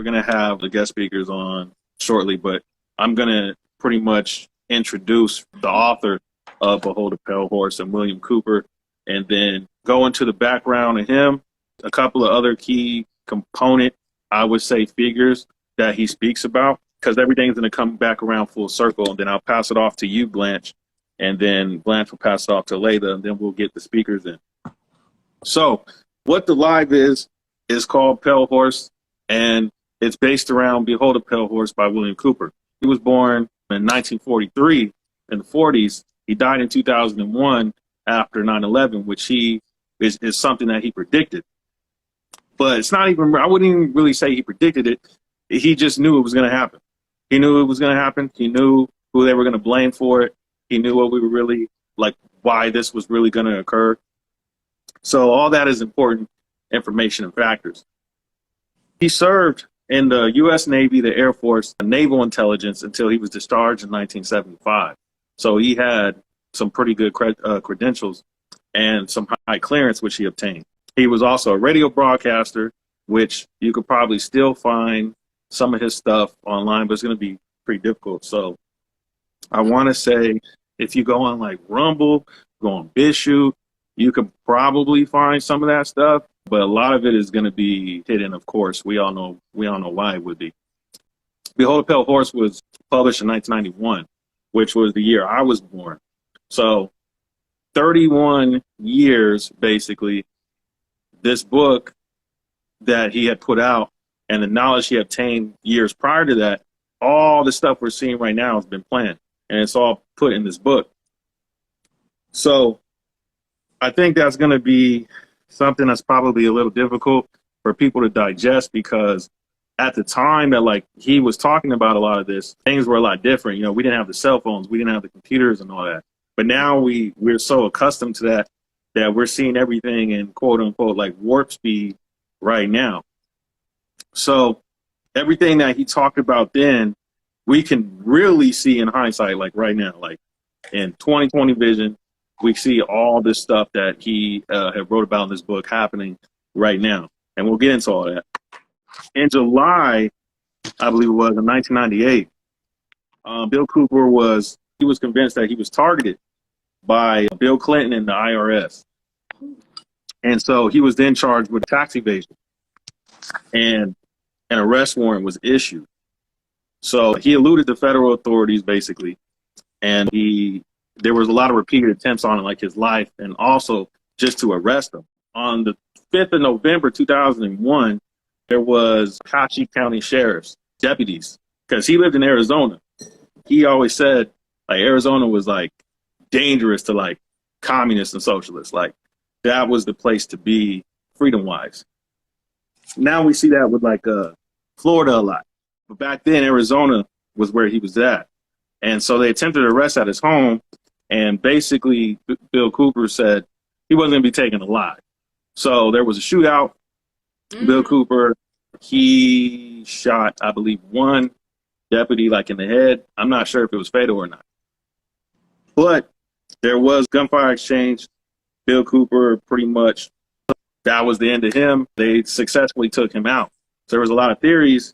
going to have the guest speakers on shortly, but I'm going to pretty much introduce the author of Behold a Pale Horse and William Cooper, and then go into the background of him, a couple of other key component, I would say, figures that he speaks about, because everything's going to come back around full circle, and then I'll pass it off to you, Blanche, and then Blanche will pass it off to Layla, and then we'll get the speakers in. So what the live is called Pale Horse, and it's based around Behold a Pale Horse by William Cooper. He was born in 1943 in the 40s. He died in 2001 after 9/11, which is something that he predicted. But it's not even, I wouldn't even really say he predicted it. He just knew it was going to happen. He knew it was going to happen. He knew who they were going to blame for it. He knew what we were really, like, why this was really going to occur. So all that is important information and factors. He served in the U.S. Navy, the Air Force, and Naval Intelligence until he was discharged in 1975. So he had some pretty good credentials and some high clearance, which he obtained. He was also a radio broadcaster, which you could probably still find some of his stuff online, but it's going to be pretty difficult. So I want to say, if you go on like Rumble, go on BitChute, you could probably find some of that stuff, but a lot of it is going to be hidden. Of course, we all know why it would be. Behold a Pale Horse was published in 1991, which was the year I was born. So 31 years, basically, this book that he had put out and the knowledge he obtained years prior to that, all the stuff we're seeing right now has been planned, and it's all put in this book. So I think that's going to be something that's probably a little difficult for people to digest, because at the time that, like, he was talking about a lot of this, things were a lot different. You know, we didn't have the cell phones, we didn't have the computers and all that. But now we're so accustomed to that we're seeing everything in quote unquote like warp speed right now. So everything that he talked about then, we can really see in hindsight, like right now, like in 2020 vision, we see all this stuff that he had wrote about in this book happening right now. And we'll get into all that. In July, I believe it was, in 1998, Bill Cooper was convinced that he was targeted by Bill Clinton and the IRS. And so he was then charged with tax evasion, and an arrest warrant was issued. So he eluded the federal authorities, basically, and there was a lot of repeated attempts on, like, his life, and also just to arrest him. On the 5th of November, 2001, there was Apache County Sheriff's deputies, because he lived in Arizona. He always said, like, Arizona was, like, dangerous to, like, communists and socialists. Like, that was the place to be freedom-wise. Now we see that with, like, Florida a lot. But back then, Arizona was where he was at. And so they attempted to arrest at his home, and basically Bill Cooper said he wasn't going to be taken alive. So there was a shootout. Bill Cooper, he shot, I believe, one deputy, like, in the head. I'm not sure if it was fatal or not. But there was gunfire exchange. Bill Cooper, pretty much, that was the end of him. They successfully took him out. So there was a lot of theories.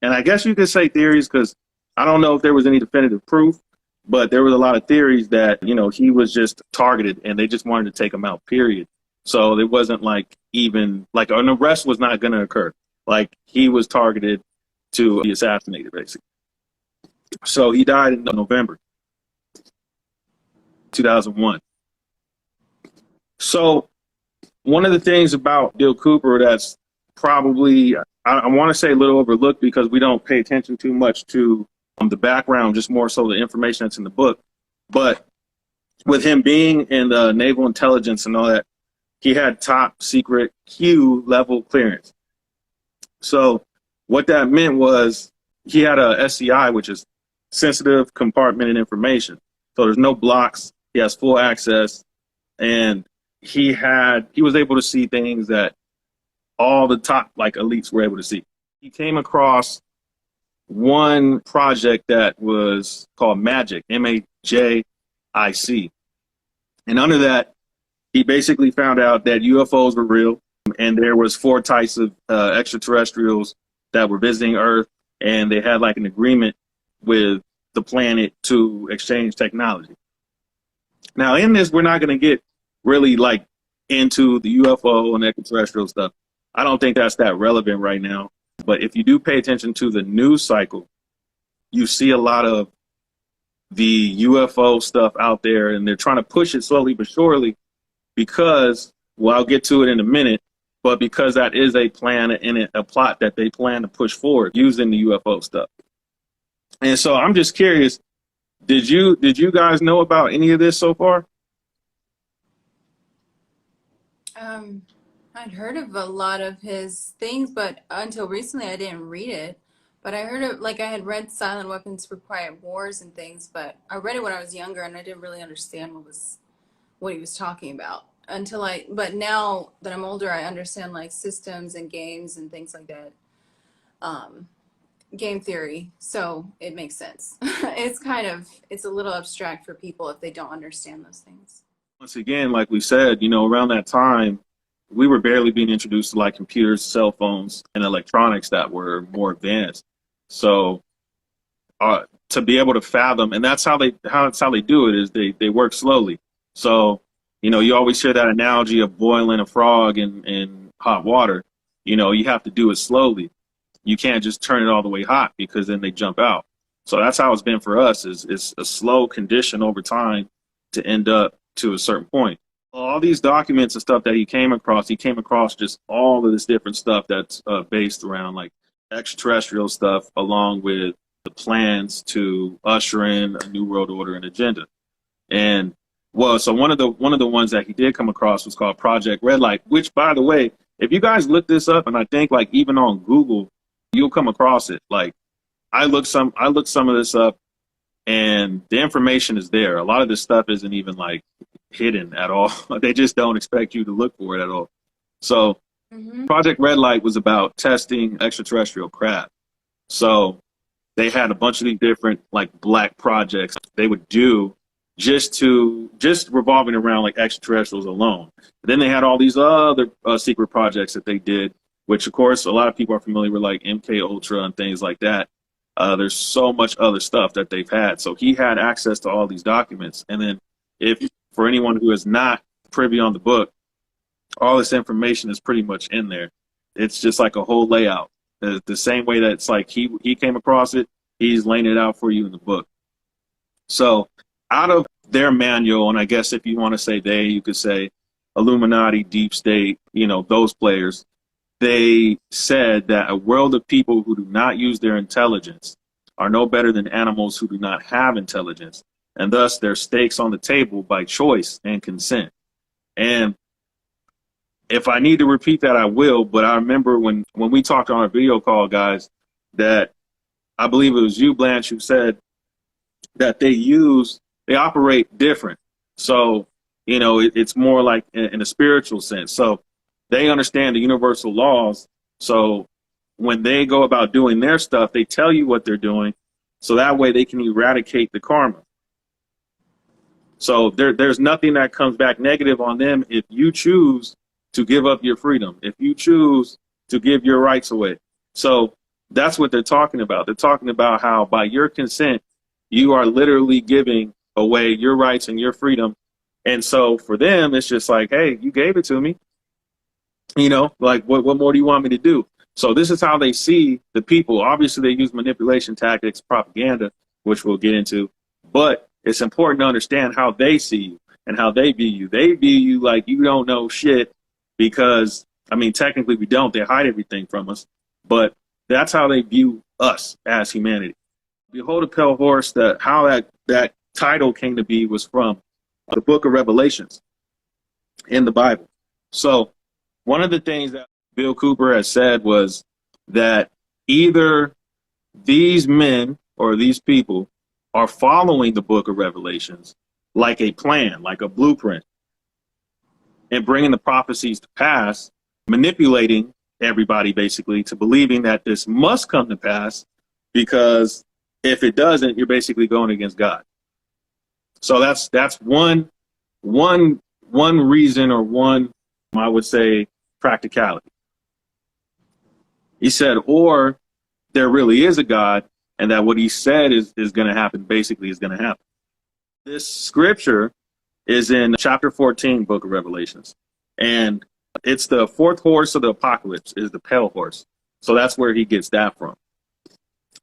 And I guess you could say theories, because I don't know if there was any definitive proof, but there was a lot of theories that, you know, he was just targeted and they just wanted to take him out, period. So it wasn't like even like an arrest was not going to occur. Like, he was targeted to be assassinated, basically. So he died in November 2001. So one of the things about Bill Cooper that's probably, I want to say, a little overlooked, because we don't pay attention too much to the background, just more so the information that's in the book. But with him being in the Naval Intelligence and all that, he had top secret Q level clearance. So what that meant was he had a SCI, which is sensitive compartmented information. So there's no blocks. He has full access, and he was able to see things that all the top, like, elites were able to see. He came across one project that was called MAJIC, MAJIC. And under that, he basically found out that UFOs were real, and there was 4 types of extraterrestrials that were visiting Earth, and they had like an agreement with the planet to exchange technology. Now, in this, we're not going to get really like into the UFO and extraterrestrial stuff. I don't think that's that relevant right now. But if you do pay attention to the news cycle, you see a lot of the UFO stuff out there, and they're trying to push it slowly but surely because, well, I'll get to it in a minute, but because that is a plan and a plot that they plan to push forward using the UFO stuff. And so I'm just curious, did you guys know about any of this so far? I'd heard of a lot of his things, but until recently I didn't read it. But I heard of, like, I had read Silent Weapons for Quiet Wars and things, but I read it when I was younger and I didn't really understand what he was talking about but now that I'm older, I understand like systems and games and things like that. Um, Game theory, so it makes sense. It's a little abstract for people if they don't understand those things. Once again, like we said, around that time, we were barely being introduced to like computers, cell phones, and electronics that were more advanced. So to be able to fathom, and that's how they do it, is they work slowly. So, you always hear that analogy of boiling a frog in hot water. You have to do it slowly. You can't just turn it all the way hot because then they jump out. So that's how it's been for us, is a slow condition over time to end up to a certain point. All these documents and stuff that he came across just all of this different stuff that's based around like extraterrestrial stuff, along with the plans to usher in a new world order and agenda. And well, so one of the ones that he did come across was called Project Red Light, which, by the way, if you guys look this up, and I think like even on Google, you'll come across it. Like I looked some of this up, and the information is there. A lot of this stuff isn't even like hidden at all. They just don't expect you to look for it at all. So Project Red Light was about testing extraterrestrial craft. So they had a bunch of these different like black projects they would do just revolving around like extraterrestrials alone. Then they had all these other secret projects that they did, which of course a lot of people are familiar with, like MK Ultra and things like that. There's so much other stuff that they've had. So he had access to all these documents. And then if for anyone who is not privy on the book, all this information is pretty much in there. It's just like a whole layout. The same way that it's like he came across it, he's laying it out for you in the book. So out of their manual, and I guess if you want to say they, you could say Illuminati, Deep State, those players, they said that a world of people who do not use their intelligence are no better than animals who do not have intelligence, and thus their stakes on the table by choice and consent. And if I need to repeat that, I will, but I remember when we talked on our video call, guys, that I believe it was you, Blanche, who said that they operate different. So, it's more like in a spiritual sense. So they understand the universal laws. So when they go about doing their stuff, they tell you what they're doing. So that way they can eradicate the karma. So there's nothing that comes back negative on them if you choose to give up your freedom, if you choose to give your rights away. So that's what they're talking about. They're talking about how by your consent, you are literally giving away your rights and your freedom. And so for them, it's just like, hey, you gave it to me. Like what more do you want me to do? So this is how they see the people. Obviously, they use manipulation tactics, propaganda, which we'll get into. But it's important to understand how they see you and how they view you. They view you like you don't know shit because, technically we don't. They hide everything from us. But that's how they view us as humanity. Behold a Pale Horse, how that title came to be was from the book of Revelations in the Bible. So one of the things that Bill Cooper has said was that either these men or these people are following the book of Revelations like a plan, like a blueprint, and bringing the prophecies to pass, manipulating everybody basically to believing that this must come to pass, because if it doesn't, you're basically going against God. So that's one reason, or one, I would say, practicality. He said, or there really is a God, and that what he said is going to happen, basically is going to happen. This scripture is in chapter 14, book of Revelations. And it's the fourth horse of the apocalypse, is the pale horse. So that's where he gets that from.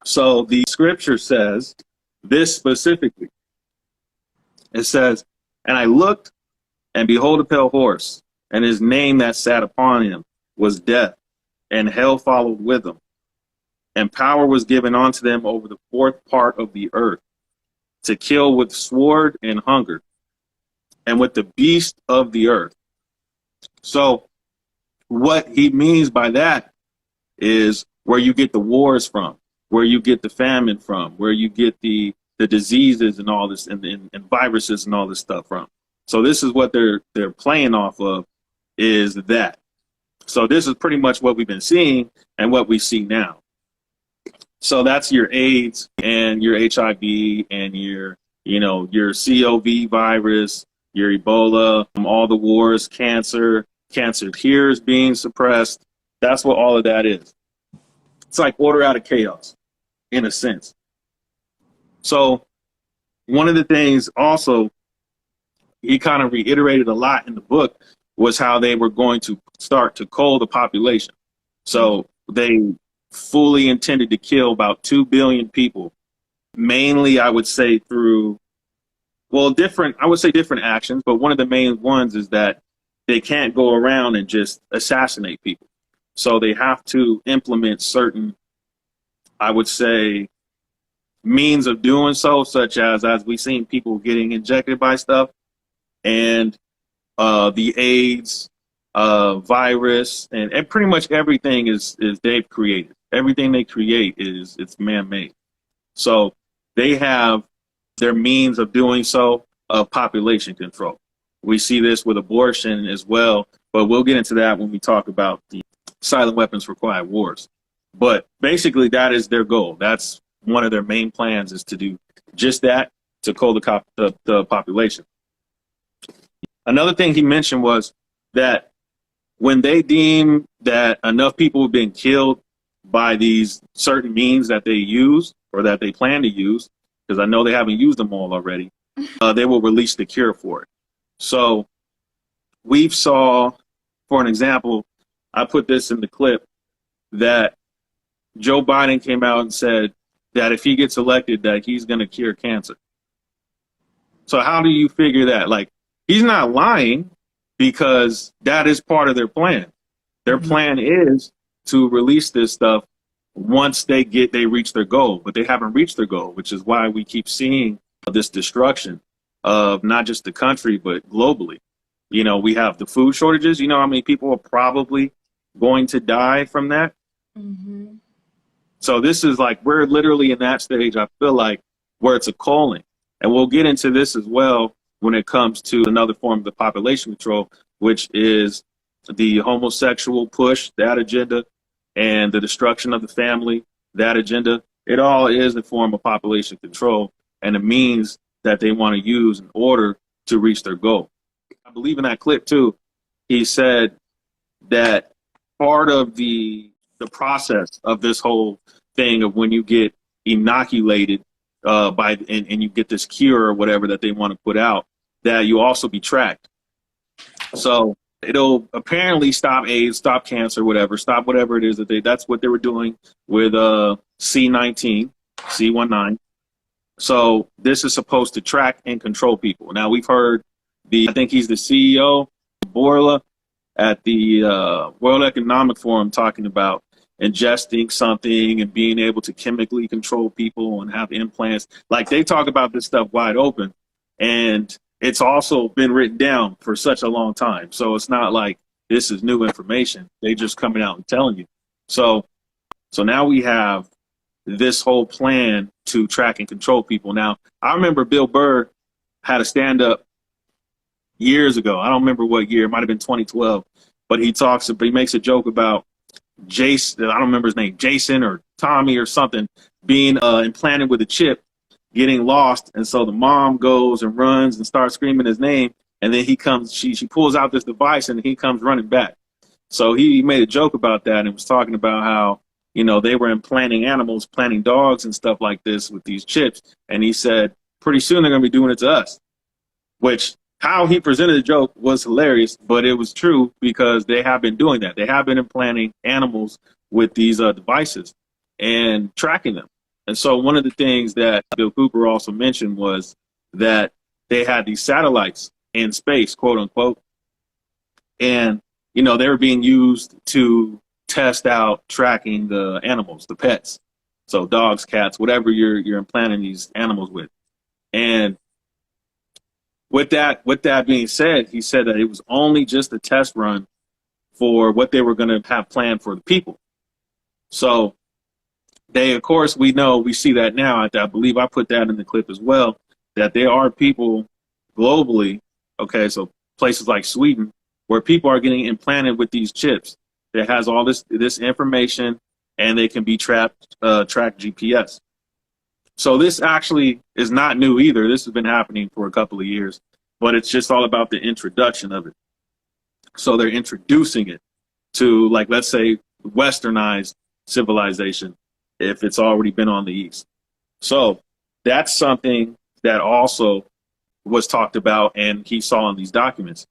So the scripture says this specifically. It says, and I looked, and behold, a pale horse, and his name that sat upon him was Death, and hell followed with him. And power was given unto them over the fourth part of the earth, to kill with sword and hunger, and with the beast of the earth. So what he means by that is where you get the wars from, where you get the famine from, where you get the diseases and all this, and viruses and all this stuff from. So this is what they're playing off of, is that. So this is pretty much what we've been seeing and what we see now. So that's your AIDS and your HIV and your COV virus, your Ebola, all the wars, cancer here is being suppressed. That's what all of that is. It's like order out of chaos, in a sense. So one of the things also he kind of reiterated a lot in the book was how they were going to start to cull the population. So they fully intended to kill about 2 billion people, mainly, I would say, through, well, different actions, but one of the main ones is that they can't go around and just assassinate people. So they have to implement certain, I would say, means of doing so, such as we've seen people getting injected by stuff, and the AIDS virus, and pretty much everything is they've created. Everything they create it's man-made. So they have their means of doing so, of population control. We see this with abortion as well, but we'll get into that when we talk about the silent weapons for quiet wars. But basically, that is their goal. That's one of their main plans, is to do just that, to cull the population. Another thing he mentioned was that when they deem that enough people have been killed by these certain means that they use, or that they plan to use, because I know they haven't used them all already, they will release the cure for it. So we've saw, for an example, I put this in the clip, that Joe Biden came out and said that if he gets elected, that he's going to cure cancer. So how do you figure that? Like, he's not lying, because that is part of their plan. Their plan is to release this stuff once they reach their goal, but they haven't reached their goal, which is why we keep seeing this destruction of not just the country, but globally. You know, we have the food shortages. You know how many people are probably going to die from that? Mm-hmm. So this is like, we're literally in that stage, I feel like, where it's a culling. And we'll get into this as well when it comes to another form of the population control, which is the homosexual push, that agenda, and the destruction of the family, that agenda. It all is a form of population control and a means that they want to use in order to reach their goal. I believe in that clip too, he said that part of the process of this whole thing of when you get inoculated and you get this cure or whatever that they want to put out, that you also be tracked. So it'll apparently stop AIDS, stop cancer, whatever, stop whatever it is that's what they were doing with C19. So this is supposed to track and control people. Now we've heard I think he's the CEO, Borla, at the World Economic Forum, talking about ingesting something and being able to chemically control people and have implants. Like, they talk about this stuff wide open, and it's also been written down for such a long time. So it's not like this is new information. They just coming out and telling you. So now we have this whole plan to track and control people. Now, I remember Bill Burr had a stand-up years ago. I don't remember what year. It might have been 2012. But he makes a joke about Jason, I don't remember his name, Jason or Tommy or something, being implanted with a chip, getting lost. And so the mom goes and runs and starts screaming his name. And then he comes, she pulls out this device and he comes running back. So he made a joke about that and was talking about how you know, they were implanting animals, planting dogs and stuff like this with these chips. And he said, pretty soon they're going to be doing it to us, which how he presented the joke was hilarious, but it was true because they have been doing that. They have been implanting animals with these devices and tracking them. And so one of the things that Bill Cooper also mentioned was that they had these satellites in space, quote unquote, and, you know, they were being used to test out tracking the animals, the pets. So dogs, cats, whatever you're implanting these animals with. And with that being said, he said that it was only just a test run for what they were going to have planned for the people. So they, of course, we see that now. I believe I put that in the clip as well, that there are people globally, okay, so places like Sweden, where people are getting implanted with these chips that has all this information, and they can be tracked GPS. So this actually is not new either. This has been happening for a couple of years, but it's just all about the introduction of it. So they're introducing it to, like, let's say, westernized civilization, if it's already been on the East. So that's something that also was talked about and he saw in these documents.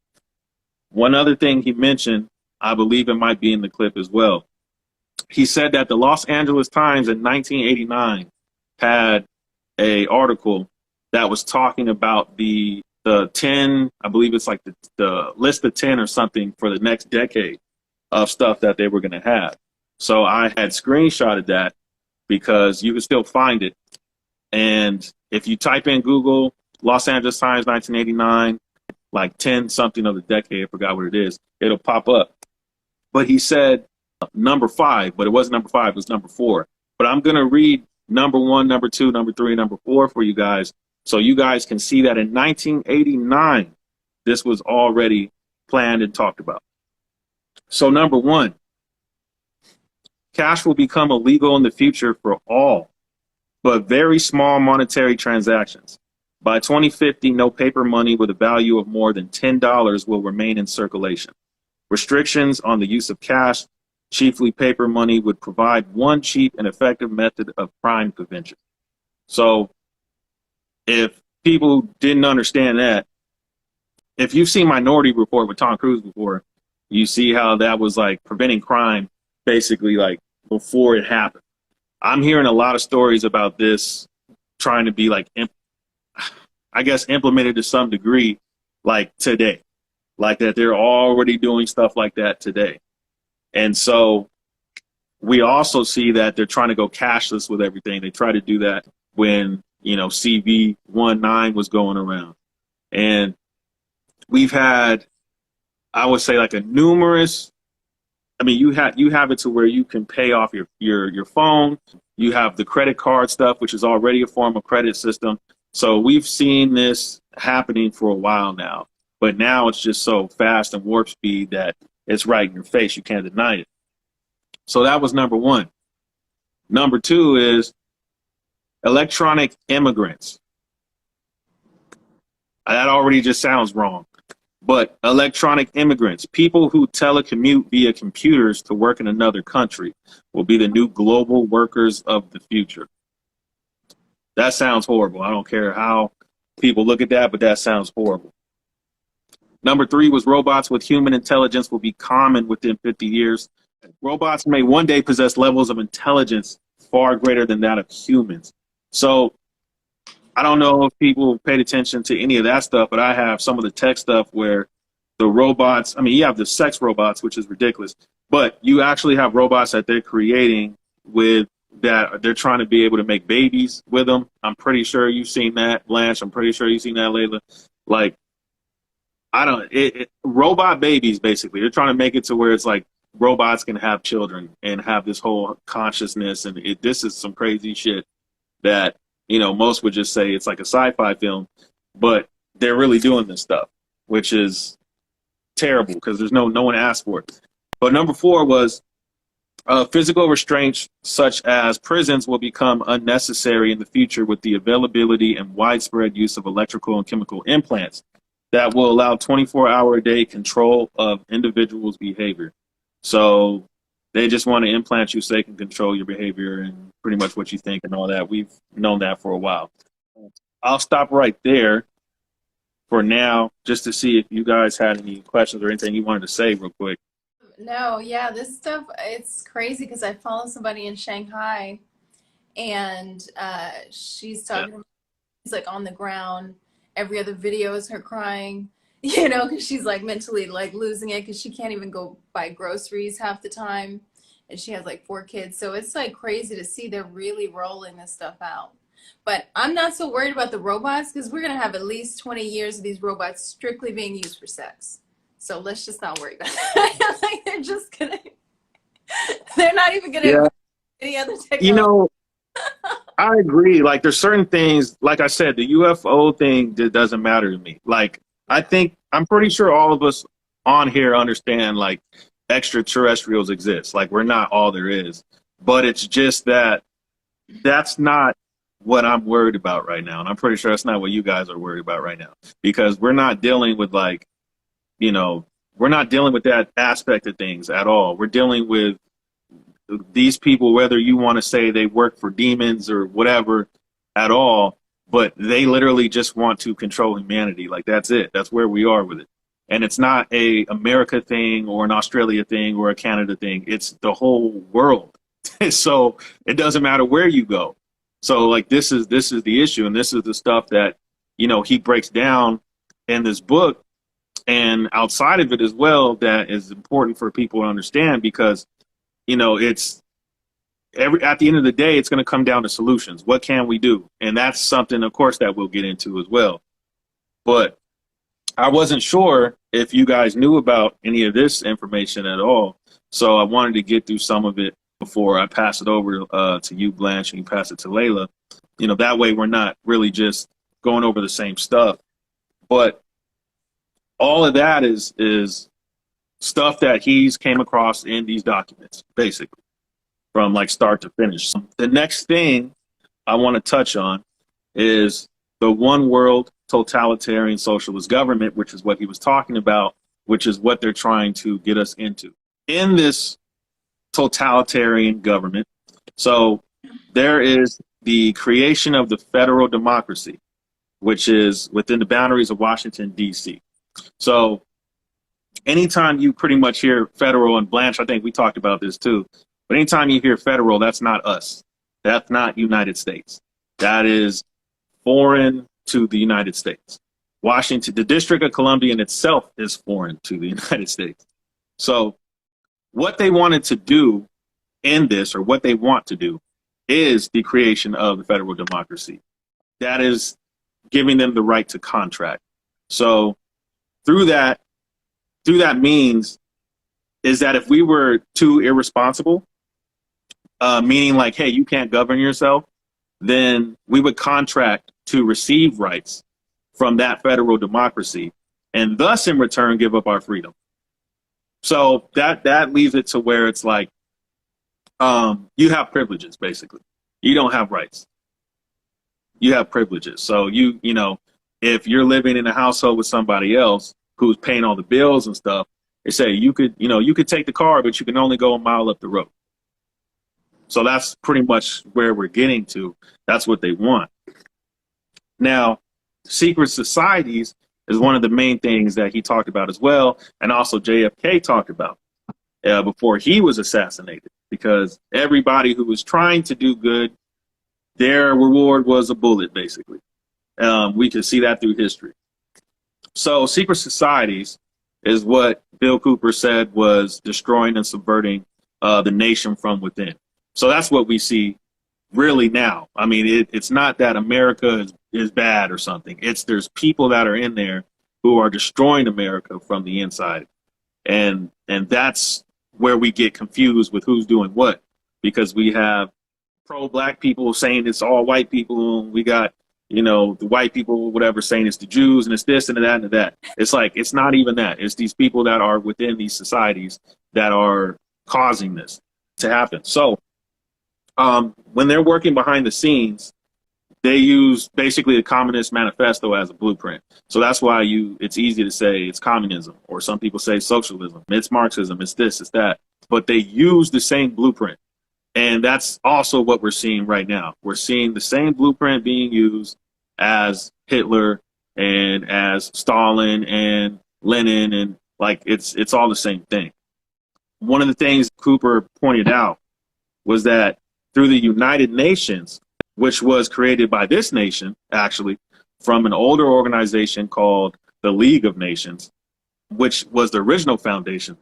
One other thing he mentioned, I believe it might be in the clip as well. He said that the Los Angeles Times in 1989 had a article that was talking about the 10, I believe it's like the list of 10 or something for the next decade of stuff that they were going to have. So I had screenshotted that because you can still find it. And if you type in Google Los Angeles Times 1989, like 10 something of the decade, I forgot what it is, it'll pop up. But he said number 5, but it wasn't number 5, it was number 4. But I'm going to read number 1, number 2, number 3, number 4 for you guys, so you guys can see that in 1989, this was already planned and talked about. So number 1, cash will become illegal in the future for all, but very small monetary transactions. By 2050, no paper money with a value of more than $10 will remain in circulation. Restrictions on the use of cash, chiefly paper money, would provide one cheap and effective method of crime prevention. So if people didn't understand that, if you've seen Minority Report with Tom Cruise before, you see how that was like preventing crime basically like before it happened. I'm hearing a lot of stories about this trying to be like, I guess, implemented to some degree like today, like that they're already doing stuff like that today. And so we also see that they're trying to go cashless with everything. They tried to do that when, you know, CV19 was going around. And we've had, I would say, like a numerous, I mean, you have it to where you can pay off your phone. You have the credit card stuff, which is already a form of credit system. So we've seen this happening for a while now, but now it's just so fast and warp speed that it's right in your face. You can't deny it. So that was number 1. Number 2 is electronic immigrants. That already just sounds wrong. But electronic immigrants, people who telecommute via computers to work in another country, will be the new global workers of the future. That sounds horrible. I don't care how people look at that, but that sounds horrible. Number 3 was robots with human intelligence will be common within 50 years. Robots may one day possess levels of intelligence far greater than that of humans. So I don't know if people paid attention to any of that stuff, but I have some of the tech stuff where the robots, I mean, you have the sex robots, which is ridiculous, but you actually have robots that they're creating with that they're trying to be able to make babies with them. I'm pretty sure you've seen that, Blanche. I'm pretty sure you've seen that, Layla. Like, robot babies, basically. They're trying to make it to where it's like robots can have children and have this whole consciousness. And this is some crazy shit that, you know, most would just say it's like a sci-fi film, but they're really doing this stuff, which is terrible because there's no one asked for it. But number 4 was physical restraints such as prisons will become unnecessary in the future with the availability and widespread use of electrical and chemical implants that will allow 24-hour-a-day control of individuals' behavior. So They just want to implant you so they can control your behavior and pretty much what you think and all that. We've known that for a while. I'll stop right there for now, just to see if you guys had any questions or anything you wanted to say real quick. No, yeah, this stuff, it's crazy because I follow somebody in Shanghai and she's Yeah. talking to me, she's like on the ground. Every other video is her crying, you know, because she's like mentally like losing it because she can't even go buy groceries half the time. And she has like 4 kids. So it's like crazy to see they're really rolling this stuff out. But I'm not so worried about the robots because we're going to have at least 20 years of these robots strictly being used for sex. So let's just not worry about that. Like they're just going to, they're not even going to Yeah. any other You technology. know, I agree. Like, there's certain things, like I said, the UFO thing doesn't matter to me. Like, I'm pretty sure all of us on here understand, like, extraterrestrials exist. Like, we're not all there is. But it's just that that's not what I'm worried about right now. And I'm pretty sure that's not what you guys are worried about right now. Because we're not dealing with, like, you know, we're not dealing with that aspect of things at all. We're dealing with these people, whether you want to say they work for demons or whatever at all, but they literally just want to control humanity. Like, that's it. That's where we are with it. And it's not a America thing or an Australia thing or a Canada thing. It's the whole world. So it doesn't matter where you go. So like, this is the issue. And this is the stuff that, you know, he breaks down in this book and outside of it as well, that is important for people to understand, because you know, it's at the end of the day, it's going to come down to solutions. What can we do? And that's something, of course, that we'll get into as well. But I wasn't sure if you guys knew about any of this information at all. So I wanted to get through some of it before I pass it over to you, Blanche, and you pass it to Layla. You know, that way we're not really just going over the same stuff. But all of that is stuff that he's came across in these documents, basically, from like start to finish. The next thing I want to touch on is the one world totalitarian socialist government, which is what he was talking about, which is what they're trying to get us into. In this totalitarian government, so there is the creation of the federal democracy, which is within the boundaries of Washington, D.C. So anytime you pretty much hear federal, and Blanche, I think we talked about this too, but anytime you hear federal, that's not us. That's not United States. That is foreign to the United States. Washington, the District of Columbia in itself is foreign to the United States. So what they wanted to do in this, or what they want to do, is the creation of the federal democracy. That is giving them the right to contract. So through that means is that if we were too irresponsible, meaning like, hey, you can't govern yourself, then we would contract to receive rights from that federal democracy, and thus in return give up our freedom. So that leaves it to where it's like, you have privileges, basically. You don't have rights. You have privileges. So you know, if you're living in a household with somebody else who's paying all the bills and stuff, they say you could take the car, but you can only go a mile up the road. So that's pretty much where we're getting to. That's what they want. Now, secret societies is one of the main things that he talked about as well, and also JFK talked about before he was assassinated, because everybody who was trying to do good, their reward was a bullet, basically. We can see that through history. So secret societies is what Bill Cooper said was destroying and subverting the nation from within. So that's what we see really now. I mean, it's not that America is bad or something. It's there's people that are in there who are destroying America from the inside. And that's where we get confused with who's doing what, because we have pro-black people saying it's all white people, and we got, you know, the white people, whatever, saying it's the Jews, and it's this and that and that. It's like, it's not even that. It's these people that are within these societies that are causing this to happen. So when they're working behind the scenes, they use basically the Communist Manifesto as a blueprint. So that's why it's easy to say it's communism, or some people say socialism, it's Marxism, it's this, it's that. but they use the same blueprint. And that's also what we're seeing right now. We're seeing the same blueprint being used as Hitler and as Stalin and Lenin, and like it's all the same thing. One of the things Cooper pointed out was that through the United Nations, which was created by this nation, actually, from an older organization called the League of Nations, which was the original foundation,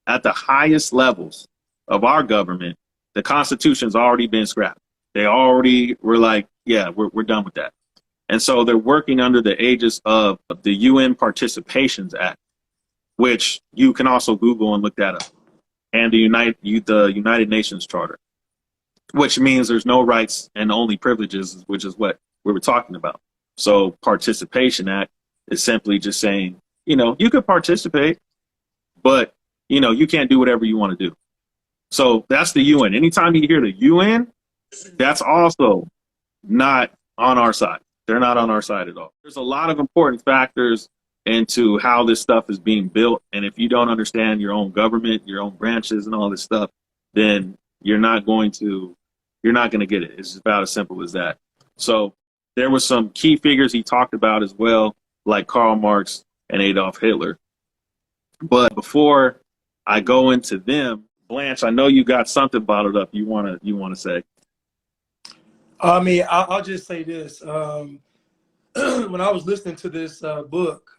at the highest levels of our government, the Constitution's already been scrapped. They already were like, yeah, we're done with that. And so they're working under the aegis of the UN Participations Act, which you can also Google and look that up, and the United Nations Charter, which means there's no rights and only privileges, which is what we were talking about. So Participation Act is simply just saying, you could participate, but, you can't do whatever you want to do. So that's the UN. Anytime you hear the UN, that's also not on our side. They're not on our side at all. There's a lot of important factors into how this stuff is being built. And if you don't understand your own government, your own branches and all this stuff, then you're not going to get it. It's about as simple as that. So there were some key figures he talked about as well, like Karl Marx and Adolf Hitler. But before I go into them, Blanche, I know you got something bottled up you want to say. I mean, I'll just say this. When I was listening to this book,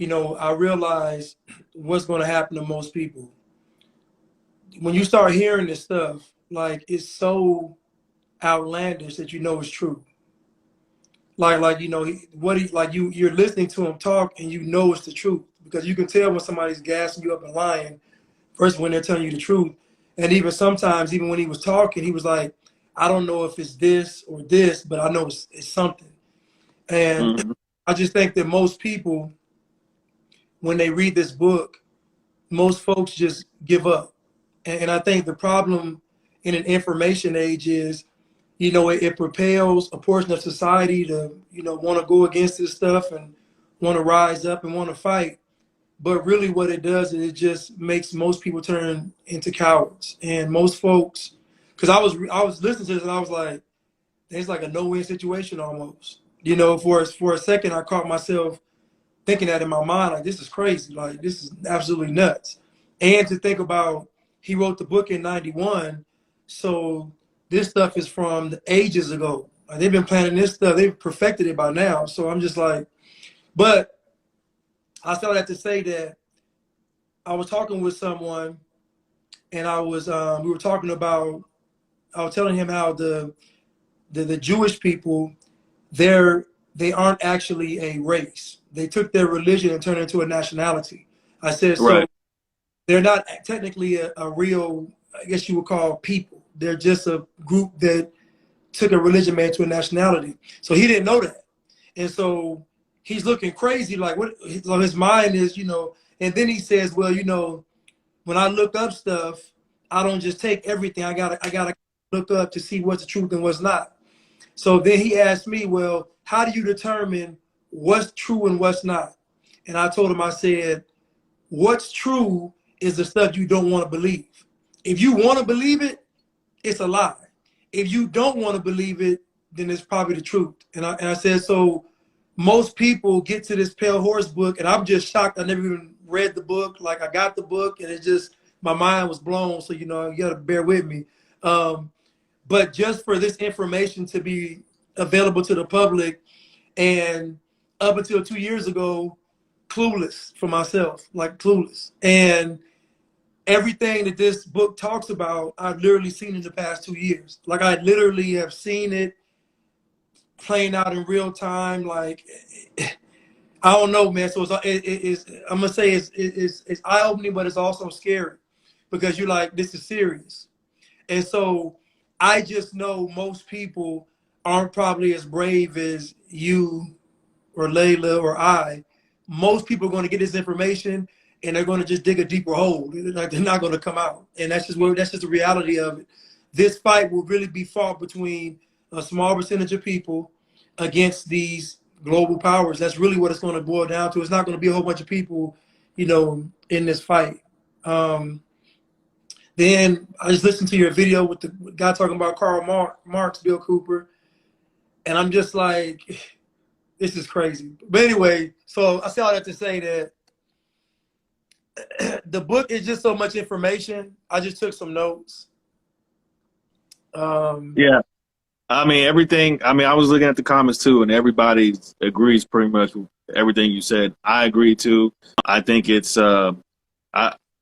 I realized what's going to happen to most people. When you start hearing this stuff, like, it's so outlandish that it's true. Like you're listening to him talk and it's the truth, because you can tell when somebody's gassing you up and lying versus when they're telling you the truth. And even sometimes, even when he was talking, he was like, I don't know if it's this or this, but I know it's something. And I just think that most people, when they read this book, most folks just give up. And I think the problem in an information age is, it propels a portion of society to, want to go against this stuff and want to rise up and want to fight. But really what it does is it just makes most people turn into cowards. And most folks, because I was listening to this and I was like, it's like a no-win situation almost. For a second, I caught myself thinking that in my mind, like, this is crazy. Like, this is absolutely nuts. And to think about, he wrote the book in 91. So this stuff is from ages ago. Like, they've been planning this stuff. They've perfected it by now. So I'm just like, but I still have to say that I was talking with someone and we were talking about, I was telling him how the Jewish people, they aren't actually a race. They took their religion and turned it into a nationality. I said, so they're not technically a real, I guess you would call, people. They're just a group that took a religion, made to a nationality. So he didn't know that. And so he's looking crazy, like what his mind is, and then he says, well, when I look up stuff, I don't just take everything. I gotta look up to see what's the truth and what's not. So then he asked me, well, how do you determine what's true and what's not? And I told him, I said, what's true is the stuff you don't want to believe. If you want to believe it, it's a lie. If you don't want to believe it, then it's probably the truth. And I said, so most people get to this Pale Horse book, and I'm just shocked. I never even read the book. Like, I got the book, and it just, my mind was blown. So, you got to bear with me. But just for this information to be available to the public, and up until 2 years ago, clueless for myself, like clueless. And everything that this book talks about, I've literally seen in the past 2 years. Like, I literally have seen it playing out in real time. Like, I don't know, man. So it's I'm gonna say it's eye-opening, but it's also scary, because you're like, this is serious. And so I just know most people aren't probably as brave as you or Layla or I. Most people are going to get this information and they're going to just dig a deeper hole. They're not going to come out. And that's just the reality of it. This fight will really be fought between a small percentage of people against these global powers. That's really what it's going to boil down to. It's not going to be a whole bunch of people, in this fight. Then I just listened to your video with the guy talking about Karl Marx, Bill Cooper, and I'm just like, this is crazy. But anyway, so I say all that to say that the book is just so much information. I just took some notes. Yeah. I mean, everything. I mean, I was looking at the comments too, and everybody agrees pretty much with everything you said. I agree too. I think it's.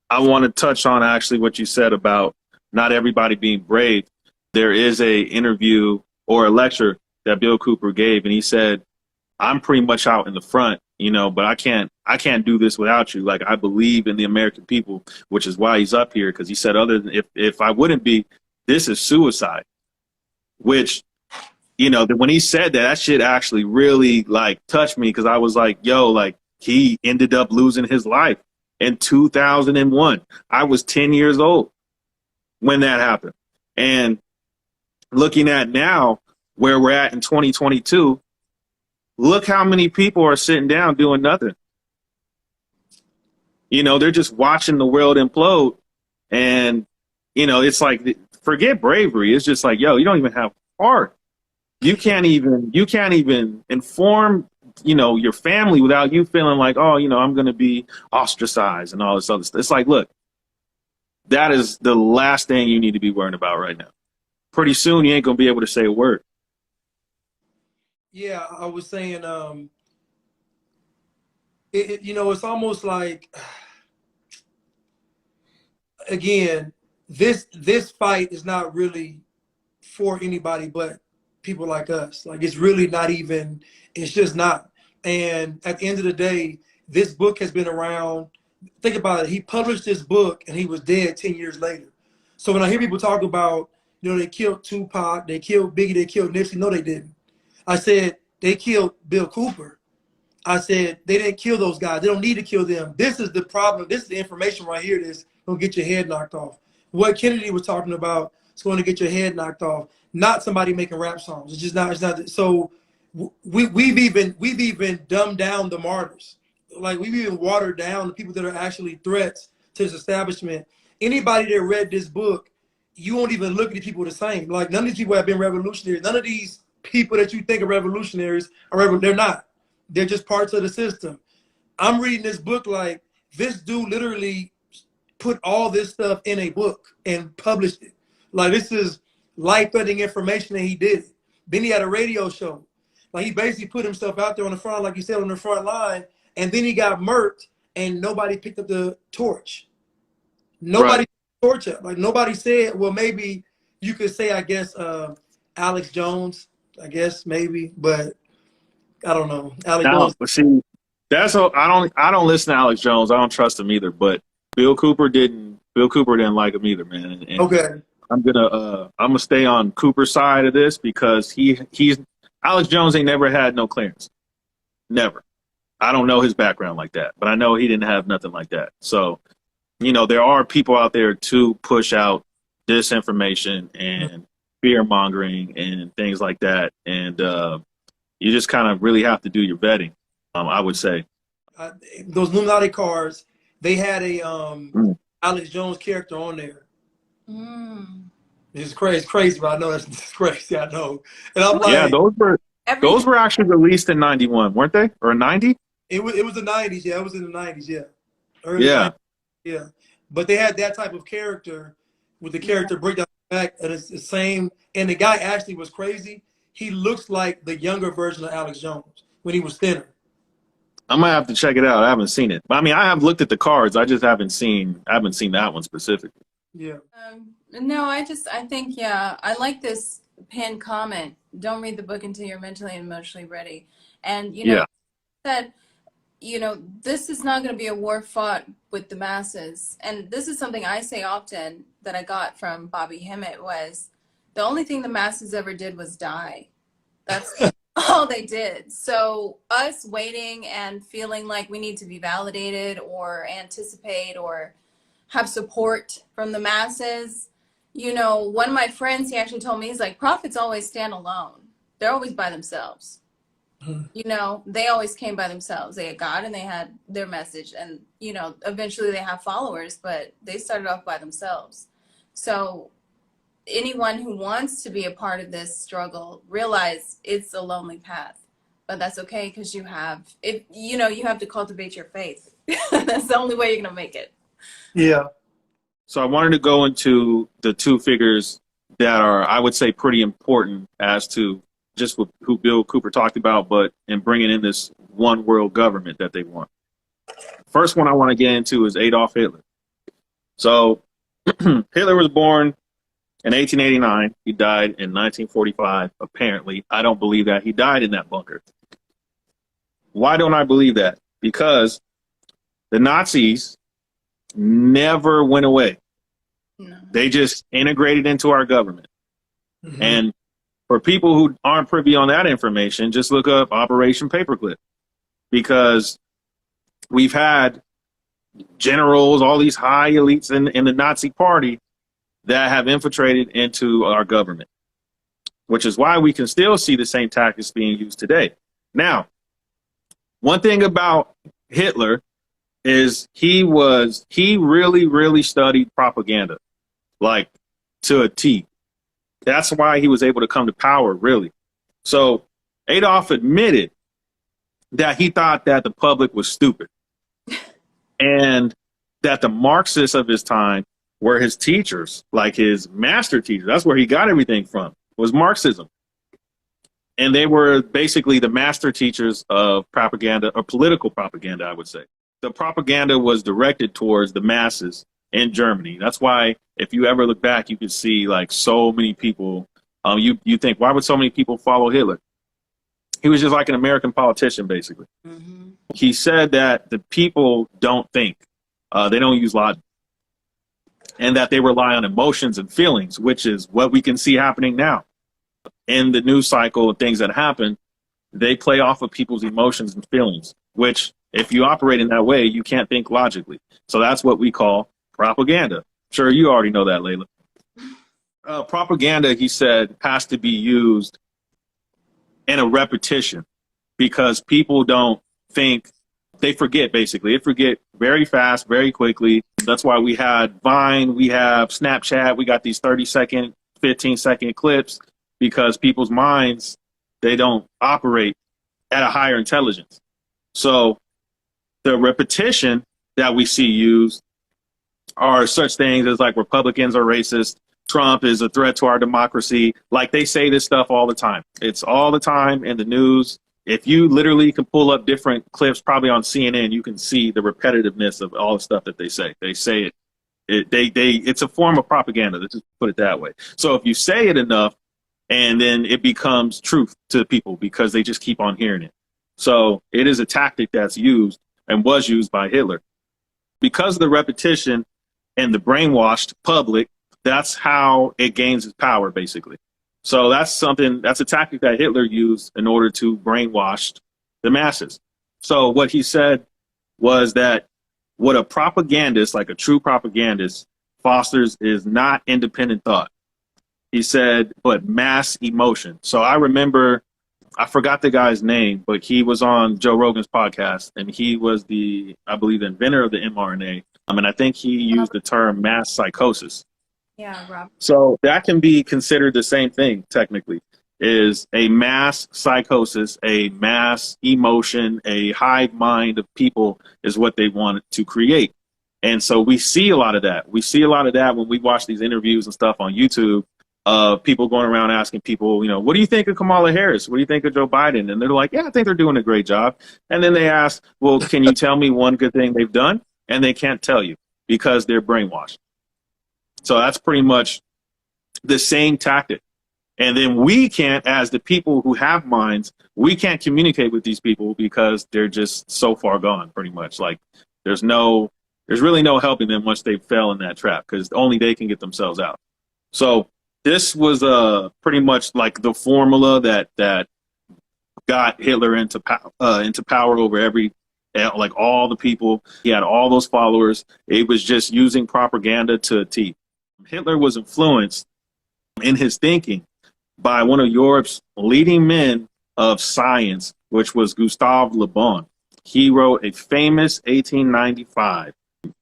I want to touch on actually what you said about not everybody being brave. There is a interview or a lecture that Bill Cooper gave, and he said, "I'm pretty much out in the front, you know, but I can't do this without you. Like, I believe in the American people, which is why he's up here, because he said, other than if I wouldn't be, this is suicide." Which, you know, that when he said that, that shit actually really like touched me, because I was like, yo, like, he ended up losing his life in 2001. I was 10 years old when that happened. And looking at now where we're at in 2022, look how many people are sitting down doing nothing. You know, they're just watching the world implode. And, you know, it's like, forget bravery. It's just like, yo, you don't even have heart. You can't even inform, you know, your family without you feeling like, oh, you know, I'm going to be ostracized and all this other stuff. It's like, look, that is the last thing you need to be worrying about right now. Pretty soon, you ain't going to be able to say a word. Yeah, I was saying, you know, it's almost like, again, this fight is not really for anybody but people like us. Like, it's really not even, it's just not. And at the end of the day, this book has been around. Think about it. He published this book and he was dead 10 years later. So when I hear people talk about, you know, they killed Tupac, they killed Biggie, they killed Nipsey, no, they didn't. I said, they killed Bill Cooper. I said, they didn't kill those guys. They don't need to kill them. This is the problem. This is the information right here that's going to get your head knocked off. What Kennedy was talking about is going to get your head knocked off. Not somebody making rap songs. It's just not. It's not. So we've even dumbed down the martyrs. Like, we've even watered down the people that are actually threats to this establishment. Anybody that read this book, you won't even look at the people the same. Like, none of these people have been revolutionaries. None of these people that you think are revolutionaries are they're not. They're just parts of the system. I'm reading this book like, this dude literally put all this stuff in a book and published it. Like, this is life-threatening information, and he did it. Then he had a radio show. Like, he basically put himself out there on the front, like you said, on the front line, and then he got murked, and nobody picked up the torch. Nobody picked the torch up. Like, nobody said, well, maybe you could say, I guess, Alex Jones, I guess, maybe, but I don't know. Alex Jones. But see, I don't listen to Alex Jones. I don't trust him either. But Bill Cooper didn't like him either, man. And Okay. I'm gonna stay on Cooper's side of this, because he's Alex Jones ain't never had no clearance. Never. I don't know his background like that, but I know he didn't have nothing like that. So, you know, there are people out there to push out disinformation and fear mongering and things like that. And you just kind of really have to do your vetting, I would say. Those Illuminati cards, they had a Alex Jones character on there. It's crazy, but I know that's crazy. I know, and I'm like, yeah, those were actually released in '91, weren't they, or '90? It was the '90s. Yeah, it was in the '90s. Yeah, early 90s, yeah. But they had that type of character with the character breakdown back, and it's the same. And the guy actually was crazy. He looks like the younger version of Alex Jones when he was thinner. I might have to check it out. I haven't seen it. I mean, I have looked at the cards. I just haven't seen that one specifically. Yeah. No, I think, yeah, I like this pinned comment. Don't read the book until you're mentally and emotionally ready. And, you know, that, you know, this is not going to be a war fought with the masses. And this is something I say often that I got from Bobby Hemmett, was the only thing the masses ever did was die. That's all they did. So us waiting and feeling like we need to be validated or anticipate or have support from the masses. You know, one of my friends, he actually told me, he's like, prophets always stand alone. They're always by themselves. Mhm. You know, they always came by themselves. They had God and they had their message, and you know, eventually they have followers, but they started off by themselves. So anyone who wants to be a part of this struggle, realize it's a lonely path, but that's okay, because you have, if you know, you have to cultivate your faith. That's the only way you're gonna make it. Yeah. So I wanted to go into the two figures that are, I would say, pretty important as to just what, who Bill Cooper talked about, but in bringing in this one world government that they want. First one I want to get into is Adolf Hitler. So Hitler was born in 1889. He died in 1945, apparently. I don't believe that. He died in that bunker. Why don't I believe that? Because the Nazis never went away. No. They just integrated into our government. Mhm. And for people who aren't privy on that information, just look up Operation Paperclip, because we've had generals, all these high elites in the Nazi party that have infiltrated into our government, which is why we can still see the same tactics being used today. Now, one thing about Hitler is he really, really studied propaganda, like to a T. That's why he was able to come to power, really. So Adolf admitted that he thought that the public was stupid and that the Marxists of his time were his teachers, like his master teachers. That's where he got everything from, was Marxism. And they were basically the master teachers of propaganda, or political propaganda, I would say. The propaganda was directed towards the masses in Germany. That's why if you ever look back, you can see like so many people, you think, why would so many people follow Hitler? He was just like an American politician, basically. Mm-hmm. He said that the people don't think, they don't use logic, and that they rely on emotions and feelings, which is what we can see happening now. In the news cycle and things that happen, they play off of people's emotions and feelings, which if you operate in that way, you can't think logically. So that's what we call propaganda. Sure, you already know that, Layla. Propaganda, he said, has to be used in a repetition, because people don't think, they forget, basically. They forget very fast, very quickly. That's why we had Vine, we have Snapchat, we got these 30-second, 15-second clips, because people's minds, they don't operate at a higher intelligence. So the repetition that we see used are such things as like Republicans are racist, Trump is a threat to our democracy. Like, they say this stuff all the time. It's all the time in the news. If you literally can pull up different clips, probably on CNN, you can see the repetitiveness of all the stuff that they say. They say it. It's a form of propaganda. Let's just put it that way. So if you say it enough, and then it becomes truth to people because they just keep on hearing it. So it is a tactic that's used and was used by Hitler. Because of the repetition and the brainwashed public, that's how it gains its power, basically. So that's a tactic that Hitler used in order to brainwash the masses. So what he said was that what a propagandist, like a true propagandist, fosters is not independent thought. He said, but mass emotion. So I remember, I forgot the guy's name, but he was on Joe Rogan's podcast, and he was I believe, the inventor of the mRNA. And I think he used the term mass psychosis. Yeah, Rob. So that can be considered the same thing, technically, is a mass psychosis, a mass emotion, a hive mind of people is what they want to create. And so we see a lot of that. We see a lot of that when we watch these interviews and stuff on YouTube of people going around asking people, what do you think of Kamala Harris? What do you think of Joe Biden? And they're like, yeah, I think they're doing a great job. And then they ask, well, can you tell me one good thing they've done? And they can't tell you because they're brainwashed. So that's pretty much the same tactic. And then we can't, as the people who have minds, we can't communicate with these people because they're just so far gone, pretty much. Like, there's really no helping them once they fell in that trap, because only they can get themselves out. So this was pretty much like the formula that got Hitler into power over like all the people. He had all those followers. It was just using propaganda to a T. Hitler was influenced in his thinking by one of Europe's leading men of science, which was Gustave Le Bon. He wrote a famous 1895,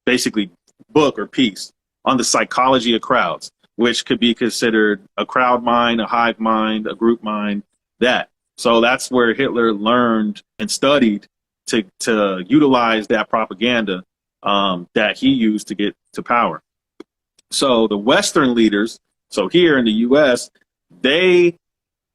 basically book or piece on the psychology of crowds, which could be considered a crowd mind, a hive mind, a group mind, that. So that's where Hitler learned and studied to utilize that propaganda that he used to get to power. So the Western leaders, so here in the U.S., they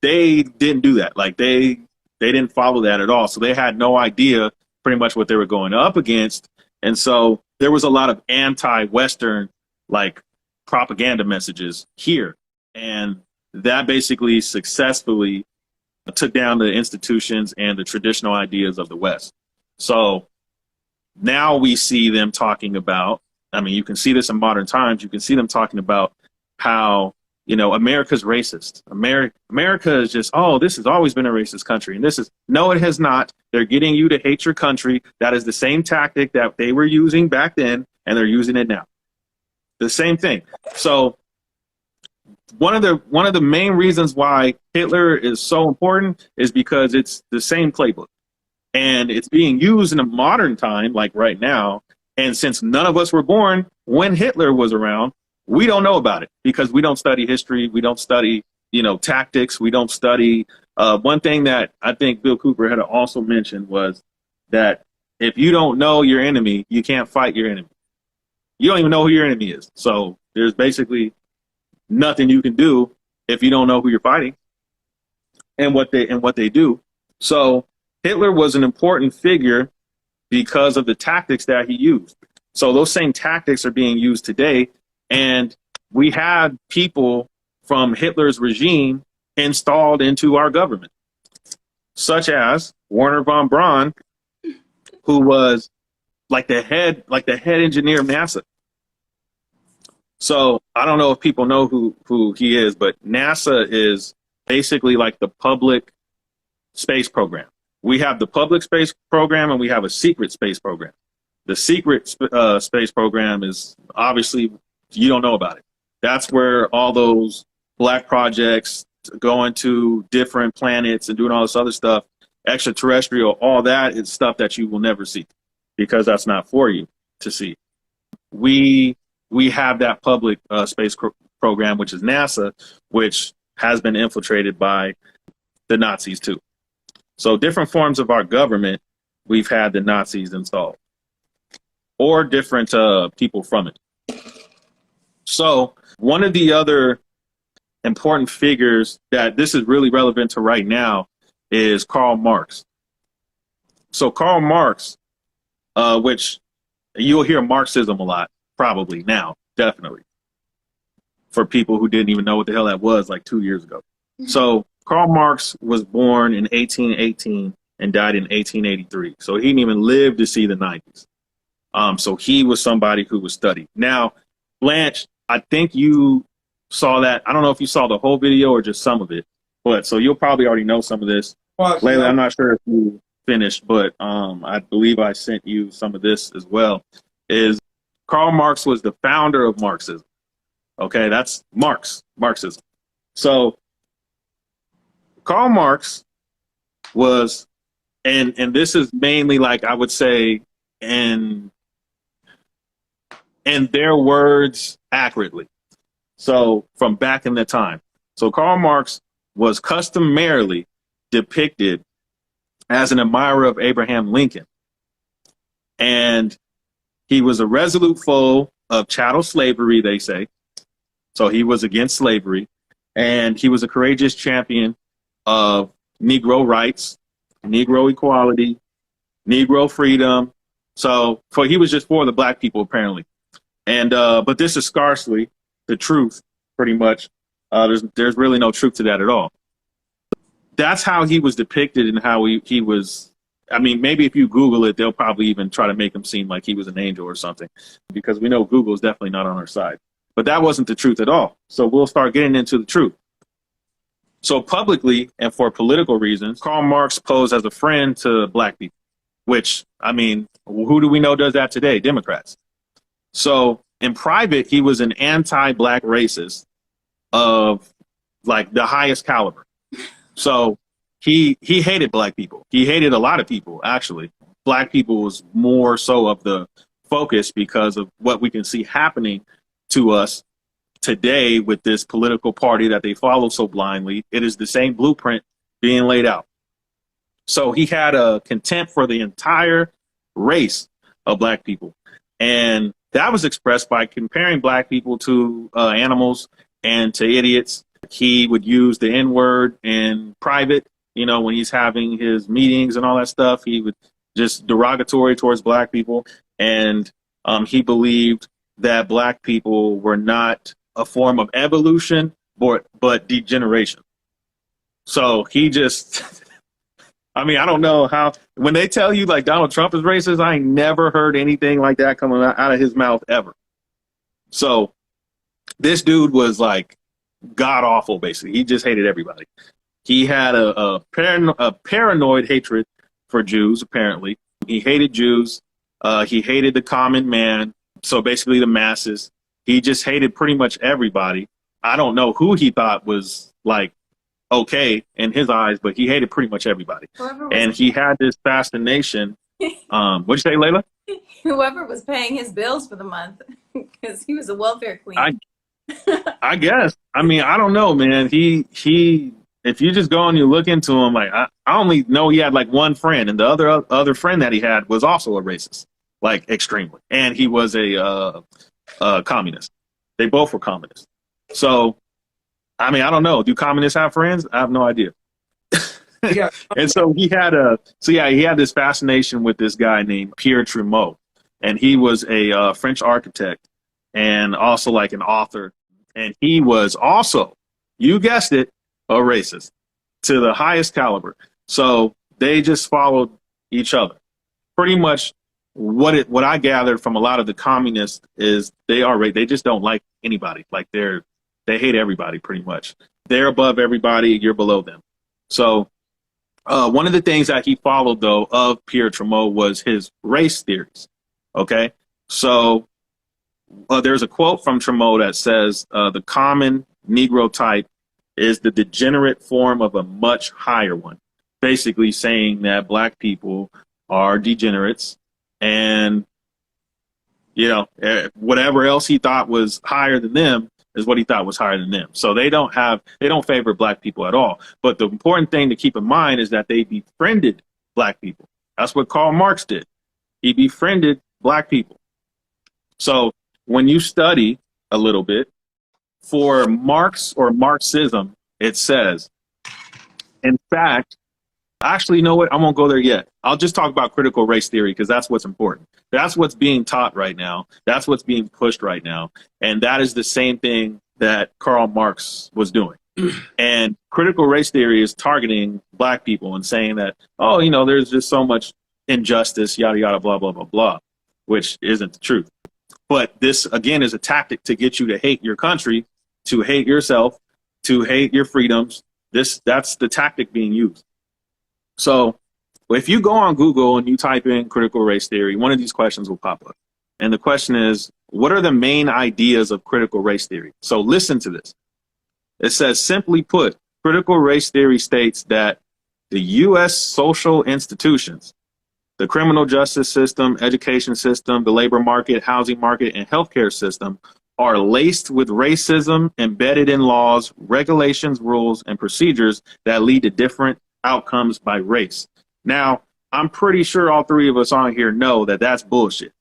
didn't do that. Like they didn't follow that at all. So they had no idea pretty much what they were going up against. And so there was a lot of anti-Western like propaganda messages here. And that basically successfully took down the institutions and the traditional ideas of the West. So now we see them talking about, I mean, you can see this in modern times, you can see them talking about how, you know, America's racist. America is just, oh, this has always been a racist country. And this is, no, it has not. They're getting you to hate your country. That is the same tactic that they were using back then, and they're using it now. The same thing. So one of the main reasons why Hitler is so important is because it's the same playbook. And it's being used in a modern time, like right now. And since none of us were born when Hitler was around, we don't know about it because we don't study history. We don't study, you know, tactics. We don't study. One thing that I think Bill Cooper had also mentioned was that if you don't know your enemy, you can't fight your enemy. You don't even know who your enemy is. So there's basically nothing you can do if you don't know who you're fighting and what they do. So Hitler was an important figure because of the tactics that he used. So those same tactics are being used today. And we had people from Hitler's regime installed into our government, such as Werner von Braun, who was like the head engineer of NASA. So I don't know if people know who he is, but NASA is basically like the public space program. We have the public space program and we have a secret space program. The secret space program is obviously, you don't know about it. That's where all those black projects going to different planets and doing all this other stuff, extraterrestrial, all that is stuff that you will never see because that's not for you to see. We have that public space program, which is NASA, which has been infiltrated by the Nazis too. So different forms of our government, we've had the Nazis installed or different people from it. So one of the other important figures that this is really relevant to right now is Karl Marx. So Karl Marx, which you'll hear Marxism a lot, probably now, definitely, for people who didn't even know what the hell that was like 2 years ago. So Karl Marx was born in 1818 and died in 1883. So he didn't even live to see the 90s. So he was somebody who was studied. Now, Blanche, I think you saw that. I don't know if you saw the whole video or just some of it, but so you'll probably already know some of this. Well, Layla, I'm not sure if you finished, but I believe I sent you some of this as well. Is Karl Marx was the founder of Marxism. Okay, that's Marxism. So Karl Marx was, and this is mainly like I would say in their words accurately. So from back in the time. So Karl Marx was customarily depicted as an admirer of Abraham Lincoln. And he was a resolute foe of chattel slavery, they say. So he was against slavery. And he was a courageous champion of Negro rights, Negro equality, Negro freedom. So he was just for the black people, apparently. And but this is scarcely the truth, pretty much. There's really no truth to that at all. That's how he was depicted and how he was. I mean, maybe if you Google it, they'll probably even try to make him seem like he was an angel or something, because we know Google is definitely not on our side. But that wasn't the truth at all. So we'll start getting into the truth. So publicly and for political reasons, Karl Marx posed as a friend to black people, which, I mean, who do we know does that today? Democrats. So in private, he was an anti-black racist of like the highest caliber. So he hated black people. He hated a lot of people, actually. Black people was more so of the focus because of what we can see happening to us today with this political party that they follow so blindly. It is the same blueprint being laid out. So he had a contempt for the entire race of black people. And that was expressed by comparing black people to animals and to idiots. He would use the N-word in private, you know, when he's having his meetings and all that stuff. He would just derogatory towards black people. And he believed that black people were not a form of evolution, but degeneration. So he just, I mean, I don't know how, when they tell you like Donald Trump is racist, I ain't never heard anything like that coming out of his mouth ever. So this dude was like god awful, basically. He just hated everybody. He had a paranoid hatred for Jews, apparently. He hated Jews. He hated the common man. So basically the masses. He just hated pretty much everybody. I don't know who he thought was like okay in his eyes, but he hated pretty much everybody. And he had this fascination. What'd you say, Layla? Whoever was paying his bills for the month, because he was a welfare queen. I guess. I mean, I don't know, man. He if you just go and you look into him, like I only know he had like one friend, and the other friend that he had was also a racist, like extremely, and he was a communist. They both were communists. So, I mean, I don't know. Do communists have friends? I have no idea. Yeah. And so he had this fascination with this guy named Pierre Trumeau, and he was a French architect and also like an author. And he was also, you guessed it, a racist to the highest caliber. So they just followed each other. Pretty much what I gathered from a lot of the communists is they just don't like anybody. Like they hate everybody pretty much. They're above everybody, you're below them. So one of the things that he followed though of Pierre Trumeau was his race theories. Okay. So there's a quote from Trumeau that says, the common Negro type is the degenerate form of a much higher one. Basically saying that black people are degenerates and, you know, whatever else he thought was higher than them is what he thought was higher than them. So they don't favor black people at all. But the important thing to keep in mind is that they befriended black people. That's what Karl Marx did. He befriended black people. So when you study a little bit, for Marx or Marxism, it says, in fact, actually, you know what? I won't go there yet. I'll just talk about critical race theory because that's what's important. That's what's being taught right now. That's what's being pushed right now. And that is the same thing that Karl Marx was doing. And critical race theory is targeting black people and saying that, oh, you know, there's just so much injustice, yada, yada, blah, blah, blah, blah, which isn't the truth. But this, again, is a tactic to get you to hate your country, to hate yourself, to hate your freedoms. That's the tactic being used. So if you go on Google and you type in critical race theory, one of these questions will pop up. And the question is, what are the main ideas of critical race theory? So listen to this. It says, simply put, critical race theory states that the U.S. social institutions, the criminal justice system, education system, the labor market, housing market, and healthcare system are laced with racism embedded in laws, regulations, rules, and procedures that lead to different outcomes by race. Now, I'm pretty sure all three of us on here know that that's bullshit.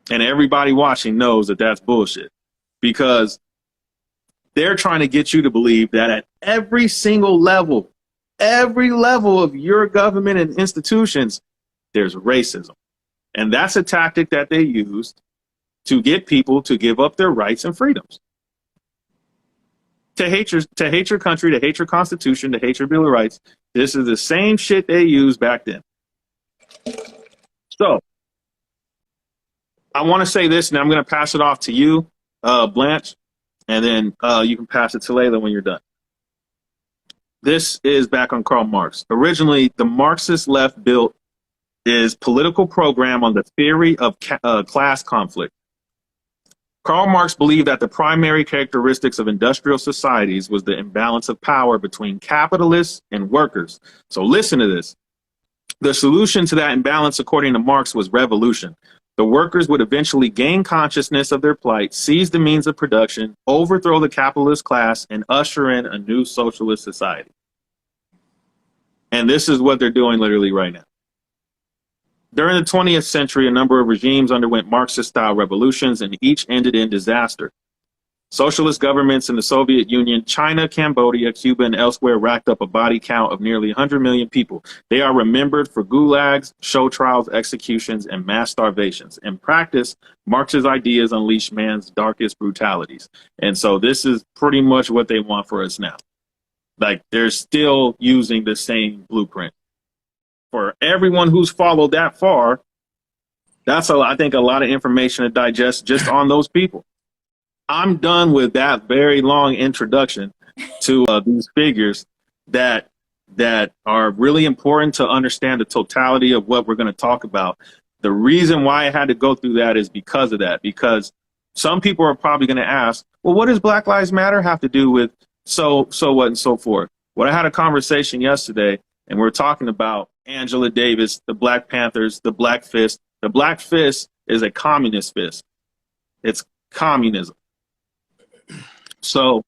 And everybody watching knows that that's bullshit because they're trying to get you to believe that at every level of your government and institutions, there's racism. And that's a tactic that they used to get people to give up their rights and freedoms. To hate your country, to hate your constitution, to hate your Bill of Rights. This is the same shit they used back then. So I want to say this, and I'm going to pass it off to you, Blanche, and then you can pass it to Layla when you're done. This is back on Karl Marx. Originally, the Marxist left built his political program on the theory of class conflict. Karl Marx believed that the primary characteristics of industrial societies was the imbalance of power between capitalists and workers. So listen to this. The solution to that imbalance, according to Marx, was revolution. The workers would eventually gain consciousness of their plight, seize the means of production, overthrow the capitalist class, and usher in a new socialist society. And this is what they're doing literally right now. During the 20th century, a number of regimes underwent Marxist-style revolutions, and each ended in disaster. Socialist governments in the Soviet Union, China, Cambodia, Cuba, and elsewhere racked up a body count of nearly 100 million people. They are remembered for gulags, show trials, executions, and mass starvations. In practice, Marx's ideas unleash man's darkest brutalities. And so this is pretty much what they want for us now. Like, they're still using the same blueprint. For everyone who's followed that far, that's, I think, a lot of information to digest just on those people. I'm done with that very long introduction to these figures that are really important to understand the totality of what we're going to talk about. The reason why I had to go through that is because of that, because some people are probably going to ask, well, what does Black Lives Matter have to do with so what and so forth? Well, I had a conversation yesterday, and we're talking about Angela Davis, the Black Panthers, the Black Fist. The Black Fist is a communist fist. It's communism. So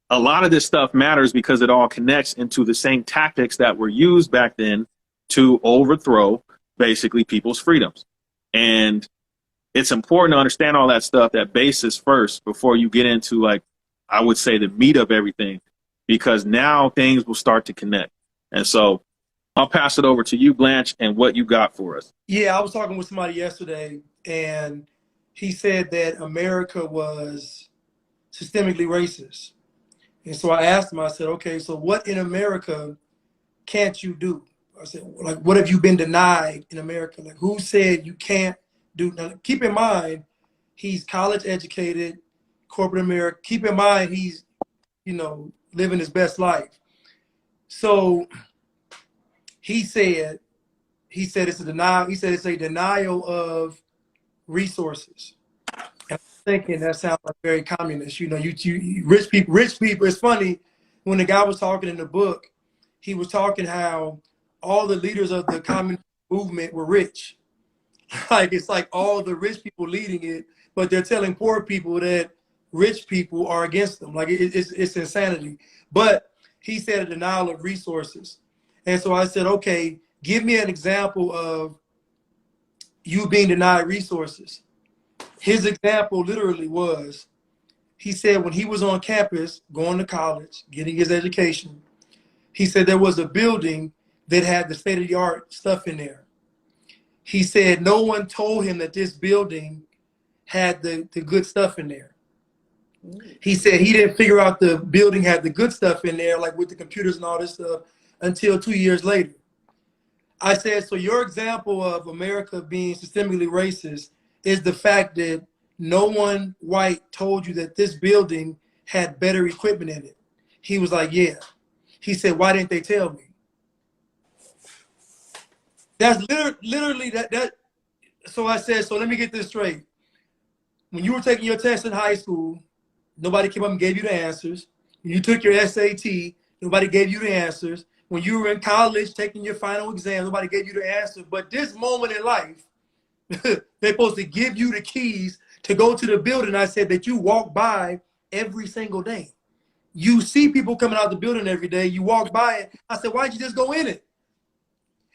a lot of this stuff matters because it all connects into the same tactics that were used back then to overthrow basically people's freedoms. And it's important to understand all that stuff, that basis first, before you get into, like, I would say, the meat of everything, because now things will start to connect. And so I'll pass it over to you, Blanche, and what you got for us. Yeah, I was talking with somebody yesterday, and he said that America was systemically racist. And so I asked him, I said, okay, so what in America can't you do? I said, like, what have you been denied in America? Like, who said you can't do? Now, keep in mind, he's college educated, corporate America. Keep in mind, he's, living his best life. So he said it's a denial. He said it's a denial of resources. And I'm thinking that sounds like very communist. You rich people. It's funny when the guy was talking in the book, he was talking how all the leaders of the communist movement were rich. Like, it's like all the rich people leading it, but they're telling poor people that rich people are against them. Like, it's insanity. But he said a denial of resources. And so I said, okay, give me an example of you being denied resources. His example literally was, he said when he was on campus, going to college, getting his education, he said there was a building that had the state-of-the-art stuff in there. He said no one told him that this building had the good stuff in there. He said he didn't figure out the building had the good stuff in there, like with the computers and all this stuff, until 2 years later. I said, so your example of America being systemically racist is the fact that no one white told you that this building had better equipment in it. He was like, yeah. He said, why didn't they tell me? That's literally that. So I said, so let me get this straight. When you were taking your test in high school, nobody came up and gave you the answers. When you took your SAT, nobody gave you the answers. When you were in college taking your final exam, nobody gave you the answer. But this moment in life, they're supposed to give you the keys to go to the building. I said that you walk by every single day. You see people coming out the building every day. You walk by it. I said, why'd you just go in it?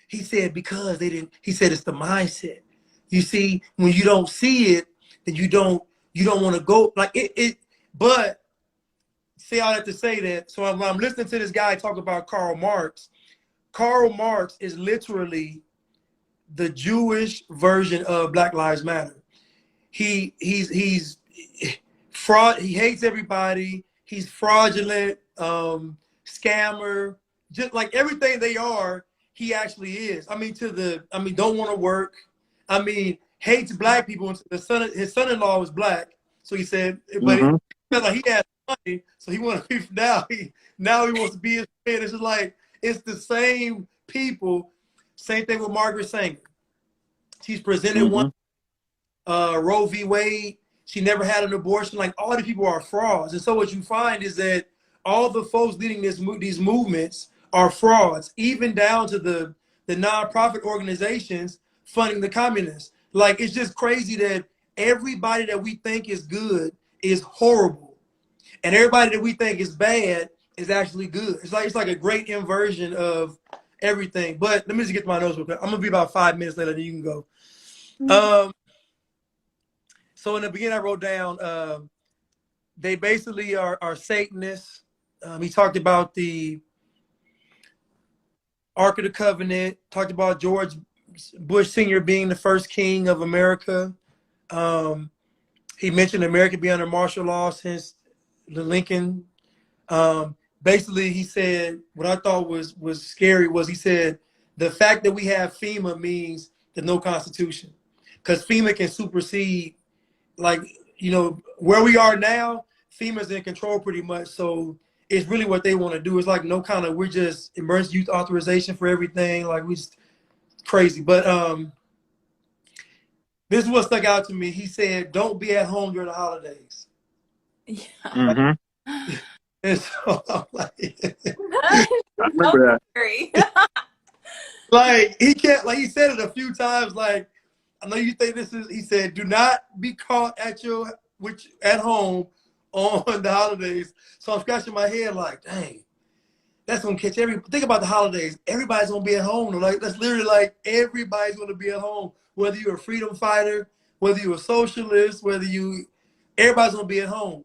He said, because they didn't. He said, it's the mindset. You see, when you don't see it, then you don't want to go like it. But see, I have to say that. So when I'm listening to this guy talk about Karl Marx is literally the Jewish version of Black Lives Matter. He's fraud. He hates everybody. He's fraudulent, scammer, just like everything they are. He actually is. Don't want to work. Hates black people. His son-in-law was black, so he said, but he felt like he had money, so he wanted to be now he wants to be his friend. It's just like it's the same people. Same thing with Margaret Sanger. She's presented one Roe v. Wade. She never had an abortion. Like, all the people are frauds. And so what you find is that all the folks leading these movements are frauds, even down to the nonprofit organizations funding the communists. Like, it's just crazy that everybody that we think is good is horrible, and everybody that we think is bad is actually good. It's like a great inversion of everything. But let me just get to my notes real quick. I'm gonna be about 5 minutes later, then you can go. So in the beginning, I wrote down they basically are Satanists. He talked about the Ark of the Covenant, talked about George Bush Sr. being the first king of America. He mentioned America being under martial law since the Lincoln. Basically, he said, what I thought was scary was, he said, the fact that we have FEMA means there's no constitution, because FEMA can supersede, like, you know, where we are now, FEMA's in control pretty much. So it's really what they want to do. It's like no kind of, we're just emergency youth authorization for everything. Like, we just crazy. But this is what stuck out to me. He said, don't be at home during the holidays. Yeah. Mm-hmm. And so I'm like, I remember that. like, he can't, like, he said it a few times. Like, I know you think this is, he said, do not be caught at home on the holidays. So I'm scratching my head like, dang, that's gonna catch think about the holidays. Everybody's gonna be at home. Like, that's literally like, everybody's gonna be at home. Whether you're a freedom fighter, whether you're a socialist, everybody's gonna be at home.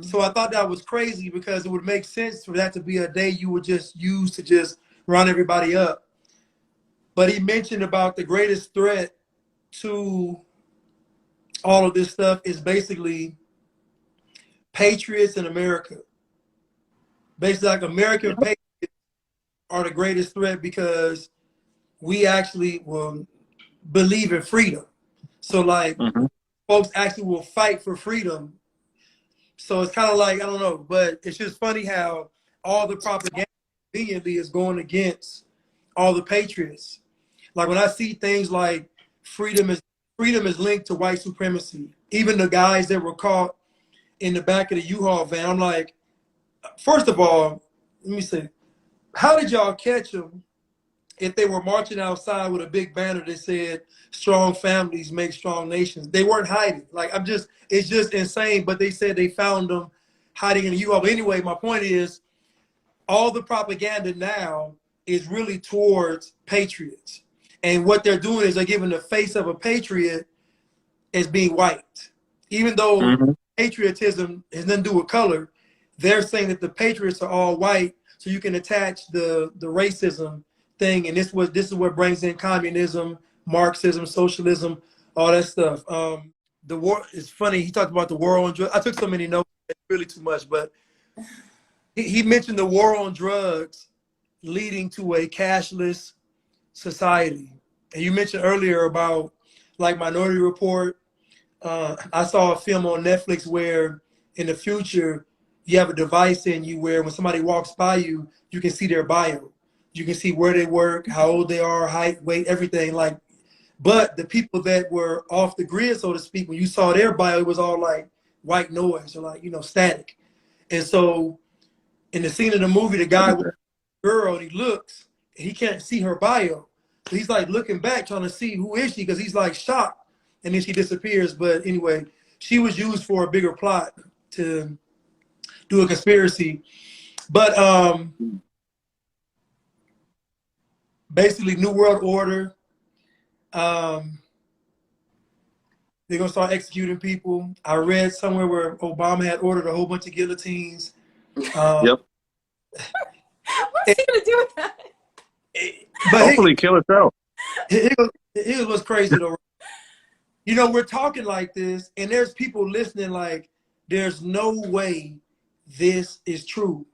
So I thought that was crazy, because it would make sense for that to be a day you would just use to just round everybody up. But he mentioned about the greatest threat to all of this stuff is basically patriots in America. Basically, like, American patriots are the greatest threat, because we actually will believe in freedom. So, like, folks actually will fight for freedom. So it's kind of like, I don't know, but it's just funny how all the propaganda conveniently is going against all the patriots. Like, when I see things like freedom is linked to white supremacy, even the guys that were caught in the back of the U-Haul van, I'm like, first of all, let me say, how did y'all catch them if they were marching outside with a big banner that said, strong families make strong nations? They weren't hiding. Like, it's just insane. But they said they found them hiding in the U-Haul. But anyway, my point is, all the propaganda now is really towards patriots. And what they're doing is they're giving the face of a patriot as being white. Even though patriotism has nothing to do with color, they're saying that the patriots are all white, so you can attach the racism thing. And this is what brings in communism, Marxism, socialism, all that stuff. The war is funny. He talked about the war on drugs. I took so many notes, it's really too much, but he mentioned the war on drugs leading to a cashless society. And you mentioned earlier about, like, Minority Report. I saw a film on Netflix where in the future you have a device in you where when somebody walks by you, you can see their bio. You can see where they work, how old they are, height, weight, everything. Like, but the people that were off the grid, so to speak, when you saw their bio, it was all like white noise or, like, you know, static. And so in the scene of the movie, the guy with the girl, and he looks, and he can't see her bio. So he's like looking back, trying to see who is she, because he's like shocked. And then she disappears. But anyway, she was used for a bigger plot to do a conspiracy. But basically, New World Order. They're gonna start executing people. I read somewhere where Obama had ordered a whole bunch of guillotines. Yep. What's he gonna do with that? But hopefully kill itself. Here's what's crazy though. You know, we're talking like this, and there's people listening like, there's no way this is true.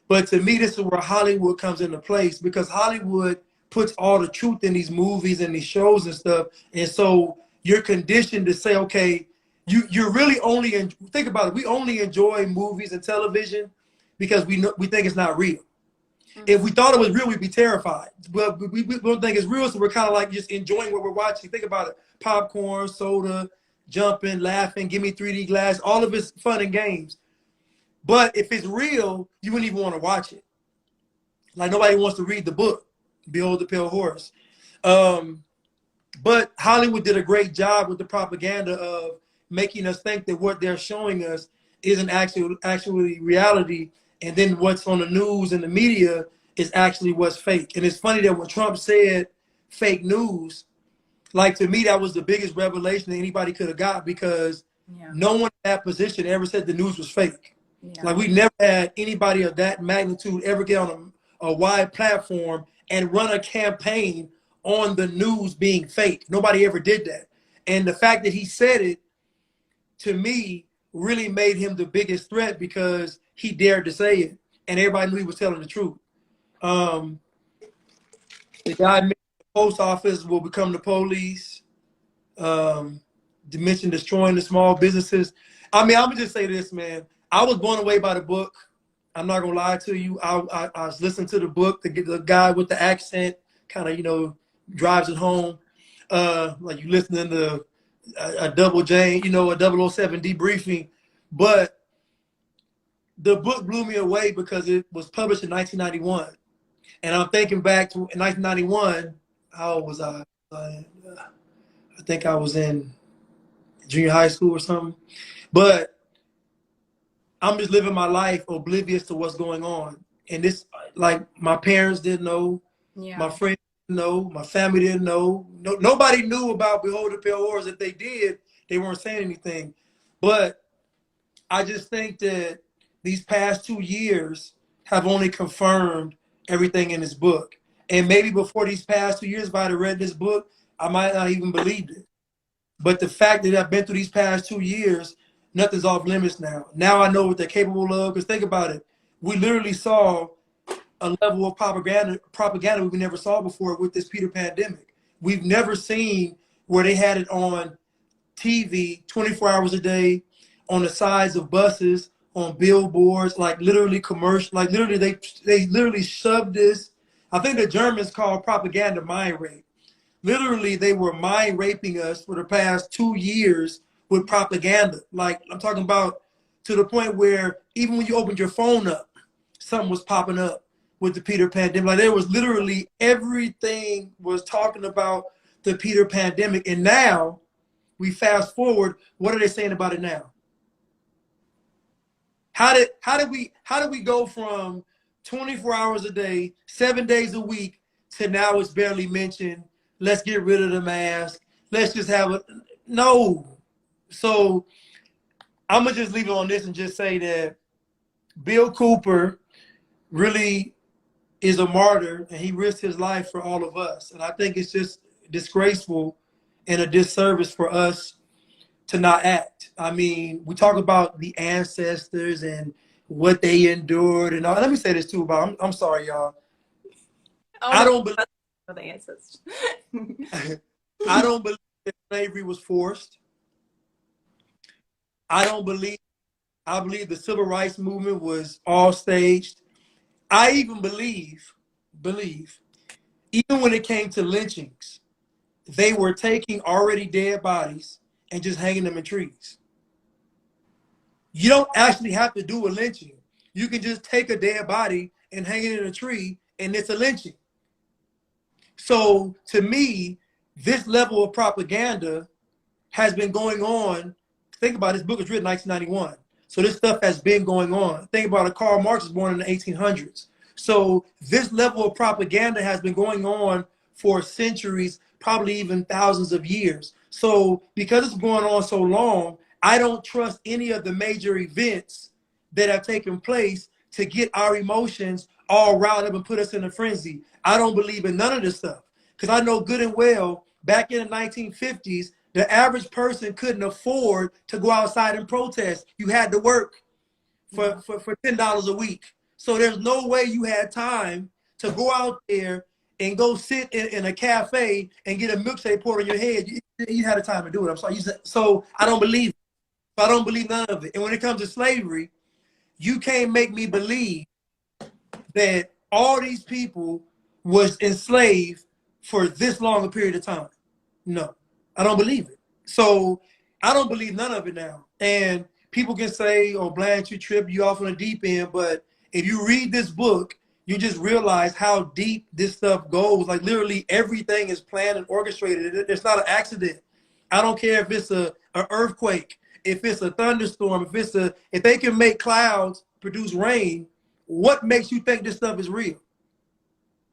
But to me, this is where Hollywood comes into place, because Hollywood puts all the truth in these movies and these shows and stuff. And so you're conditioned to say, okay, you're really only, think about it, we only enjoy movies and television because we think it's not real. If we thought it was real, we'd be terrified. But we don't think it's real, so we're kind of like just enjoying what we're watching. Think about it. Popcorn, soda, jumping, laughing, give me 3D glass. All of it's fun and games. But if it's real, you wouldn't even want to watch it. Like nobody wants to read the book, Behold the Pale Horse. But Hollywood did a great job with the propaganda of making us think that what they're showing us isn't actually reality, and then what's on the news and the media is actually what's fake. And it's funny that when Trump said fake news, like to me, that was the biggest revelation that anybody could have got, because no one in that position ever said the news was fake. Like we never had anybody of that magnitude ever get on a wide platform and run a campaign on the news being fake. Nobody ever did that. And the fact that he said it, to me, really made him the biggest threat, because he dared to say it and everybody knew he was telling the truth. The guy mentioned the post office will become the police. Dimension destroying the small businesses. I mean, I'm gonna just say this, man. I was blown away by the book. I'm not gonna lie to you. I was listening to the book. The guy with the accent kind of, drives it home. Like you listening to a Double J, a 007 debriefing. But the book blew me away because it was published in 1991. And I'm thinking back to 1991, how old was I? I think I was in junior high school or something. But I'm just living my life oblivious to what's going on. And this, like, my parents didn't know, my friends didn't know, my family didn't know. Nobody knew about Behold the Pale Horse. If they did, they weren't saying anything. But I just think that these past 2 years have only confirmed everything in this book. And maybe before these past 2 years, if I had read this book, I might not even believed it. But the fact that I've been through these past 2 years, nothing's off limits now. Now I know what they're capable of. Because think about it. We literally saw a level of propaganda we never saw before with this Peter pandemic. We've never seen where they had it on TV 24 hours a day, on the sides of buses, on billboards, like literally commercial, like literally they literally shoved this. I think the Germans call propaganda mind rape. Literally, they were mind raping us for the past 2 years with propaganda. Like I'm talking about, to the point where even when you opened your phone up, something was popping up with the Peter pandemic. Like there was literally everything was talking about the Peter pandemic. And now we fast forward, what are they saying about it now? How did we go from 24 hours a day, 7 days a week, to now it's barely mentioned? Let's get rid of the mask. Let's just have it. No. So I'm going to just leave it on this and just say that Bill Cooper really is a martyr, and he risked his life for all of us. And I think it's just disgraceful and a disservice for us to not act. I mean, we talk about the ancestors and what they endured and all. Let me say this too, Bob. I'm sorry, y'all. I don't believe the ancestors. I don't believe that slavery was forced. I believe the civil rights movement was all staged. I even believe, even when it came to lynchings, they were taking already dead bodies and just hanging them in trees. You don't actually have to do a lynching. You can just take a dead body and hang it in a tree, and it's a lynching. So to me, this level of propaganda has been going on. Think about it, this book was written in 1991. So this stuff has been going on. Think about it, Karl Marx was born in the 1800s. So this level of propaganda has been going on for centuries, probably even thousands of years. So because it's going on so long, I don't trust any of the major events that have taken place to get our emotions all riled up and put us in a frenzy. I don't believe in none of this stuff, because I know good and well back in the 1950s, the average person couldn't afford to go outside and protest. You had to work for $10 a week. So there's no way you had time to go out there and go sit in a cafe and get a milkshake poured on your head. You had the time to do it. I'm sorry. So I don't believe it. I don't believe none of it. And when it comes to slavery, you can't make me believe that all these people was enslaved for this long a period of time. No, I don't believe it. So I don't believe none of it now. And people can say, "Oh, Blanche, you trip, you off on the deep end." But if you read this book, you just realize how deep this stuff goes. Like literally everything is planned and orchestrated. It's not an accident. I don't care if it's an earthquake, if it's a thunderstorm, if they can make clouds produce rain, what makes you think this stuff is real?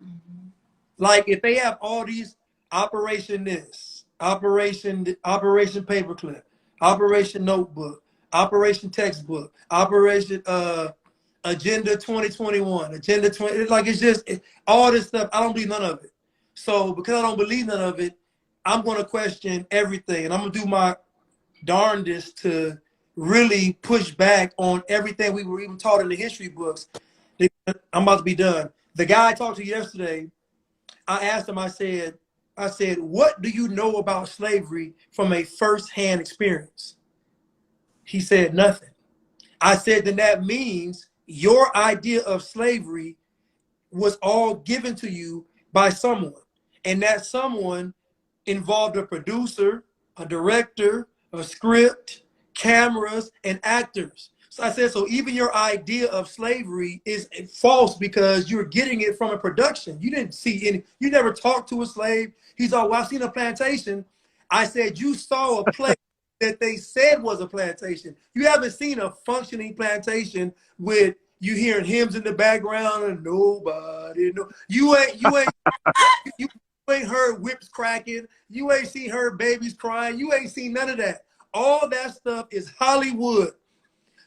Mm-hmm. Like if they have all these Operation this, Operation Paperclip, Operation Notebook, Operation Textbook, Operation Agenda 2021, Agenda 20, all this stuff. I don't believe none of it. So because I don't believe none of it, I'm going to question everything, and I'm going to do my darndest to really push back on everything we were even taught in the history books. I'm about to be done. The guy I talked to yesterday, I asked him, I said, what do you know about slavery from a first-hand experience? He said nothing. I said, then that means your idea of slavery was all given to you by someone. And that someone involved a producer, a director, a script, cameras, and actors. So I said, so even your idea of slavery is false because you're getting it from a production. You didn't see any, you never talked to a slave. He's all, well, I've seen a plantation. I said, you saw a place that they said was a plantation. You haven't seen a functioning plantation with you hearing hymns in the background and nobody know. You ain't heard whips cracking. You ain't seen her babies crying. You ain't seen none of that. All that stuff is Hollywood.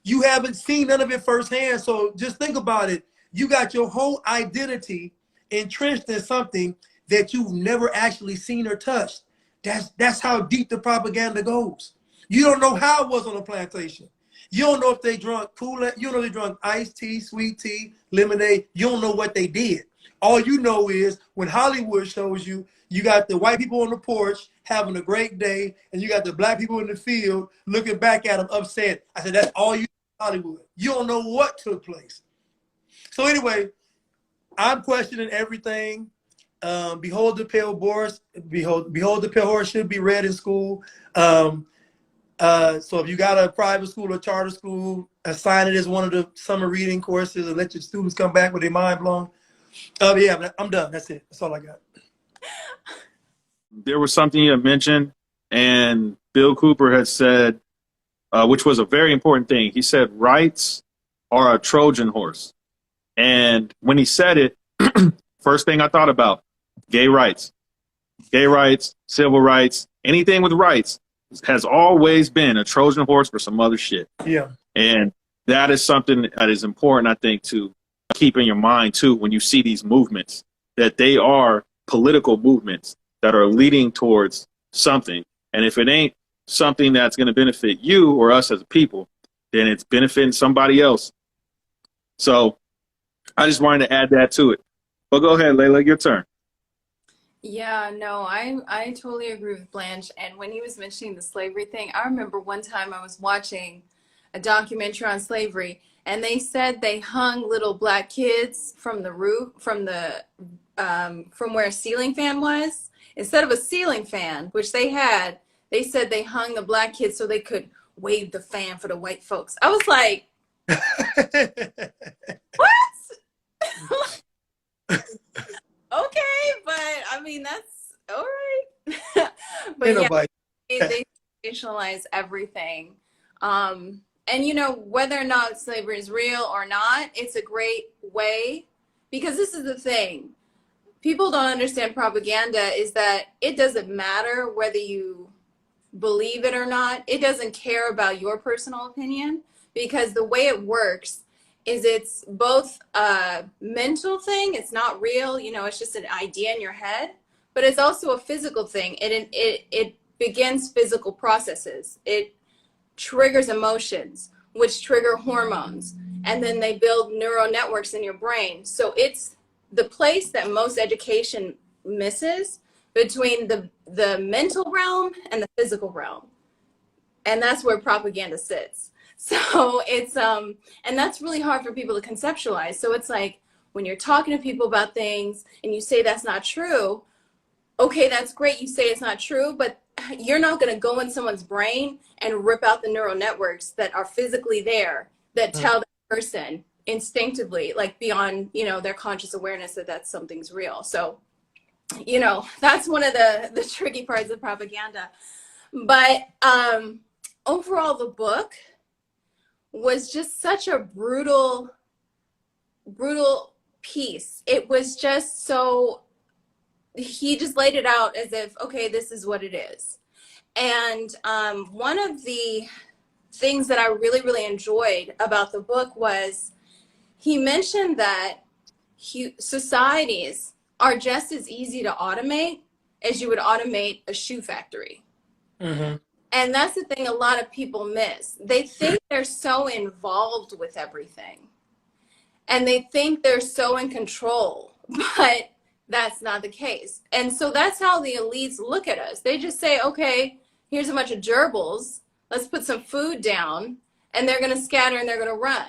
You haven't seen none of it firsthand. So just think about it. You got your whole identity entrenched in something that you've never actually seen or touched. That's how deep the propaganda goes. You don't know how it was on a plantation. You don't know if they drunk Kool-Aid. You don't know if they drunk iced tea, sweet tea, lemonade. You don't know what they did. All you know is when Hollywood shows you, you got the white people on the porch having a great day, and you got the black people in the field looking back at them upset. I said, that's all you know Hollywood. You don't know what took place. So anyway, I'm questioning everything. Behold the Pale Horse. Behold the Pale Horse should be read in school. So if you got a private school or charter school, assign it as one of the summer reading courses and let your students come back with their mind blown. Yeah, I'm done. That's it. That's all I got. There was something you had mentioned, and Bill Cooper had said, which was a very important thing. He said, rights are a Trojan horse. And when he said it, first thing I thought about, gay rights, civil rights, anything with rights has always been a Trojan horse for some other shit. Yeah. And that is something that is important, I think, to keep in your mind, too, when you see these movements, that they are political movements that are leading towards something. And if it ain't something that's going to benefit you or us as a people, then it's benefiting somebody else. So I just wanted to add that to it. But go ahead, Layla, your turn. Yeah, no, I totally agree with Blanche. And when he was mentioning the slavery thing, I remember one time I was watching a documentary on slavery, and they said they hung little black kids from the roof, from where a ceiling fan was. Instead of a ceiling fan, which they had, they said they hung the black kids so they could wave the fan for the white folks. I was like, what? Okay, but I mean, that's all right. But yeah, they sensationalize everything. And whether or not slavery is real or not, it's a great way, because this is the thing. People don't understand propaganda is that it doesn't matter whether you believe it or not. It doesn't care about your personal opinion, because the way it works is it's both a mental thing. It's not real. It's just an idea in your head, but it's also a physical thing. It begins physical processes. It triggers emotions, which trigger hormones, and then they build neural networks in your brain. So it's the place that most education misses between the mental realm and the physical realm. And that's where propaganda sits. So it's, and that's really hard for people to conceptualize. So it's like when you're talking to people about things and you say that's not true, okay, that's great. You say it's not true, but you're not going to go in someone's brain and rip out the neural networks that are physically there that tell the person instinctively, like beyond, you know, their conscious awareness that something's real. So, you know, that's one of the tricky parts of propaganda. But overall, the book was just such a brutal piece. It was just so, he just laid it out as if, okay, this is what it is. And one of the things that I really, really enjoyed about the book was he mentioned that societies are just as easy to automate as you would automate a shoe factory. Mm-hmm. And that's the thing a lot of people miss. They think they're so involved with everything. And they think they're so in control. But that's not the case. And so that's how the elites look at us. They just say, okay, here's a bunch of gerbils. Let's put some food down. And they're going to scatter and they're going to run.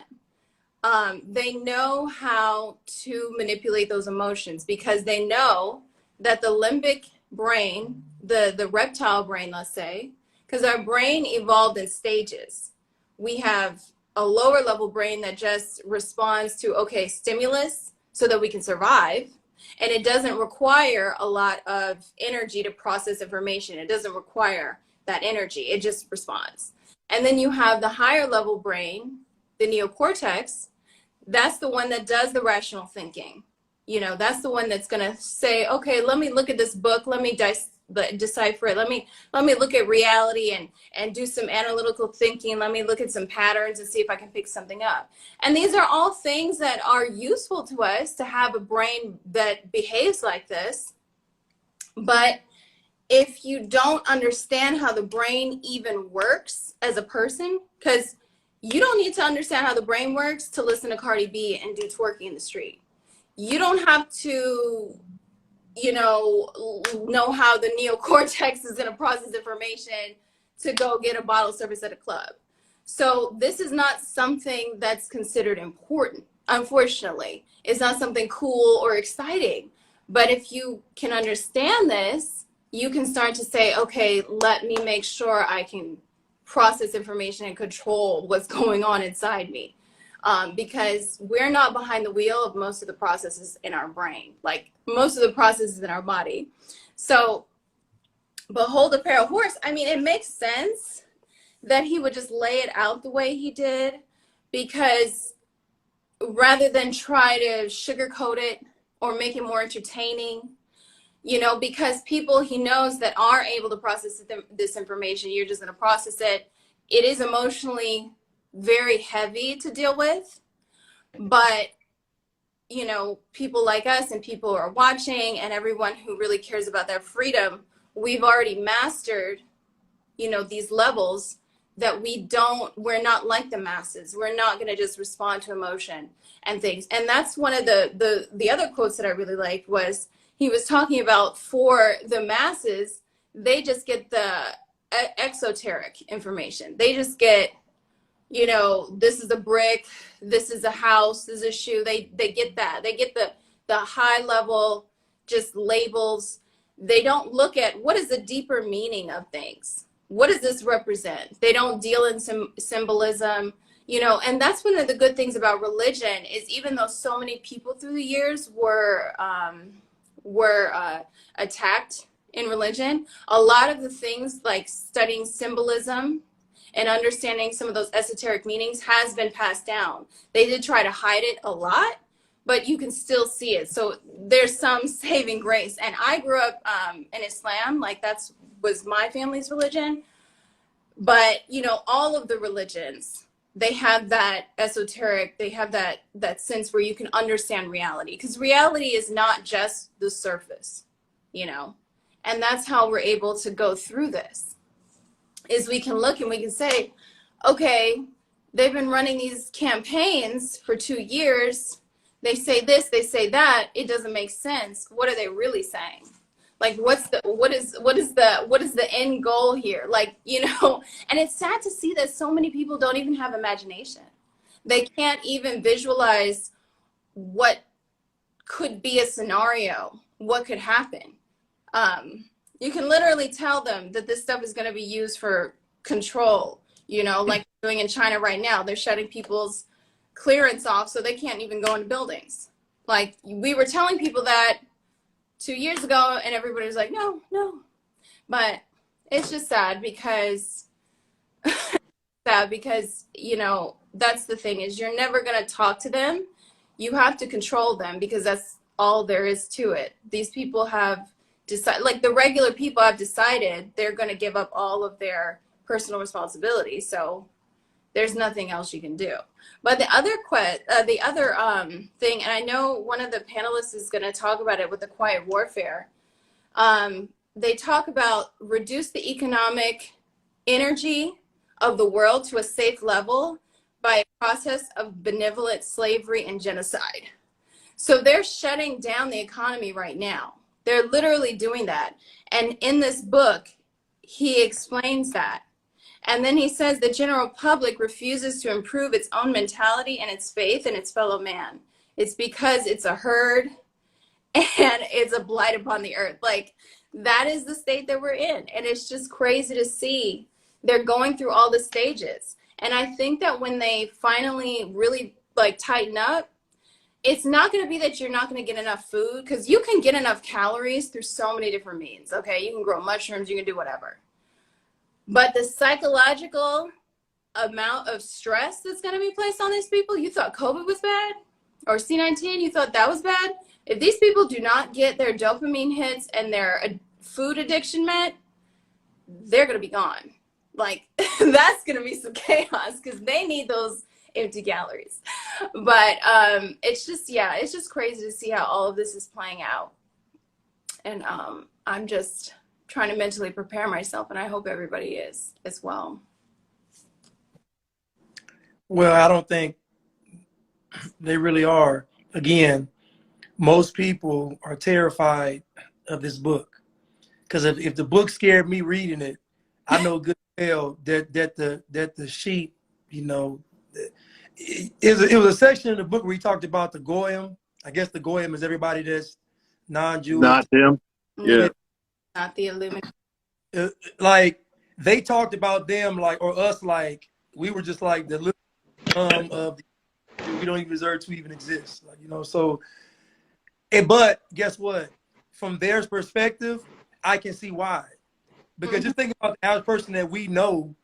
They know how to manipulate those emotions because they know that the limbic brain, the reptile brain, let's say, because our brain evolved in stages. We have a lower level brain that just responds to, okay, stimulus so that we can survive. And it doesn't require a lot of energy to process information. It doesn't require that energy. It just responds. And then you have the higher level brain, the neocortex. That's the one that does the rational thinking. You know, that's the one that's going to say, okay, let me look at this book. Let me decipher it. Let me look at reality and do some analytical thinking. Let me look at some patterns and see if I can pick something up. And these are all things that are useful to us to have a brain that behaves like this. But if you don't understand how the brain even works as a person, because you don't need to understand how the brain works to listen to Cardi B and do twerking in the street. You don't have to, you know how the neocortex is going to process information to go get a bottle service at a club. So this is not something that's considered important, unfortunately. It's not something cool or exciting. But if you can understand this, you can start to say, okay, let me make sure I can process information and control what's going on inside me. Because we're not behind the wheel of most of the processes in our brain, like most of the processes in our body. So Behold a Pale Horse, I mean, it makes sense that he would just lay it out the way he did, because rather than try to sugarcoat it or make it more entertaining, you know, because people he knows that are able to process this information, you're just going to process it. It is emotionally very heavy to deal with, but you know, people like us and people who are watching and everyone who really cares about their freedom, we've already mastered, you know, these levels that we're not like the masses. We're not going to just respond to emotion and things. And that's one of the other quotes that I really liked was he was talking about, for the masses, they just get the exoteric information. They just get, you know, this is a brick, this is a house, this is a shoe. They get that. They get the high level just labels. They don't look at what is the deeper meaning of things. What does this represent? They don't deal in some symbolism, you know. And that's one of the good things about religion is, even though so many people through the years were attacked in religion, a lot of the things like studying symbolism and understanding some of those esoteric meanings has been passed down. They did try to hide it a lot, but you can still see it. So there's some saving grace. And I grew up in Islam, like was my family's religion. But, you know, all of the religions, they have that esoteric, they have that sense where you can understand reality. Because reality is not just the surface, you know. And that's how we're able to go through this, is we can look and we can say, okay, they've been running these campaigns for 2 years. They say this, they say that. It doesn't make sense. What are they really saying? Like, what is the end goal here? Like, you know, and it's sad to see that so many people don't even have imagination. They can't even visualize what could be a scenario, what could happen. you can literally tell them that this stuff is going to be used for control, you know, like they're doing in China right now. They're shutting people's clearance off so they can't even go into buildings. Like, we were telling people that 2 years ago, and everybody was like, no, no. But it's just sad because you know, that's the thing, is you're never going to talk to them. You have to control them, because that's all there is to it. These people have decided, like the regular people have decided, they're going to give up all of their personal responsibility. So there's nothing else you can do. But the other thing, and I know one of the panelists is going to talk about it with the quiet warfare. They talk about reduce the economic energy of the world to a safe level by a process of benevolent slavery and genocide. So they're shutting down the economy right now. They're literally doing that. And in this book, he explains that. And then he says the general public refuses to improve its own mentality and its faith in its fellow man. It's because it's a herd and it's a blight upon the earth. Like, that is the state that we're in. And it's just crazy to see they're going through all the stages. And I think that when they finally really like tighten up, it's not going to be that you're not going to get enough food, because you can get enough calories through so many different means. Okay, you can grow mushrooms, you can do whatever. But the psychological amount of stress that's going to be placed on these people, you thought COVID was bad? Or C-19, you thought that was bad? If these people do not get their dopamine hits and their food addiction met, they're going to be gone. Like, that's going to be some chaos, because they need those empty calories. But it's just, yeah, it's just crazy to see how all of this is playing out. And I'm just trying to mentally prepare myself, and I hope everybody is as well. Well, I don't think they really are. Again, most people are terrified of this book, because if the book scared me reading it, I know good and well that the sheep, you know, it was a section in the book where he talked about the goyim. I guess the goyim is everybody that's non-Jewish. Not them. Yeah. Not the Illuminati. Like, they talked about them like, or us like, we were just like the little of the, we don't even deserve to even exist. Like, you know, so, but guess what? From their perspective, I can see why. Because just think about the average person that we know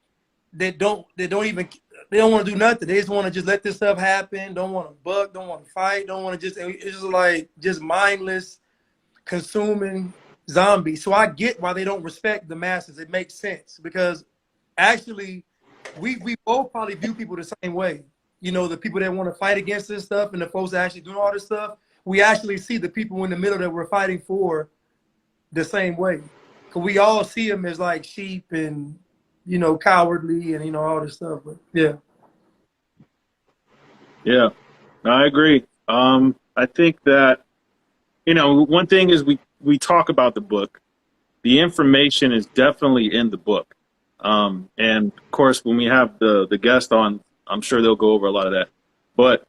that don't want to do nothing. They just want to just let this stuff happen. Don't want to buck. Don't want to fight. Don't want to just. It's just like just mindless, consuming zombies. So I get why they don't respect the masses. It makes sense, because actually, we both probably view people the same way. You know, the people that want to fight against this stuff and the folks that actually doing all this stuff. We actually see the people in the middle that we're fighting for the same way. Because we all see them as like sheep and, you know, cowardly and, you know, all this stuff. But yeah. Yeah, no, I agree. I think that, you know, one thing is we talk about the book. The information is definitely in the book. And of course, when we have the guest on, I'm sure they'll go over a lot of that. But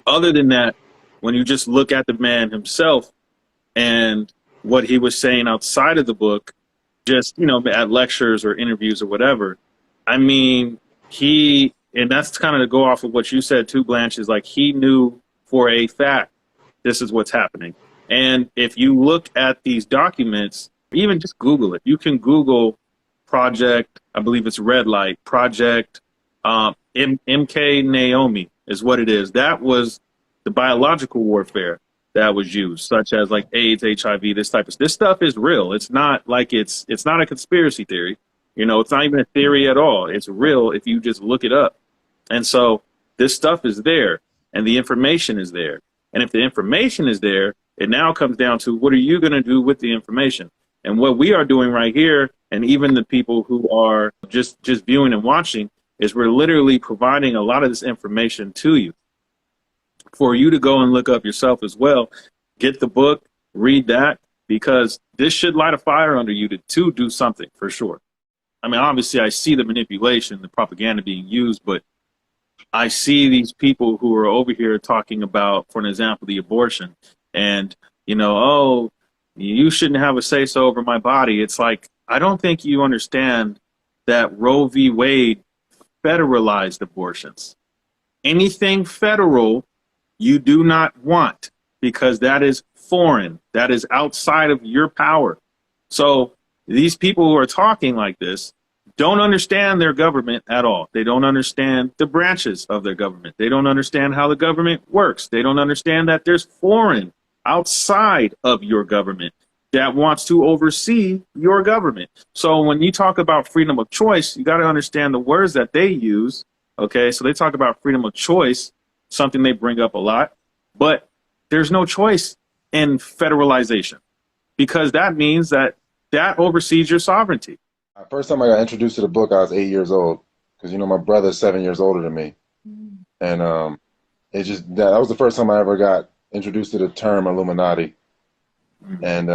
other than that, when you just look at the man himself and what he was saying outside of the book, just, you know, at lectures or interviews or whatever, I mean, and that's kind of to go off of what you said too, Blanche, is like he knew for a fact this is what's happening. And if you look at these documents, even just Google it. You can Google Project, I believe it's Red Light, Project MK Naomi is what it is. That was the biological warfare that was used, such as like AIDS, HIV, this stuff is real. It's not like it's not a conspiracy theory. You know, it's not even a theory at all. It's real if you just look it up. And so this stuff is there and the information is there. And if the information is there, it now comes down to what are you going to do with the information? And what we are doing right here, and even the people who are just viewing and watching, is we're literally providing a lot of this information to you for you to go and look up yourself as well. Get the book, read that, because this should light a fire under you to do something for sure. I mean, obviously I see the manipulation, the propaganda being used, but I see these people who are over here talking about, for an example, the abortion and, you know, oh, You shouldn't have a say-so over my body. It's like, I don't think you understand that Roe v. Wade federalized abortions. Anything federal you do not want because that is foreign. That is outside of your power. So these people who are talking like this don't understand their government at all. They don't understand the branches of their government. They don't understand how the government works. They don't understand that there's foreign outside of your government that wants to oversee your government. So when you talk about freedom of choice, you got to understand the words that they use. Okay, so they talk about freedom of choice, something they bring up a lot, but there's no choice in federalization because that means that oversees your sovereignty. First time I got introduced to the book, I was 8 years old because, you know, my brother's 7 years older than me. And it just, that was the first time I ever got introduced to the term Illuminati. And,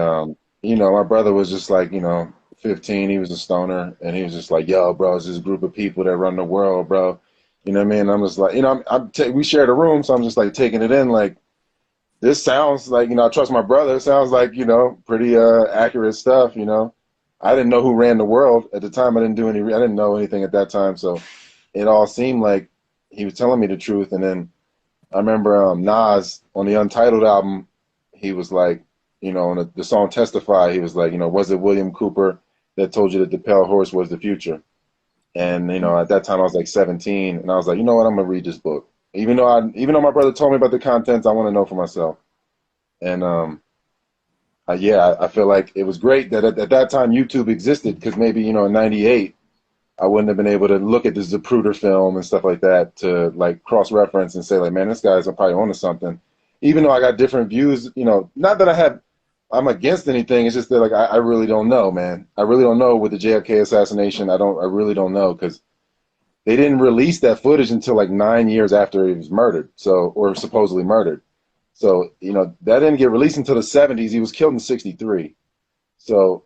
you know, my brother was just like, you know, 15, he was a stoner, and he was just like, yo, bro, it's this group of people that run the world, bro. You know what I mean? I'm just like, you know, we shared a room, so I'm just like taking it in like, this sounds like, you know, I trust my brother. It sounds like, you know, pretty accurate stuff, you know. I didn't know who ran the world at the time. I didn't know anything at that time. So it all seemed like he was telling me the truth. And then I remember Nas on the Untitled album, he was like, you know, on the song Testify, he was like, you know, was it William Cooper that told you that the pale horse was the future? And, you know, at that time I was like 17, and I was like, you know what, I'm going to read this book. Even though my brother told me about the contents, I want to know for myself. And yeah, I feel like it was great that at that time YouTube existed, because maybe, you know, in 98, I wouldn't have been able to look at the Zapruder film and stuff like that to like cross-reference and say like, man, this guy's probably onto something. Even though I got different views, you know, not that I'm against anything. It's just that like, I really don't know, man. I really don't know with the JFK assassination. I really don't know, because they didn't release that footage until like 9 years after he was murdered. So, or supposedly murdered. So, you know, that didn't get released until the 70s. He was killed in 63. So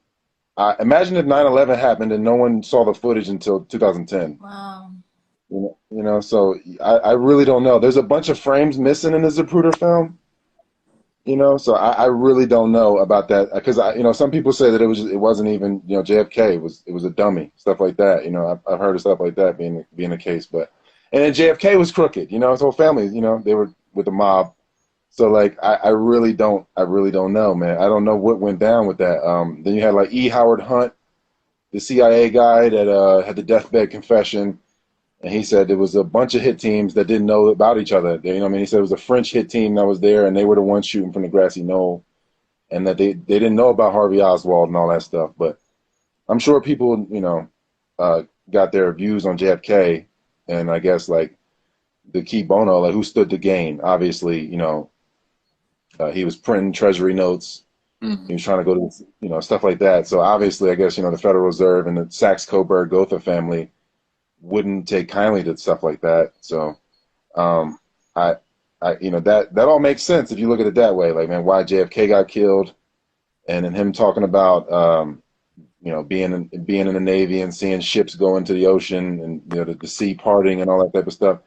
imagine if 9/11 happened and no one saw the footage until 2010. Wow. You know, so I really don't know. There's a bunch of frames missing in the Zapruder film. You know, so I really don't know about that, because you know, some people say that it wasn't even, you know, JFK. It was a dummy, stuff like that. You know, I've heard of stuff like that being the case. But and then JFK was crooked. You know, his whole family, you know, they were with the mob. So like I really don't know, man. I don't know what went down with that. Then you had like E. Howard Hunt, the CIA guy that had the deathbed confession, and he said there was a bunch of hit teams that didn't know about each other. You know what I mean? He said it was a French hit team that was there, and they were the ones shooting from the grassy knoll, and that they didn't know about Harvey Oswald and all that stuff. But I'm sure people, you know, got their views on JFK, and I guess like the key bono, like who stood to gain. Obviously, you know, he was printing treasury notes. He was trying to go to, you know, stuff like that. So obviously, I guess, you know, the Federal Reserve and the Sachs-Coburg-Gotha family wouldn't take kindly to stuff like that. So I you know, that all makes sense if you look at it that way. Like, man, why JFK got killed, and then him talking about you know, being in the Navy and seeing ships go into the ocean and, you know, the sea parting and all that type of stuff.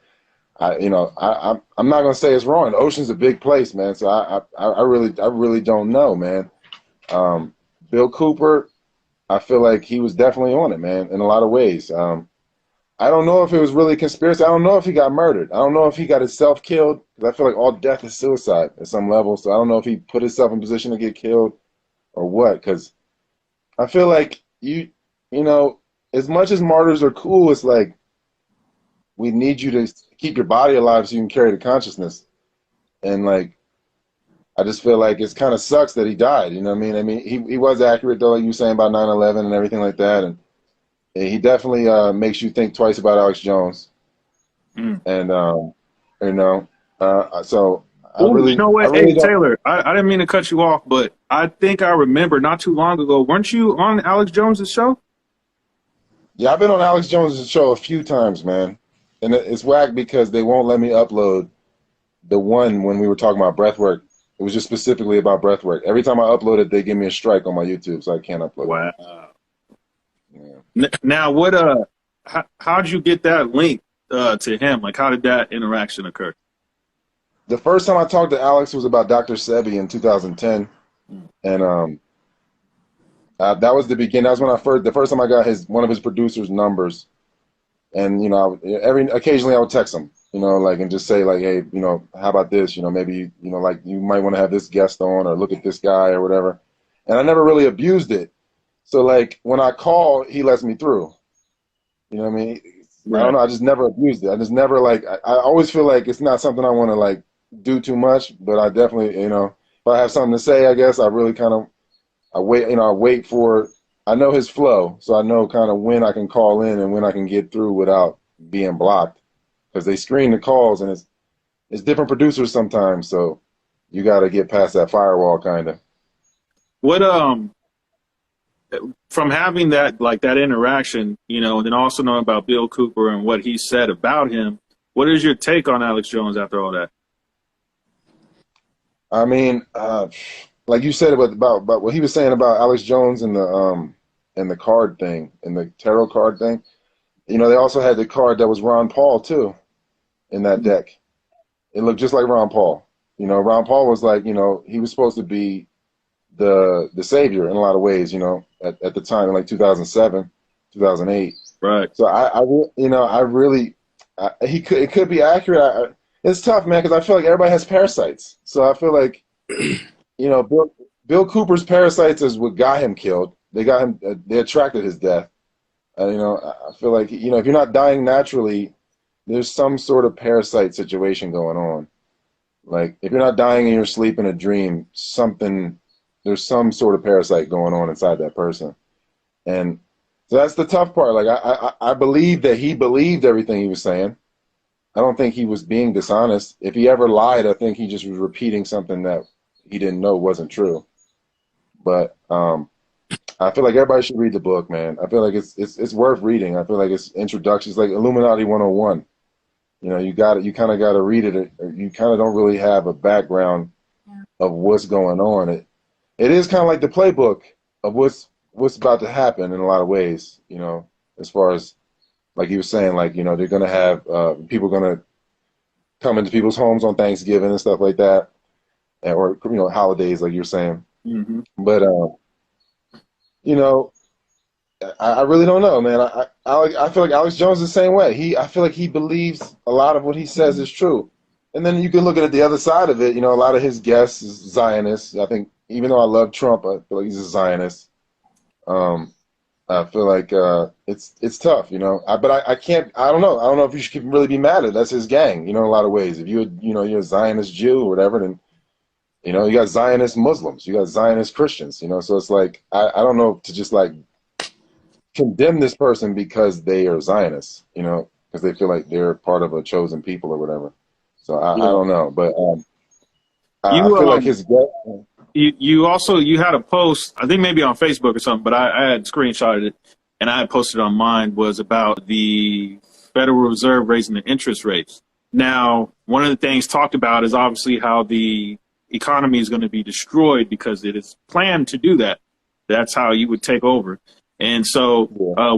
You know, I'm not gonna say it's wrong. The ocean's a big place, man. So I really don't know, man. Bill Cooper, I feel like he was definitely on it, man, in a lot of ways. I don't know if it was really a conspiracy. I don't know if he got murdered. I don't know if he got himself killed, because I feel like all death is suicide at some level. So I don't know if he put himself in position to get killed or what. Because I feel like you know, as much as martyrs are cool, it's like we need you to keep your body alive so you can carry the consciousness. And like, I just feel like it's kind of sucks that he died. You know what I mean? He was accurate though, like you were saying about 9/11 and everything like that. And he definitely makes you think twice about Alex Jones. And you know, so I really, you know what? I really Hey, Taylor, I didn't mean to cut you off, but I think I remember not too long ago, weren't you on Alex Jones's show? Yeah, I've been on Alex Jones' show a few times, man. And it's whack because they won't let me upload the one when we were talking about breathwork. It was just specifically about breathwork. Every time I upload it, they give me a strike on my YouTube, so I can't upload it. Wow. Yeah. Now, what? How'd you get that link to him? Like, how did that interaction occur? The first time I talked to Alex was about Dr. Sebi in 2010. And that was the beginning. That was when the first time I got one of his producers' numbers. And occasionally I would text him, like, and just say like, hey, how about this? Maybe like you might want to have this guest on, or look at this guy or whatever. And I never really abused it. So like when I call, he lets me through. You know what I mean? Right. I don't know. I just never abused it. I just never like. I always feel like it's not something I want to like do too much. But I definitely, if I have something to say, I guess I really kind of I wait for. I know his flow, so I know kind of when I can call in and when I can get through without being blocked, because they screen the calls and it's different producers sometimes, so you got to get past that firewall kind of. What from having that interaction, and then also knowing about Bill Cooper and what he said about him, what is your take on Alex Jones after all that? I mean, like you said about what he was saying about Alex Jones and the card thing and the tarot card thing. They also had the card that was Ron Paul too in that deck. It looked just like Ron Paul. Ron Paul was like, he was supposed to be the savior in a lot of ways, at the time in like 2007, 2008. Right. So it could be accurate. It's tough, man, because I feel like everybody has parasites. So I feel like, Bill Cooper's parasites is what got him killed. They got him. They attracted his death. I feel like if you're not dying naturally, there's some sort of parasite situation going on. Like if you're not dying in your sleep in a dream, there's some sort of parasite going on inside that person. And so that's the tough part. Like I believe that he believed everything he was saying. I don't think he was being dishonest. If he ever lied, I think he just was repeating something that he didn't know wasn't true. But I feel like everybody should read the book, man. I feel like it's worth reading. I feel like it's introductions, like Illuminati 101. You kind of got to read it. Or you kind of don't really have a background of what's going on. It is kind of like the playbook of what's about to happen in a lot of ways. As far as like he was saying, like they're gonna have people gonna come into people's homes on Thanksgiving and stuff like that, or holidays, like you're saying. Mm-hmm. But I really don't know, man. I feel like Alex Jones is the same way. I feel like he believes a lot of what he says is true. And then you can look at the other side of it. A lot of his guests is Zionists. I think even though I love Trump, I feel like he's a Zionist. I feel like it's tough, but I can't. I don't know. I don't know if you should really be mad at it. That's his gang, in a lot of ways. If you're a Zionist Jew or whatever, then you got Zionist Muslims, you got Zionist Christians, so it's like I don't know to just like condemn this person because they are Zionists, because they feel like they're part of a chosen people or whatever. So I don't know, but I feel like his You had a post, I think maybe on Facebook or something, but I had screenshotted it and I had posted on mine, was about the Federal Reserve raising the interest rates. Now, one of the things talked about is obviously how the economy is going to be destroyed because it is planned to do that. That's how you would take over. And so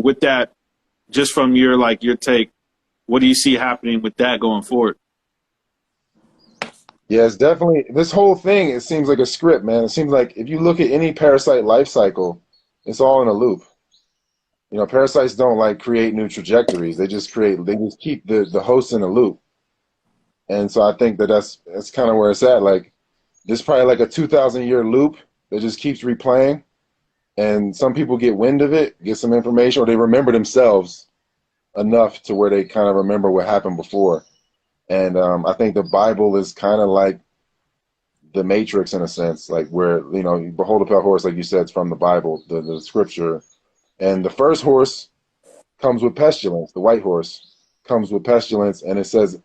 with that, just from your take, what do you see happening with that going forward? Yeah, it's definitely, this whole thing, it seems like a script, man. It seems like if you look at any parasite life cycle, it's all in a loop. Parasites don't create new trajectories. They just keep the host in a loop. And so I think that's kind of where it's at. Like, this is probably like a 2,000-year loop that just keeps replaying. And some people get wind of it, get some information, or they remember themselves enough to where they kind of remember what happened before. And I think the Bible is kind of like the Matrix in a sense, like where, behold a pale horse, like you said, it's from the Bible, the scripture. And the first horse comes with pestilence. The white horse comes with pestilence. And it says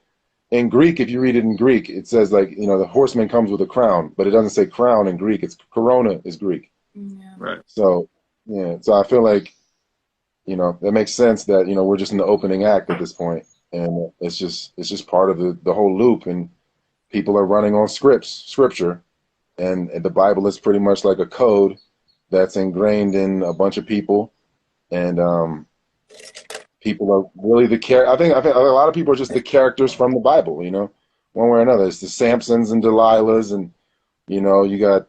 in Greek, if you read it in Greek, it says the horseman comes with a crown, but it doesn't say crown in Greek. It's corona is Greek. Yeah. Right. So, yeah. So I feel like, that makes sense that, we're just in the opening act at this point. And it's just part of the whole loop, and people are running on scripture, and the Bible is pretty much like a code that's ingrained in a bunch of people, and people are really I think a lot of people are just the characters from the Bible, one way or another. It's the Samsons and Delilahs and You know, you got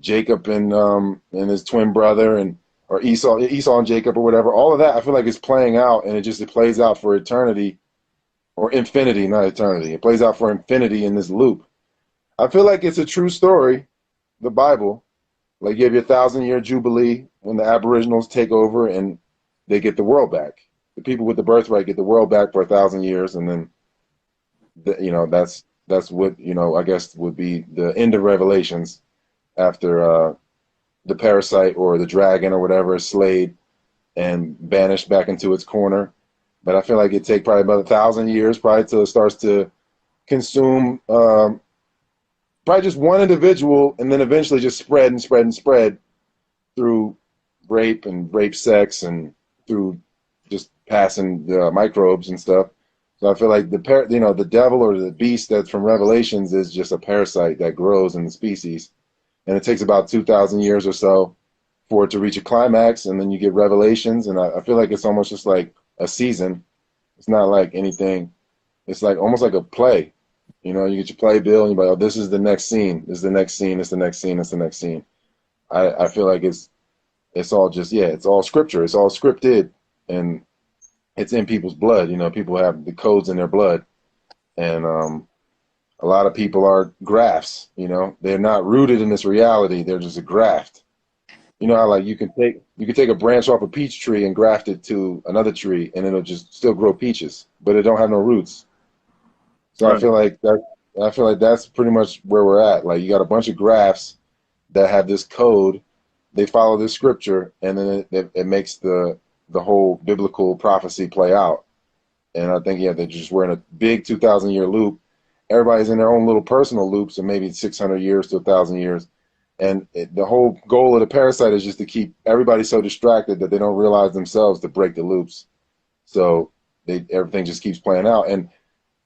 Jacob and his twin brother, and or Esau and Jacob or whatever. All of that I feel like is playing out, and it plays out for eternity or infinity, not eternity. It plays out for infinity in this loop. I feel like it's a true story, the Bible. Like you have your 1,000-year jubilee when the Aboriginals take over and they get the world back. The people with the birthright get the world back for 1,000 years, and then that's what I guess would be the end of Revelations after the parasite or the dragon or whatever is slayed and banished back into its corner. But I feel like it take probably about 1,000 years probably till it starts to consume probably just one individual, and then eventually just spread and spread and spread through rape and rape sex and through just passing microbes and stuff. So I feel like the devil or the beast that's from Revelations is just a parasite that grows in the species, and it takes about 2,000 years or so for it to reach a climax, and then you get Revelations, and I feel like it's almost just like a season. It's not like anything. It's like almost like a play. You get your play bill, and you're like, oh, this is the next scene. This is the next scene. It's the next scene. It's the next scene. I feel like it's all just, it's all scripture. It's all scripted, and it's in people's blood. People have the codes in their blood, and a lot of people are grafts. They're not rooted in this reality. They're just a graft. You know how like you can take a branch off a peach tree and graft it to another tree, and it'll just still grow peaches, but it don't have no roots. So Right. I feel like that's pretty much where we're at. Like you got a bunch of graphs that have this code, they follow this scripture, and then it makes the whole biblical prophecy play out. And I think we're in a big 2,000-year loop. Everybody's in their own little personal loops of maybe 600 years to 1,000 years. And the whole goal of the parasite is just to keep everybody so distracted that they don't realize themselves to break the loops. So everything just keeps playing out. And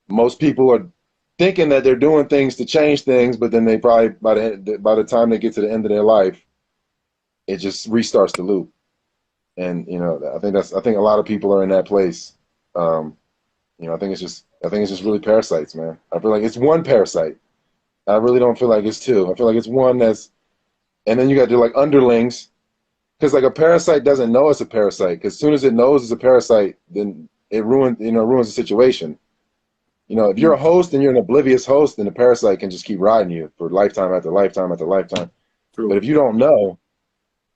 most people are thinking that they're doing things to change things, but then they probably by the time they get to the end of their life, it just restarts the loop. And I think a lot of people are in that place. I think it's just really parasites, man. I feel like it's one parasite. I really don't feel like it's two. I feel like it's one and then you got to do like underlings, because like a parasite doesn't know it's a parasite. Because as soon as it knows it's a parasite, then it ruins the situation. If you're a host and you're an oblivious host, then the parasite can just keep riding you for lifetime after lifetime after lifetime. True. But if you don't know,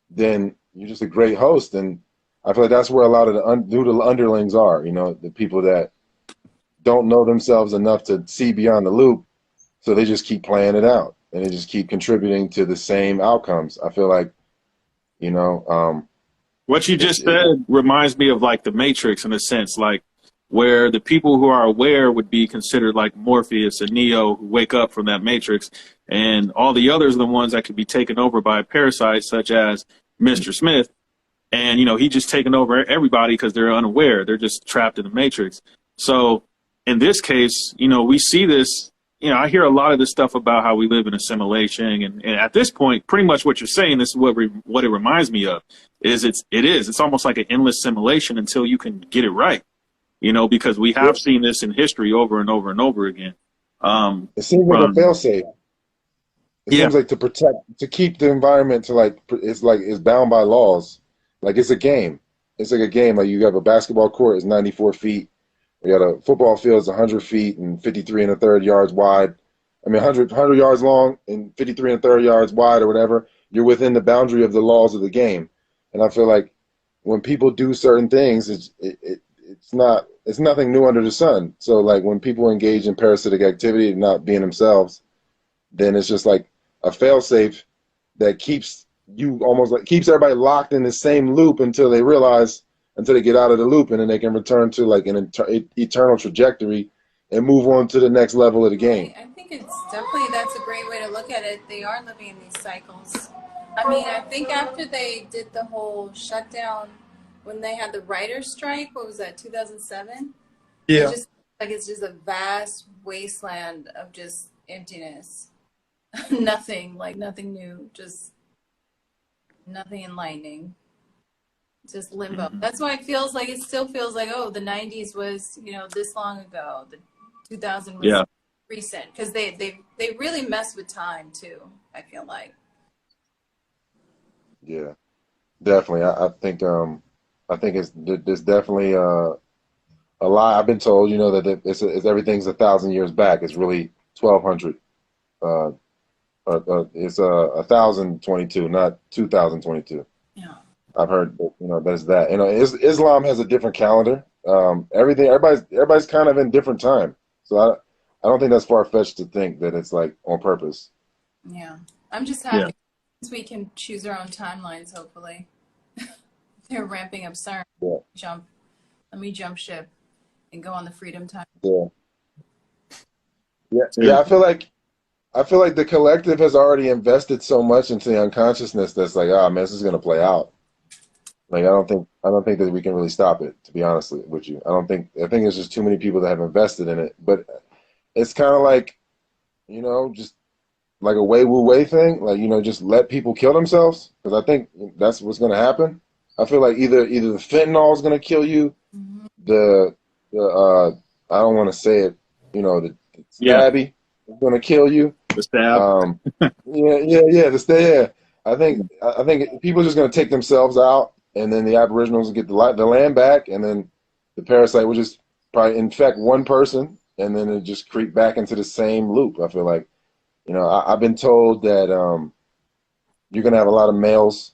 then you're just a great host. And I feel like that's where a lot of the underlings are, the people that don't know themselves enough to see beyond the loop. So they just keep playing it out, and they just keep contributing to the same outcomes. I feel like, What you just said reminds me of like the Matrix in a sense, like where the people who are aware would be considered like Morpheus and Neo, who wake up from that Matrix, and all the others are the ones that could be taken over by a parasite such as Mr. Smith. And, he just taken over everybody because they're unaware. They're just trapped in the Matrix. So in this case, we see this, I hear a lot of this stuff about how we live in assimilation. And at this point, pretty much what you're saying, this is what it reminds me of, it's almost like an endless simulation until you can get it right, because we have seen this in history over and over and over again. It seems like a failsafe. It seems like to keep the environment to it's bound by laws. Like it's a game. It's like a game. Like you have a basketball court is 94 feet. You got a football field is 100 feet and 53 and a third yards wide. 100 yards long and 53 and a third yards wide or whatever. You're within the boundary of the laws of the game. And I feel like when people do certain things, it's nothing new under the sun. So like when people engage in parasitic activity and not being themselves, then it's just like a failsafe that keeps everybody locked in the same loop until they get out of the loop, and then they can return to like an eternal trajectory and move on to the next level of the game. I think that's a great way to look at it. They are living in these cycles. I think after they did the whole shutdown, when they had the writer's strike, what was that, 2007? Yeah. It's just a vast wasteland of just emptiness. Nothing new, just nothing enlightening. Just limbo. That's why it still feels like, oh, the 90s was, this long ago. The 2000 was recent, because they really mess with time too. I feel like. Yeah, definitely. I think there's definitely a lie. I've been told, you know, that it's everything's 1,000 years back. It's really 1,200. Uh, it's 1,022, not 2022. Yeah. I've heard, that, you know, there's that. You know, Islam has a different calendar. Everybody's kind of in different time. So I don't think that's far fetched to think that it's like on purpose. Yeah. I'm just Yeah. happy we can choose our own timelines, hopefully. They're ramping up CERN. Yeah. Let me jump ship and go on the freedom time. Yeah. Yeah. I feel like the collective has already invested so much into the unconsciousness that's like, oh man, this is gonna play out. Like I don't think that we can really stop it, to be honest with you. I think there's just too many people that have invested in it. But it's kind of like, you know, just like a Wei Wu Wei thing, like, you know, just let people kill themselves, because I think that's what's going to happen. I feel like either the fentanyl is going to kill you, Mm-hmm. the I don't want to say it, you know, the Yeah. stabby is going to kill you. The stab. Yeah, the stay. Yeah, I think people are just going to take themselves out, and then the Aboriginals will get the land back, and then the parasite will just probably infect one person, and then it just creep back into the same loop. I feel like. You know, I've been told that you're going to have a lot of males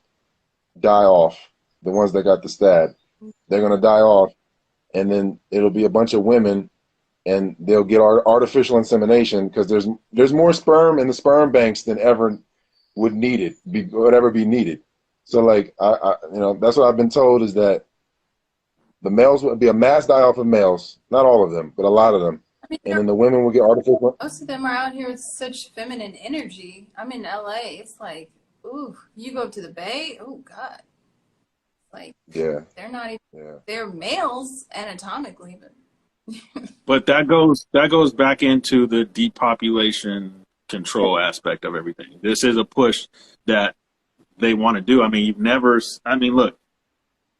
die off, the ones that got the stab. They're going to die off, and then it'll be a bunch of women, and they'll get artificial insemination because there's more sperm in the sperm banks than ever would ever be needed. So, like, you know, that's what I've been told, is that the males will be a mass die-off of males, not all of them, but a lot of them. I mean, And then the women will get artificial. most of them are out here with such feminine energy. I'm in LA. It's like, ooh, you go to the Bay. Oh God, like Yeah, they're not even. yeah. They're males anatomically, But that goes back into the depopulation control aspect of everything. This is a push that they want to do. I mean, look,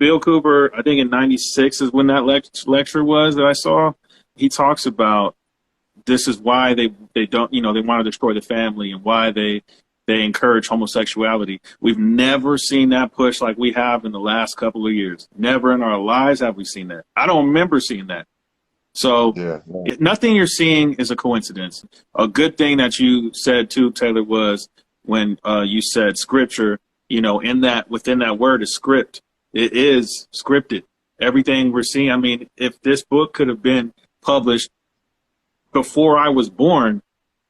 Bill Cooper, I think in '96 is when that lecture was that I saw. He talks about this is why they don't, you know, they want to destroy the family, and why they encourage homosexuality. We've never seen that push like we have in the last couple of years. Never in our lives have we seen that. I don't remember seeing that. So Yeah, no. nothing you're seeing is a coincidence. A good thing that you said too, Taylor, was when you said scripture, you know, within that word is script. It is scripted. Everything we're seeing. I mean, if this book could have been published before I was born,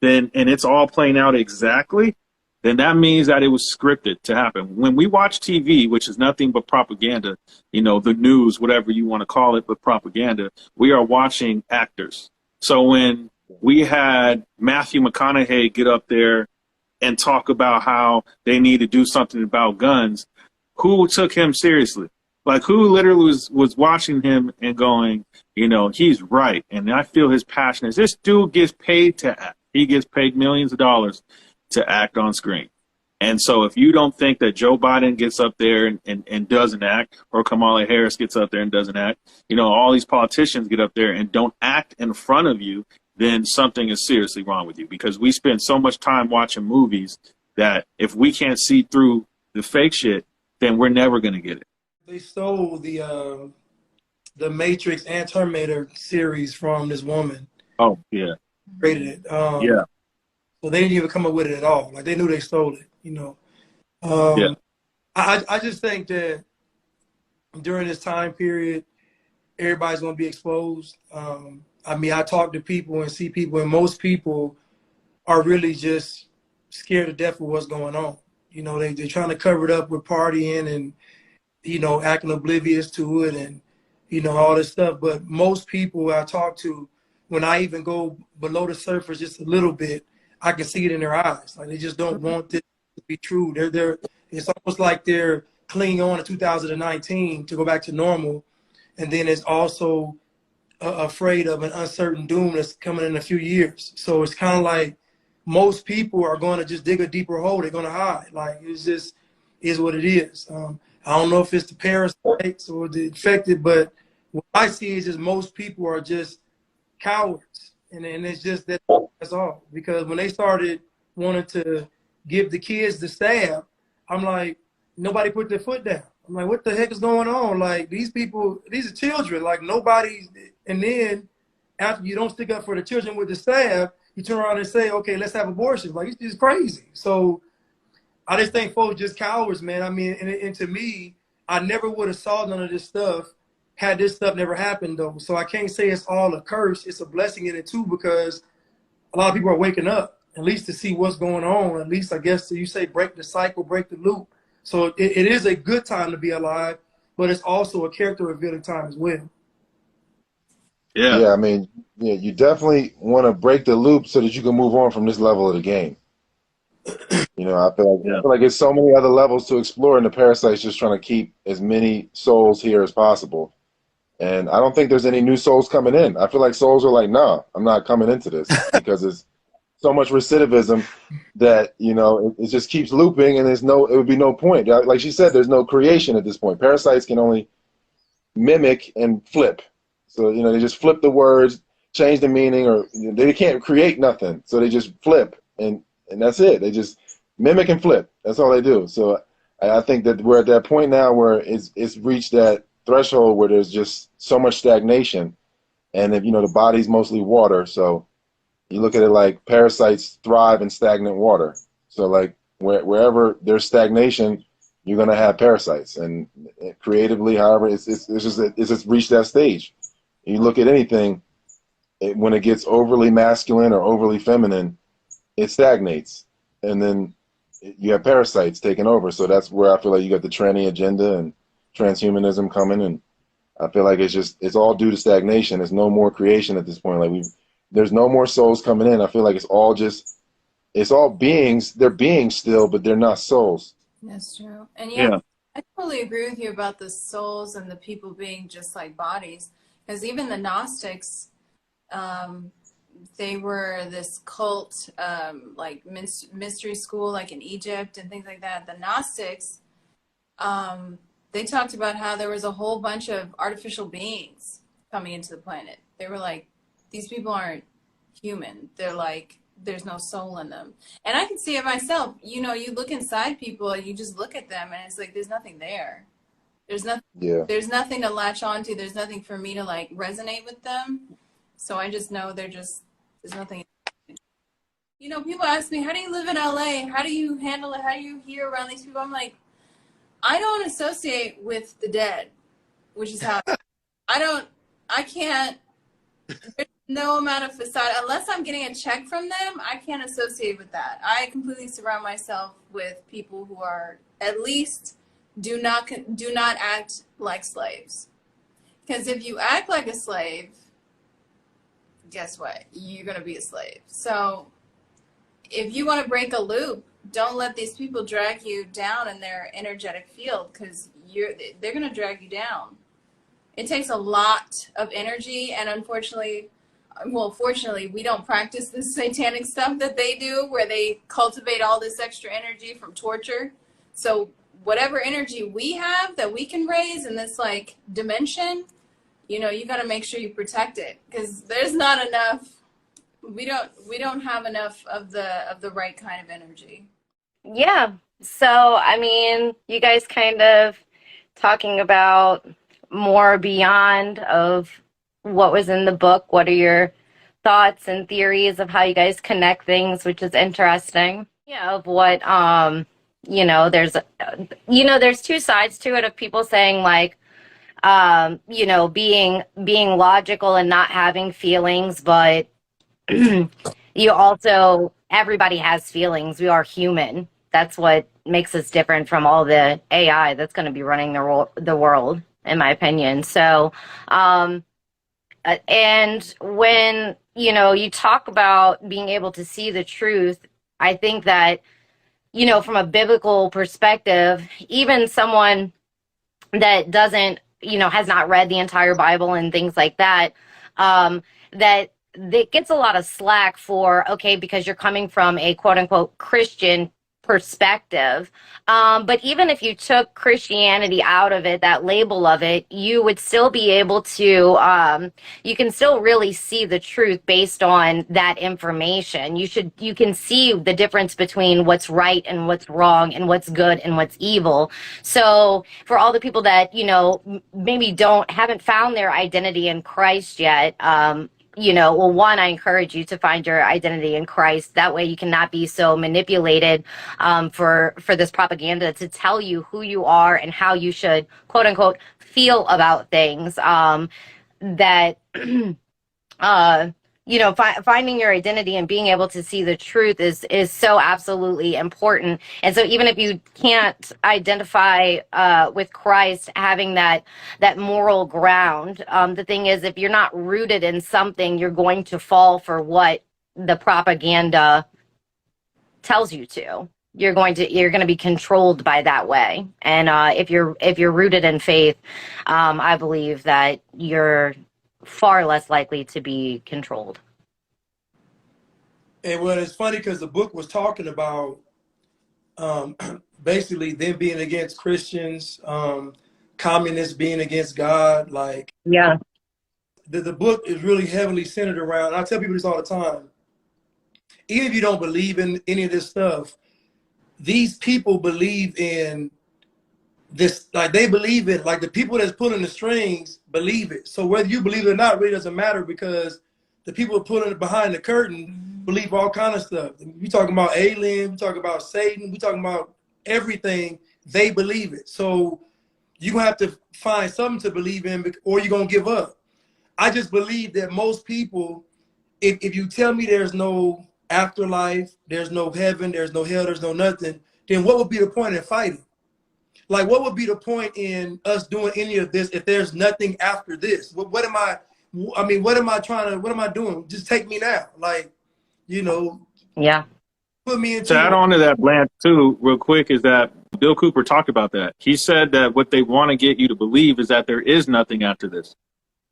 and it's all playing out exactly, then that means that it was scripted to happen. When we watch TV, which is nothing but propaganda, you know, the news, whatever you want to call it, but propaganda, we are watching actors. So when we had Matthew McConaughey get up there and talk about how they need to do something about guns, who took him seriously? Like, who literally was watching him and going, you know, he's right. And I feel his passion is this dude gets paid to act. He gets paid millions of dollars to act on screen. And so if you don't think that Joe Biden gets up there and doesn't act, or Kamala Harris gets up there and doesn't act, you know, all these politicians get up there and don't act in front of you, then something is seriously wrong with you. Because we spend so much time watching movies that if we can't see through the fake shit, then we're never going to get it. They stole the Matrix and Terminator series from this woman. Oh, yeah. Created it. Yeah. So they didn't even come up with it at all. Like, they knew they stole it, you know. Yeah. I just think that during this time period, everybody's going to be exposed. I mean, I talk to people and see people, and most people are really just scared to death of what's going on. You know, they're trying to cover it up with partying and, you know, acting oblivious to it and, you know, all this stuff. But most people I talk to, when I even go below the surface just a little bit, I can see it in their eyes. Like, they just don't want this to be true. It's almost like they're clinging on to 2019 to go back to normal. And then it's also afraid of an uncertain doom that's coming in a few years. So it's kind of like most people are going to just dig a deeper hole. They're going to hide. Like, it's just is what it is. I don't know if it's the parasites or the infected, but what I see is just most people are just cowards. And it's just that's all. Because when they started wanting to give the kids the stab, I'm like, nobody put their foot down. I'm like, what the heck is going on? Like, these people, these are children. Like, nobody. And then after you don't stick up for the children with the stab, you turn around and say, okay, let's have abortions. Like, it's just crazy. So I just think folks just cowards, man. I mean, and to me, I never would have saw none of this stuff had this stuff never happened, though. So I can't say it's all a curse. It's a blessing in it, too, because a lot of people are waking up, at least to see what's going on. At least, I guess, you say break the cycle, break the loop. So it is a good time to be alive, but it's also a character revealing time as well. Yeah. Yeah, I mean, yeah, you definitely want to break the loop so that you can move on from this level of the game. You know, I feel like there's so many other levels to explore, and the parasite's just trying to keep as many souls here as possible. And I don't think there's any new souls coming in. I feel like souls are like, nah, I'm not coming into this because it's so much recidivism that, you know, it just keeps looping, and it would be no point. Like she said, there's no creation at this point. Parasites can only mimic and flip. So, you know, they just flip the words, change the meaning, or they can't create nothing. So they just flip, and that's it. They just mimic and flip. That's all they do. So I think that we're at that point now where it's reached that threshold where there's just so much stagnation, and if, you know, the body's mostly water, so you look at it like parasites thrive in stagnant water. So like wherever there's stagnation, you're gonna have parasites, and creatively, however, it's just reached that stage. You look at anything, when it gets overly masculine or overly feminine, it stagnates, and then you have parasites taking over. So that's where I feel like you got the tranny agenda and transhumanism coming, and I feel like it's all due to stagnation. There's no more creation at this point. Like there's no more souls coming in. I feel like it's all beings. They're beings still, but they're not souls. That's true. And yeah, I totally agree with you about the souls and the people being just like bodies. Because even the Gnostics, they were this cult, like mystery school, like in Egypt and things like that. The Gnostics, they talked about how there was a whole bunch of artificial beings coming into the planet. They were like, these people aren't human. They're like, there's no soul in them. And I can see it myself. You know, you look inside people and you just look at them and it's like, there's nothing there. There's nothing. Yeah. There's nothing to latch onto. There's nothing for me to like resonate with them. So I just know there's nothing. You know, people ask me, how do you live in LA? How do you handle it? How do you hear around these people? I'm like, I don't associate with the dead, which is how I can't, there's no amount of facade, unless I'm getting a check from them, I can't associate with that. I completely surround myself with people who are at least do not act like slaves. Because if you act like a slave, guess what? You're going to be a slave. So if you want to break a loop, don't let these people drag you down in their energetic field, because they're going to drag you down. It takes a lot of energy, and unfortunately, well, fortunately, we don't practice this satanic stuff that they do, where they cultivate all this extra energy from torture. So whatever energy we have that we can raise in this like dimension, you know, you got to make sure you protect it, because there's not enough. We don't have enough of the right kind of energy. Yeah. So, I mean, you guys kind of talking about more beyond of what was in the book. What are your thoughts and theories of how you guys connect things, which is interesting. Yeah, of what there's two sides to it, of people saying like being logical and not having feelings, but you also, everybody has feelings. We are human. That's what makes us different from all the AI that's going to be running the world, in my opinion. So, and when, you talk about being able to see the truth, I think that, from a biblical perspective, even someone that doesn't, has not read the entire Bible and things like that, that gets a lot of slack for, okay, because you're coming from a quote unquote Christian perspective. But even if you took Christianity out of it, that label of it, you would still be able to, you can still really see the truth based on that information. You can see the difference between what's right and what's wrong and what's good and what's evil. So for all the people that, maybe haven't found their identity in Christ yet, well, one, I encourage you to find your identity in Christ. That way you cannot be so manipulated for this propaganda to tell you who you are and how you should, quote unquote, feel about things. That finding your identity and being able to see the truth is so absolutely important. And so even if you can't identify with Christ, having that moral ground, the thing is, if you're not rooted in something, you're going to fall for what the propaganda tells you to. You're going to be controlled by that way. And if you're rooted in faith, I believe that you're far less likely to be controlled. And well, it's funny because the book was talking about basically them being against Christians, communists being against God. Like, yeah, the book is really heavily centered around, and I tell people this all the time, even if you don't believe in any of this stuff, these people believe in this, like they believe it, like the people that's pulling the strings believe it. So whether you believe it or not really doesn't matter, because the people pulling it behind the curtain believe all kind of stuff. We talking about aliens, we talking about Satan, we talking about everything. They believe it. So you're gonna have to find something to believe in, or you're gonna give up. I just believe that most people, if you tell me there's no afterlife, there's no heaven, there's no hell, there's no nothing, then what would be the point in fighting? Like, what would be the point in us doing any of this if there's nothing after this? What am I doing? Just take me now. Like, yeah. Put me into. To add on to that, Blanche, too, real quick, is that Bill Cooper talked about that. He said that what they want to get you to believe is that there is nothing after this.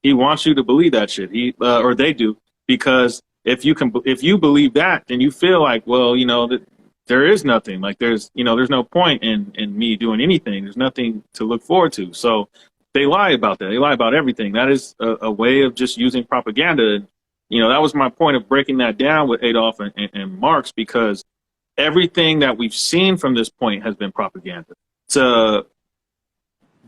He wants you to believe that shit. Or they do, because if you believe that, then you feel like, well, that there is nothing. Like there's no point in me doing anything. There's nothing to look forward to. So they lie about that. They lie about everything. That is a way of just using propaganda. That was my point of breaking that down with Adolf and Marx, because everything that we've seen from this point has been propaganda. To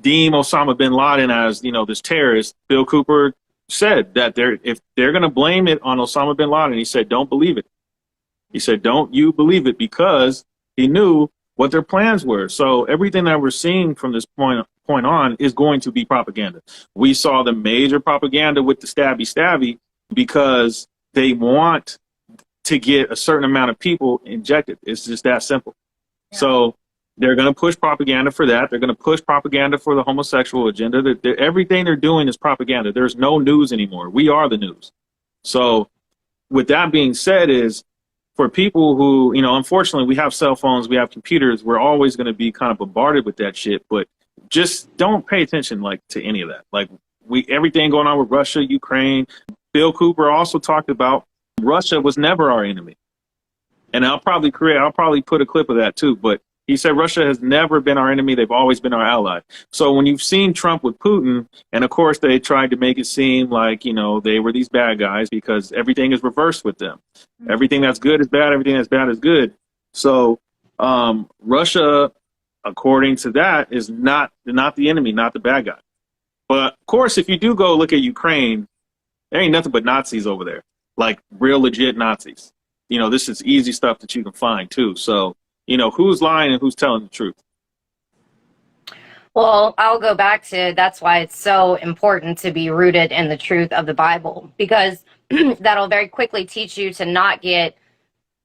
deem Osama bin Laden as, this terrorist, Bill Cooper said that if they're going to blame it on Osama bin Laden, he said, don't believe it. He said, don't you believe it, because he knew what their plans were. So everything that we're seeing from this point on is going to be propaganda. We saw the major propaganda with the stabby, because they want to get a certain amount of people injected. It's just that simple. Yeah. So they're going to push propaganda for that. They're going to push propaganda for the homosexual agenda. Everything they're doing is propaganda. There's no news anymore. We are the news. So with that being said, is for people who, unfortunately, we have cell phones, we have computers, we're always going to be kind of bombarded with that shit, but just don't pay attention to any of that. Like everything going on with Russia, Ukraine. Bill Cooper also talked about Russia was never our enemy. And I'll probably put a clip of that too, but he said Russia has never been our enemy. They've always been our ally. So when you've seen Trump with Putin, and of course they tried to make it seem like, they were these bad guys, because everything is reversed with them. Everything that's good is bad. Everything that's bad is good. So Russia, according to that, is not the enemy, not the bad guy. But of course, if you do go look at Ukraine, there ain't nothing but Nazis over there, like real legit Nazis. This is easy stuff that you can find too. So, who's lying and who's telling the truth? Well, I'll go back to, that's why it's so important to be rooted in the truth of the Bible, because that'll very quickly teach you to not get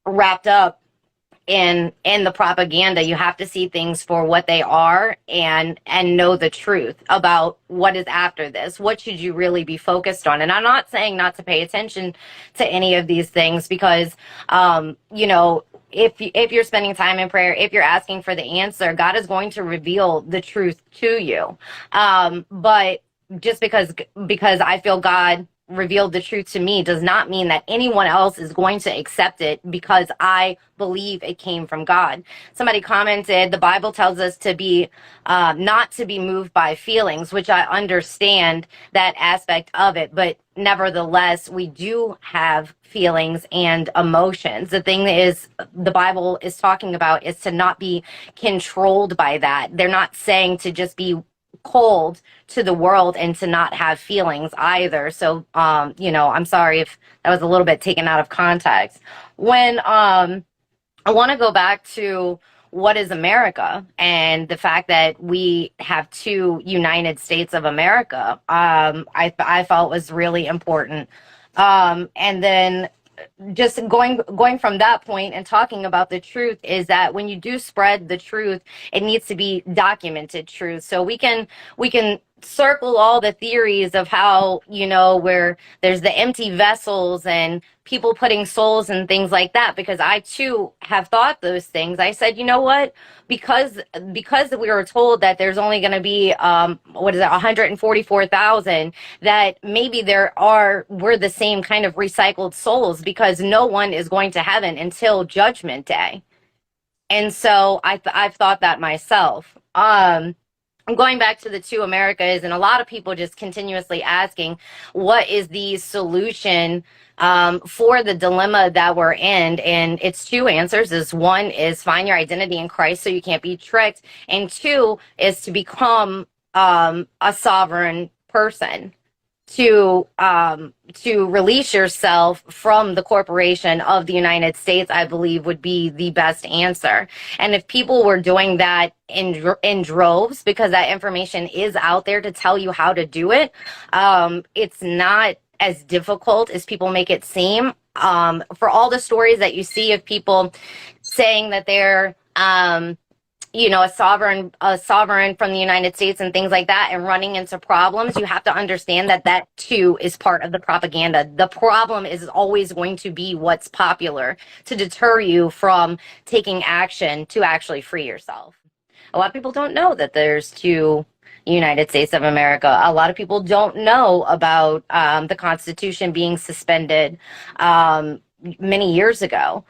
wrapped up in the propaganda. You have to see things for what they are and know the truth about what is after this. What should you really be focused on? And I'm not saying not to pay attention to any of these things, because if you're spending time in prayer, if you're asking for the answer, God is going to reveal the truth to you. But just because I feel God revealed the truth to me does not mean that anyone else is going to accept it because I believe it came from God. Somebody commented, the Bible tells us to be not to be moved by feelings, which I understand that aspect of it, but nevertheless, we do have feelings and emotions. The thing is, the Bible is talking about is to not be controlled by that. They're not saying to just be cold to the world and to not have feelings either. So, I'm sorry if that was a little bit taken out of context. When, I want to go back to what is America and the fact that we have two United States of America. I felt was really important. And then just going from that point and talking about the truth is that when you do spread the truth, it needs to be documented truth. So we can circle all the theories of how, where there's the empty vessels and people putting souls and things like that, because I too have thought those things. I said, you know what, because we were told that there's only going to be 144,000, that maybe we're the same kind of recycled souls, because no one is going to heaven until judgment day. And so I've thought that myself. I'm going back to the two Americas, and a lot of people just continuously asking, what is the solution for the dilemma that we're in? And it's two answers. One is find your identity in Christ so you can't be tricked. And two is to become a sovereign person, to release yourself from the corporation of the United States, I believe would be the best answer. And if people were doing that in droves, because that information is out there to tell you how to do it, it's not as difficult as people make it seem. For all the stories that you see of people saying that they're a sovereign from the United States and things like that, and running into problems, you have to understand that too is part of the propaganda. The problem is always going to be what's popular to deter you from taking action to actually free yourself. A lot of people don't know that there's two United States of America. A lot of people don't know about the Constitution being suspended many years ago.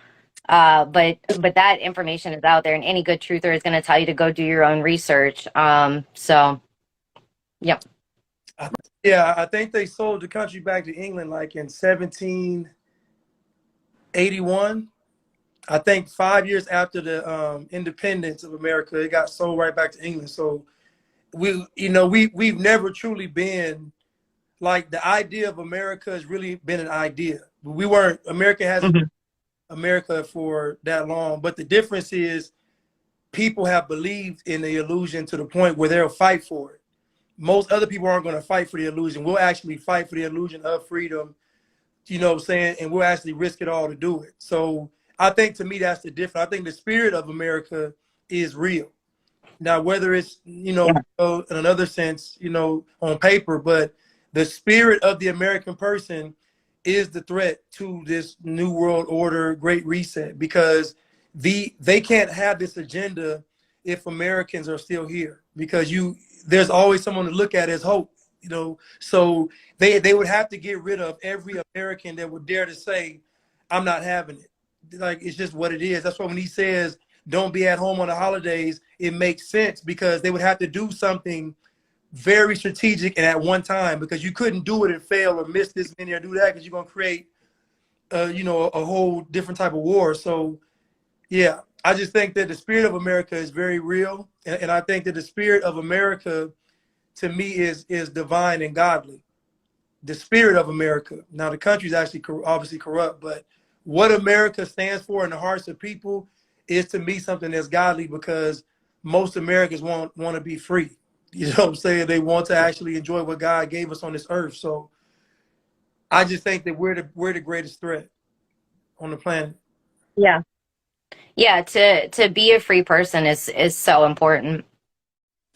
But that information is out there, and any good truther is going to tell you to go do your own research. So, yep. Yeah, I think they sold the country back to England like in 1781. I think 5 years after the independence of America, it got sold right back to England. So we've never truly been, like, the idea of America has really been an idea. America hasn't been America for that long. But the difference is people have believed in the illusion to the point where they'll fight for it. Most other people aren't going to fight for the illusion. We'll actually fight for the illusion of freedom, you know what I'm saying? And we'll actually risk it all to do it. So I think, to me, that's the difference. I think the spirit of America is real. Now, whether it's, in another sense, on paper, but the spirit of the American person is the threat to this new world order, great reset, because they can't have this agenda if Americans are still here, because there's always someone to look at as hope, so they would have to get rid of every American that would dare to say, I'm not having it. Like, it's just what it is. That's why when he says, don't be at home on the holidays, it makes sense, because they would have to do something very strategic and at one time, because you couldn't do it and fail or miss this many or do that, because you're going to create, a whole different type of war. So, yeah, I just think that the spirit of America is very real. And I think that the spirit of America, to me, is divine and godly. The spirit of America. Now, the country is actually obviously corrupt, but what America stands for in the hearts of people is, to me, something that's godly, because most Americans want to be free. You know what I'm saying? They want to actually enjoy what God gave us on this earth. So I just think that we're the greatest threat on the planet. Yeah. Yeah, to be a free person is so important.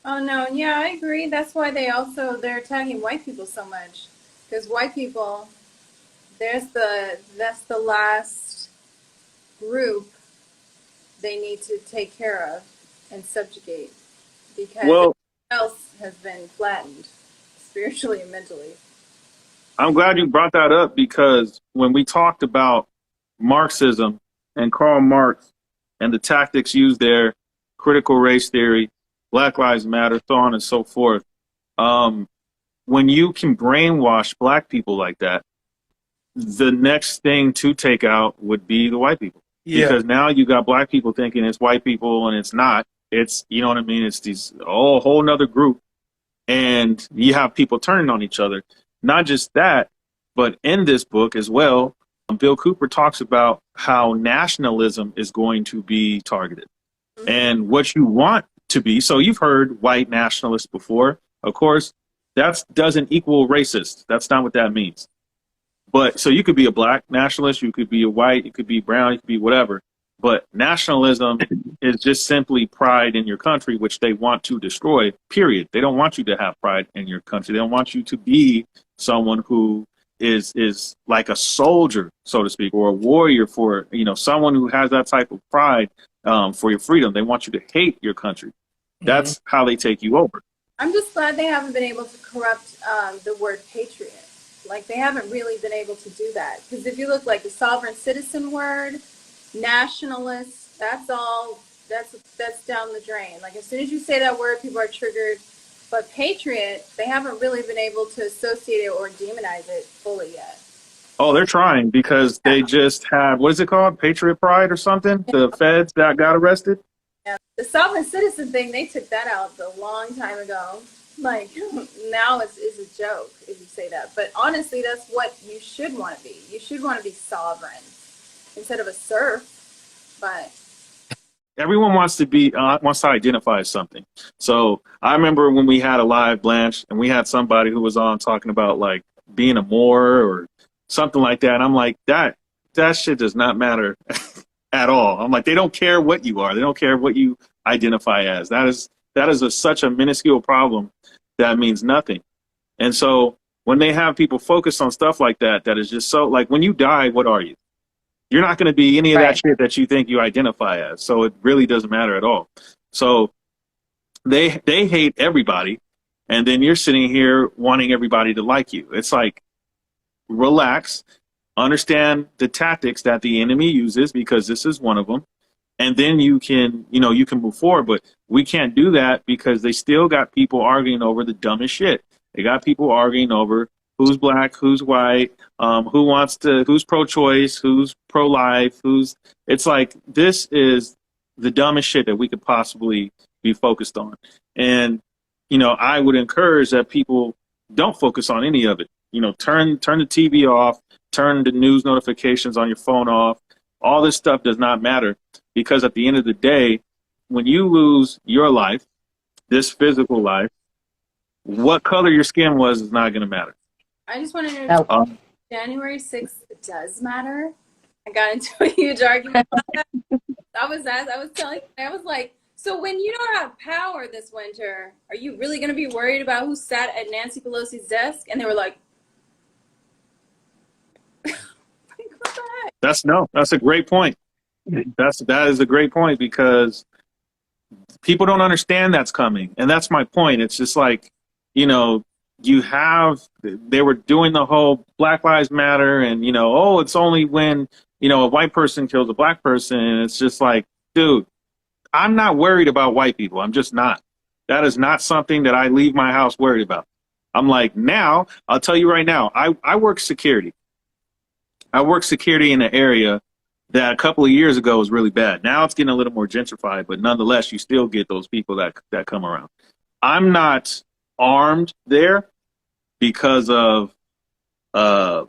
Oh no, yeah, I agree. That's why they're attacking white people so much, because white people, that's the last group they need to take care of and subjugate, because everyone else has been flattened spiritually and mentally. I'm glad you brought that up because when we talked about Marxism and Karl Marx and the tactics used there, critical race theory, Black Lives Matter, so on and so forth, when you can brainwash black people like that, the next thing to take out would be the white people. Yeah. Because now you got black people thinking it's white people and it's not. It's, you know what I mean? It's these whole nother group. And you have people turning on each other. Not just that, but in this book as well, Bill Cooper talks about how nationalism is going to be targeted. And what you want to be, so you've heard white nationalists before. Of course, that doesn't equal racist. That's not what that means. But so you could be a black nationalist, you could be a white, you could be brown, you could be whatever. But nationalism is just simply pride in your country, which they want to destroy, period. They don't want you to have pride in your country. They don't want you to be someone who is like a soldier, so to speak, or a warrior for, you know, someone who has that type of pride for your freedom. They want you to hate your country. That's how they take you over. I'm just glad they haven't been able to corrupt the word patriot. Like, they haven't really been able to do that. Because if you look like the sovereign citizen word, nationalist, that's all, that's down the drain. Like, as soon as you say that word, people are triggered. But patriot, they haven't really been able to associate it or demonize it fully yet. Oh, they're trying because they just had, what is it called? Patriot Pride or something? The feds that got arrested? Yeah. The sovereign citizen thing, they took that out a long time ago. Like, now it's a joke if you say that. But honestly, that's what you should want to be. You should want to be sovereign instead of a serf. But everyone wants to be wants to identify as something. So I remember when we had a live Blanche and we had somebody who was on talking about like being a Moor or something like that. And I'm like, that shit does not matter at all. I'm like, they don't care what you are. They don't care what you identify as. That is such a minuscule problem that means nothing. And so when they have people focus on stuff like that, that is just so, like, when you die, what are you? You're not going to be any of that shit that you think you identify as. So it really doesn't matter at all. So they hate everybody. And then you're sitting here wanting everybody to like you. It's like, relax, understand the tactics that the enemy uses, because this is one of them. And then you can move forward. But we can't do that because they still got people arguing over the dumbest shit. They got people arguing over who's black, who's white, who's pro-choice, who's pro-life, it's like, this is the dumbest shit that we could possibly be focused on. And, I would encourage that people don't focus on any of it. Turn the TV off, turn the news notifications on your phone off. All this stuff does not matter, because at the end of the day, when you lose your life, this physical life, what color your skin was is not going to matter. I just want to know, January 6th does matter. I got into a huge argument about that. I was like, so when you don't have power this winter, are you really going to be worried about who sat at Nancy Pelosi's desk? And they were like, what the heck? That's a great point. That is a great point, because people don't understand that's coming. And that's my point. It's just like, they were doing the whole Black Lives Matter and, it's only when, a white person kills a black person. And it's just like, dude, I'm not worried about white people. I'm just not. That is not something that I leave my house worried about. I'm like, now, I'll tell you right now, I work security. I work security in an area that a couple of years ago was really bad. Now it's getting a little more gentrified, but nonetheless, you still get those people that come around. I'm not armed there because of, the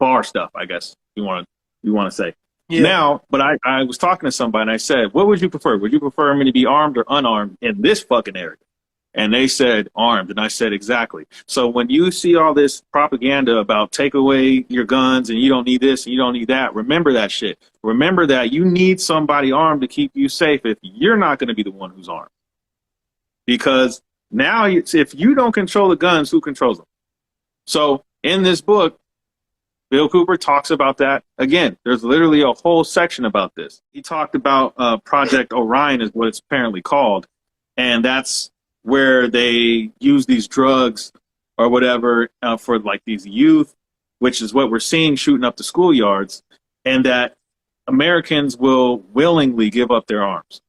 bar stuff, I guess you want to say. Yeah. Now, but I was talking to somebody and I said, what would you prefer? Would you prefer me to be armed or unarmed in this fucking area? And they said armed. And I said, exactly. So when you see all this propaganda about take away your guns and you don't need this and you don't need that, remember that shit. Remember that you need somebody armed to keep you safe if you're not going to be the one who's armed. Because now, if you don't control the guns, who controls them? So in this book, Bill Cooper talks about that. Again, there's literally a whole section about this. He talked about Project Orion is what it's apparently called. And that's where they use these drugs or whatever for like these youth, which is what we're seeing shooting up the schoolyards, and that Americans will willingly give up their arms.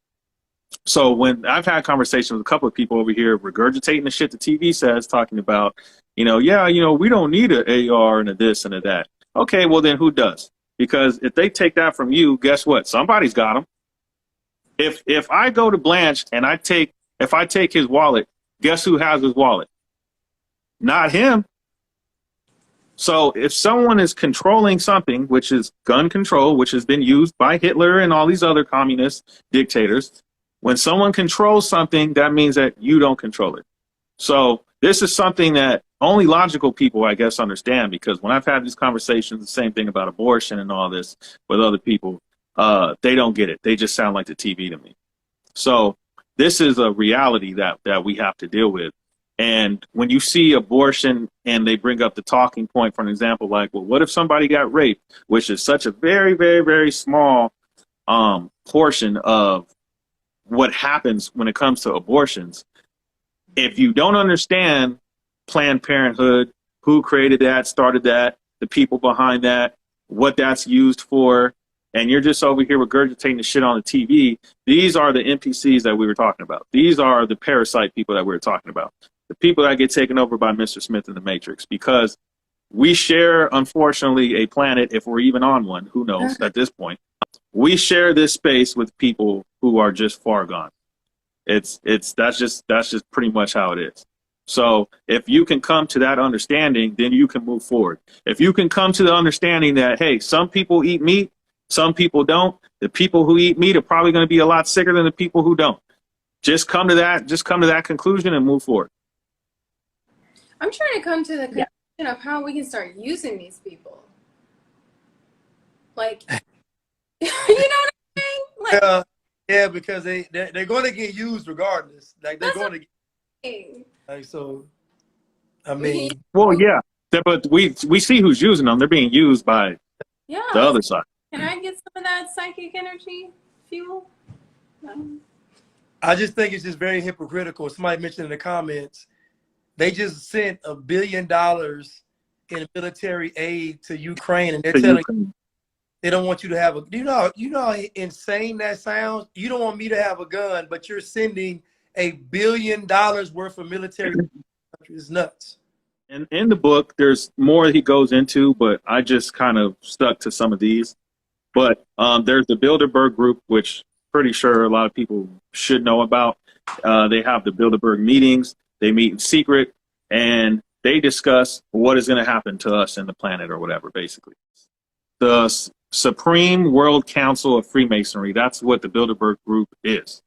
So when I've had conversations with a couple of people over here regurgitating the shit the TV says, talking about, we don't need an AR and a this and a that. Okay, well then who does? Because if they take that from you, guess what? Somebody's got them. If I go to Blanche and if I take his wallet, guess who has his wallet? Not him. So if someone is controlling something, which is gun control, which has been used by Hitler and all these other communist dictators, when someone controls something, that means that you don't control it. So this is something that only logical people, I guess, understand, because when I've had these conversations, the same thing about abortion and all this with other people, they don't get it. They just sound like the TV to me. So this is a reality that we have to deal with. And when you see abortion and they bring up the talking point, for an example, like, well, what if somebody got raped, which is such a very, very, very small portion of what happens when it comes to abortions. If you don't understand Planned Parenthood, who created that, started that, the people behind that, what that's used for, and you're just over here regurgitating the shit on the TV, these are the NPCs that we were talking about. These are the parasite people that we were talking about. The people that get taken over by Mr. Smith in the Matrix, because we share, unfortunately, a planet, if we're even on one, who knows at this point. We share this space with people who are just far gone. That's just pretty much how it is. So if you can come to that understanding, then you can move forward. If you can come to the understanding that, hey, some people eat meat, some people don't. The people who eat meat are probably going to be a lot sicker than the people who don't. Just come to that conclusion and move forward. I'm trying to come to the conclusion of how we can start using these people. Like, you know what I'm saying? Like, yeah, because they're going to get used regardless. Like they're going to get, like, so. I mean, well, yeah, but we see who's using them. They're being used by the other side. Can I get some of that psychic energy fuel? I just think it's just very hypocritical. Somebody mentioned in the comments, they just sent $1 billion in military aid to Ukraine, and they're telling you they don't want you to have a. You know how insane that sounds. You don't want me to have a gun, but you're sending $1 billion worth of military. It's nuts. And in the book, there's more he goes into, but I just kind of stuck to some of these. But there's the Bilderberg Group, which pretty sure a lot of people should know about. They have the Bilderberg meetings. They meet in secret, and they discuss what is going to happen to us and the planet or whatever, basically. The Supreme World Council of Freemasonry, that's what the Bilderberg Group is.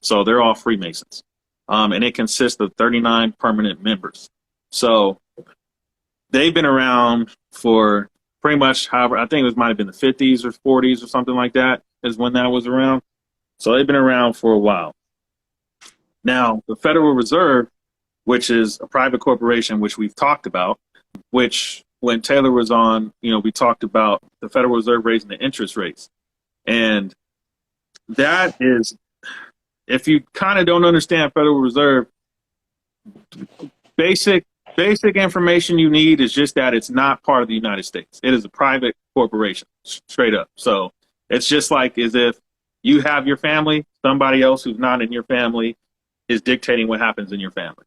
So they're all Freemasons. And it consists of 39 permanent members. So they've been around for pretty much, however, I think it might have been the 50s or 40s or something like that is when that was around. So they've been around for a while. Now, the Federal Reserve, which is a private corporation, which we've talked about, which when Taylor was on, we talked about the Federal Reserve raising the interest rates. And that is, if you kind of don't understand Federal Reserve, basic information you need is just that it's not part of the United States. It is a private corporation, straight up. So it's just like as if you have your family, somebody else who's not in your family is dictating what happens in your family.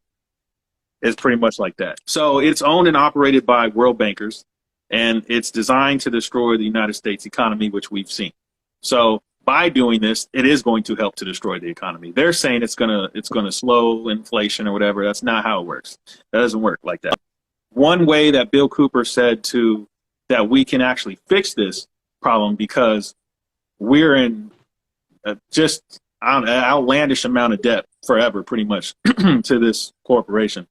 It's pretty much like that. So it's owned and operated by world bankers, and it's designed to destroy the United States economy, which we've seen. So by doing this, it is going to help to destroy the economy. They're saying it's gonna slow inflation or whatever. That's not how it works. That doesn't work like that. One way that Bill Cooper said that we can actually fix this problem, because we're in just an outlandish amount of debt forever, pretty much, to this corporation,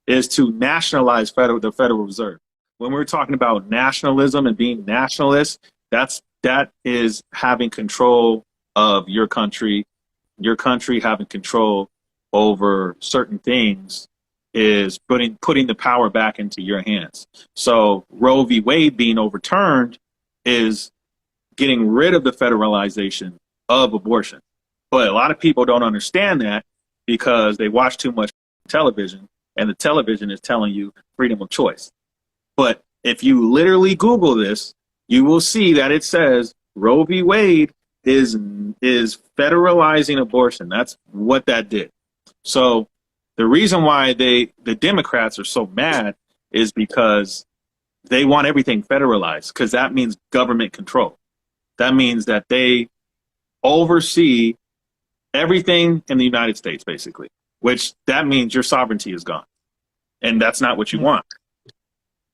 is to nationalize the Federal Reserve. When we're talking about nationalism and being nationalist, that is having control of your country having control over certain things, is putting the power back into your hands. So Roe v. Wade being overturned is getting rid of the federalization of abortion. But a lot of people don't understand that because they watch too much television and the television is telling you freedom of choice. But if you literally Google this, you will see that it says Roe v. Wade is federalizing abortion. That's what that did. So the reason why the Democrats are so mad is because they want everything federalized, because that means government control. That means that they oversee everything in the United States, basically, which that means your sovereignty is gone. And that's not what you want.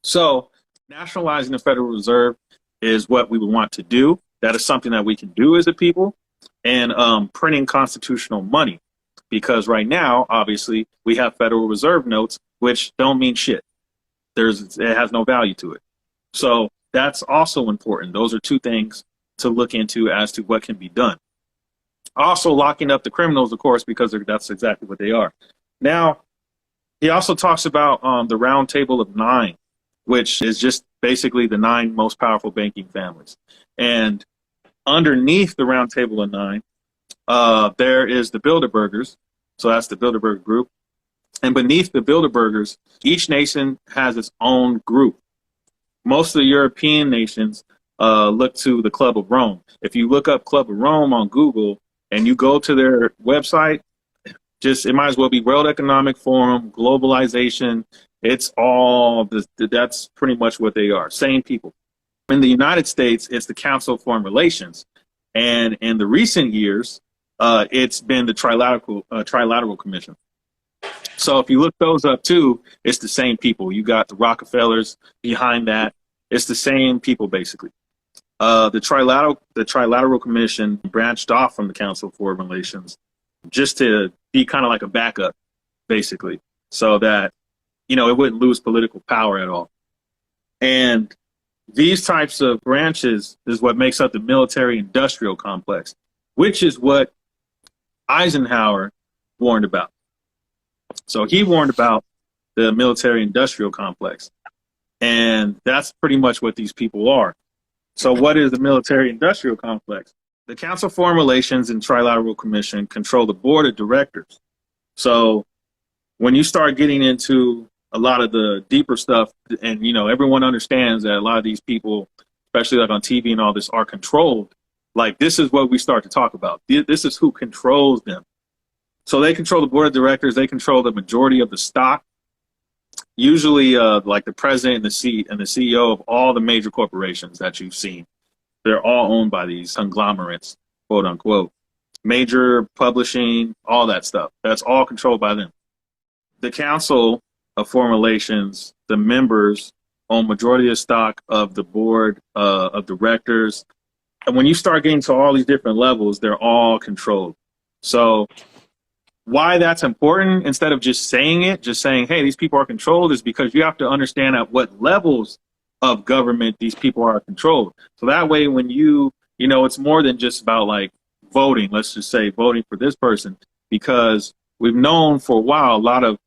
So nationalizing the Federal Reserve is what we would want to do. That is something that we can do as a people. And printing constitutional money, because right now, obviously, we have Federal Reserve notes, which don't mean shit. It has no value to it. So that's also important. Those are two things to look into as to what can be done. Also locking up the criminals, of course, because that's exactly what they are. Now, he also talks about the Round Table of Nine, which is just basically the 9 most powerful banking families. And underneath the Round Table of Nine, there is the Bilderbergers. So that's the Bilderberg group. And beneath the Bilderbergers, each nation has its own group. Most of the European nations look to the Club of Rome. If you look up Club of Rome on Google and you go to their website, it might as well be World Economic Forum, globalization. It's all, that's pretty much what they are. Same people. In the United States, it's the Council of Foreign Relations. And in the recent years, it's been the Trilateral Commission. So if you look those up too, it's the same people. You got the Rockefellers behind that. It's the same people, basically. The Trilateral Commission branched off from the Council of Foreign Relations just to be kind of like a backup, basically, so that, it wouldn't lose political power at all. And these types of branches is what makes up the military-industrial complex, which is what Eisenhower warned about. So he warned about the military-industrial complex, and that's pretty much what these people are. So what is the military-industrial complex? The Council of Foreign Relations and Trilateral Commission control the board of directors. So when you start getting into a lot of the deeper stuff, and everyone understands that a lot of these people, especially like on TV and all this, are controlled. Like, this is what we start to talk about. This is who controls them. So they control the board of directors. They control the majority of the stock. Usually, like the president and the CEO of all the major corporations that you've seen, they're all owned by these conglomerates, quote unquote. Major publishing, all that stuff. That's all controlled by them. The Council of Foreign Relations, the members own majority of stock of the board of directors. And when you start getting to all these different levels, they're all controlled. So why that's important, instead of just saying it, just saying, hey, these people are controlled, is because you have to understand at what levels of government these people are controlled. So that way, when it's more than just about like voting, let's just say voting for this person, because we've known for a while, a lot of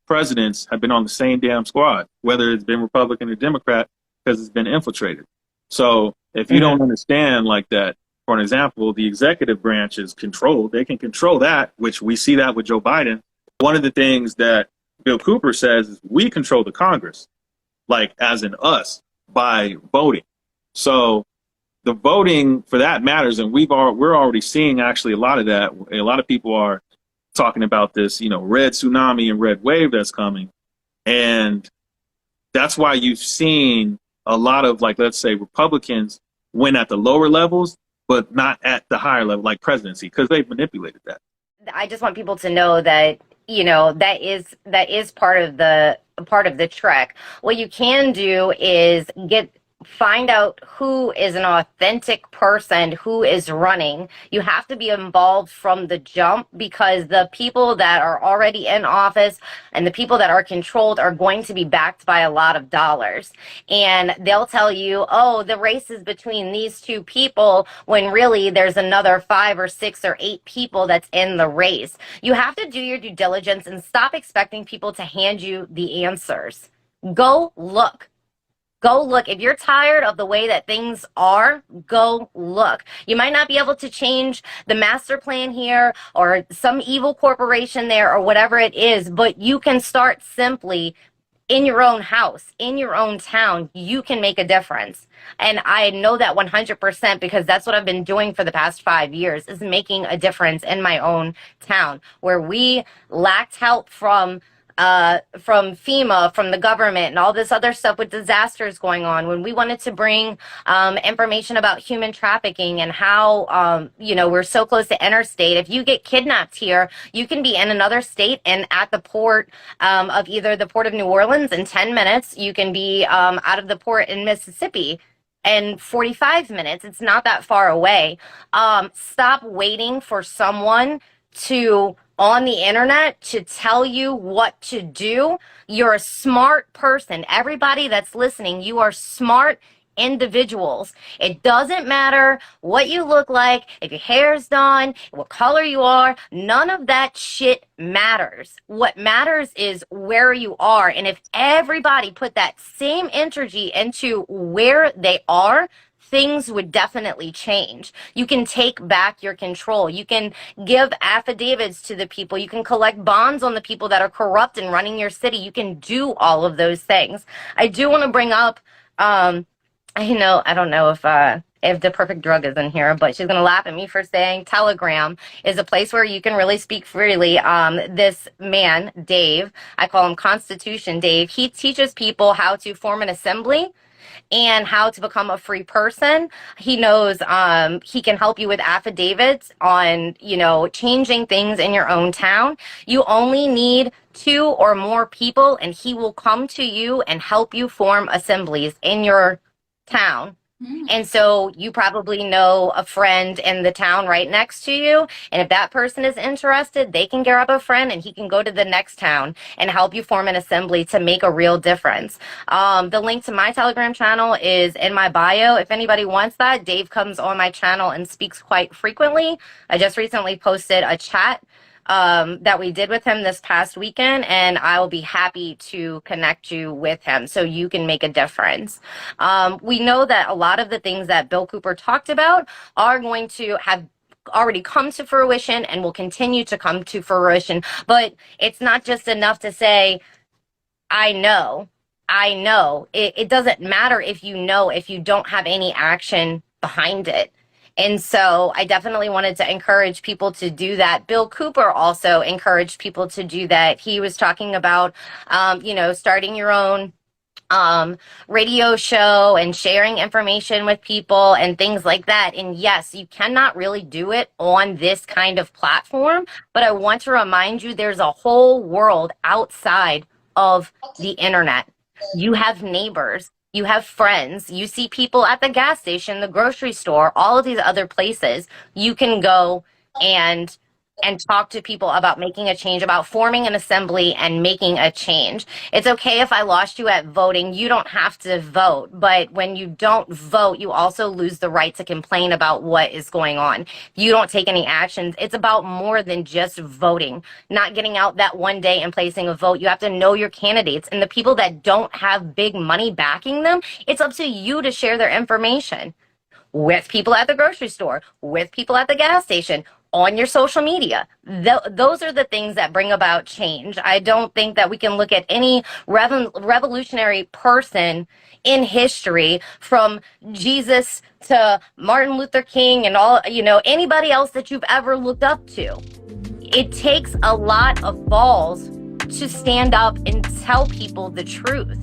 presidents have been on the same damn squad, whether it's been Republican or Democrat, because it's been infiltrated. So if you don't understand like that, for an example, the executive branch is controlled. They can control that, which we see that with Joe Biden. One of the things that Bill Cooper says is we control the Congress, like as in us, by voting. So the voting for that matters, and we're already seeing actually a lot of that. A lot of people are talking about this, red tsunami and red wave that's coming, and that's why you've seen a lot of, like, let's say Republicans win at the lower levels, but not at the higher level, like presidency, because they've manipulated that. I just want people to know that, that is part of the trek. What you can do is find out who is an authentic person who is running. You have to be involved from the jump, because the people that are already in office and the people that are controlled are going to be backed by a lot of dollars. And they'll tell you, oh, the race is between these 2 people, when really there's another 5 or 6 or 8 people that's in the race. You have to do your due diligence and stop expecting people to hand you the answers. Go look. Go look. If you're tired of the way that things are, go look. You might not be able to change the master plan here or some evil corporation there or whatever it is, but you can start simply in your own house, in your own town. You can make a difference. And I know that 100% because that's what I've been doing for the past 5 years, is making a difference in my own town where we lacked help from FEMA, from the government, and all this other stuff with disasters going on. When we wanted to bring information about human trafficking and how, we're so close to interstate. If you get kidnapped here, you can be in another state and at the port of either the port of New Orleans in 10 minutes. You can be out of the port in Mississippi in 45 minutes. It's not that far away. Stop waiting for someone on the internet to tell you what to do. You're a smart person. Everybody that's listening, you are smart individuals. It doesn't matter what you look like, if your hair's done, what color you are, none of that shit matters. What matters is where you are. And if everybody put that same energy into where they are, things would definitely change. You can take back your control. You can give affidavits to the people. You can collect bonds on the people that are corrupt and running your city. You can do all of those things. I do want to bring up, I don't know if the perfect drug is in here, but she's going to laugh at me for saying Telegram is a place where you can really speak freely. This man, Dave, I call him Constitution Dave, he teaches people how to form an assembly and how to become a free person. He knows he can help you with affidavits on, changing things in your own town. You only need 2 or more people, and he will come to you and help you form assemblies in your town. And so you probably know a friend in the town right next to you. And if that person is interested, they can grab a friend and he can go to the next town and help you form an assembly to make a real difference. The link to my Telegram channel is in my bio. If anybody wants that, Dave comes on my channel and speaks quite frequently. I just recently posted a chat that we did with him this past weekend, and I will be happy to connect you with him so you can make a difference. We know that a lot of the things that Bill Cooper talked about are going to have already come to fruition and will continue to come to fruition, but it's not just enough to say, I know. It doesn't matter if you don't have any action behind it. And so I definitely wanted to encourage people to do that. Bill Cooper also encouraged people to do that. He was talking about, starting your own radio show and sharing information with people and things like that. And yes, you cannot really do it on this kind of platform, but I want to remind you there's a whole world outside of the internet. You have neighbors. You have friends, you see people at the gas station, the grocery store, all of these other places. You can go and talk to people about making a change, about forming an assembly and making a change. It's okay if I lost you at voting. You don't have to vote. But when you don't vote, you also lose the right to complain about what is going on. You don't take any actions. It's about more than just voting, not getting out that one day and placing a vote. You have to know your candidates, and the people that don't have big money backing them, it's up to you to share their information with people at the grocery store, with people at the gas station, on your social media. Those are the things that bring about change. I don't think that we can look at any revolutionary person in history, from Jesus to Martin Luther King and all, anybody else that you've ever looked up to. It takes a lot of balls to stand up and tell people the truth.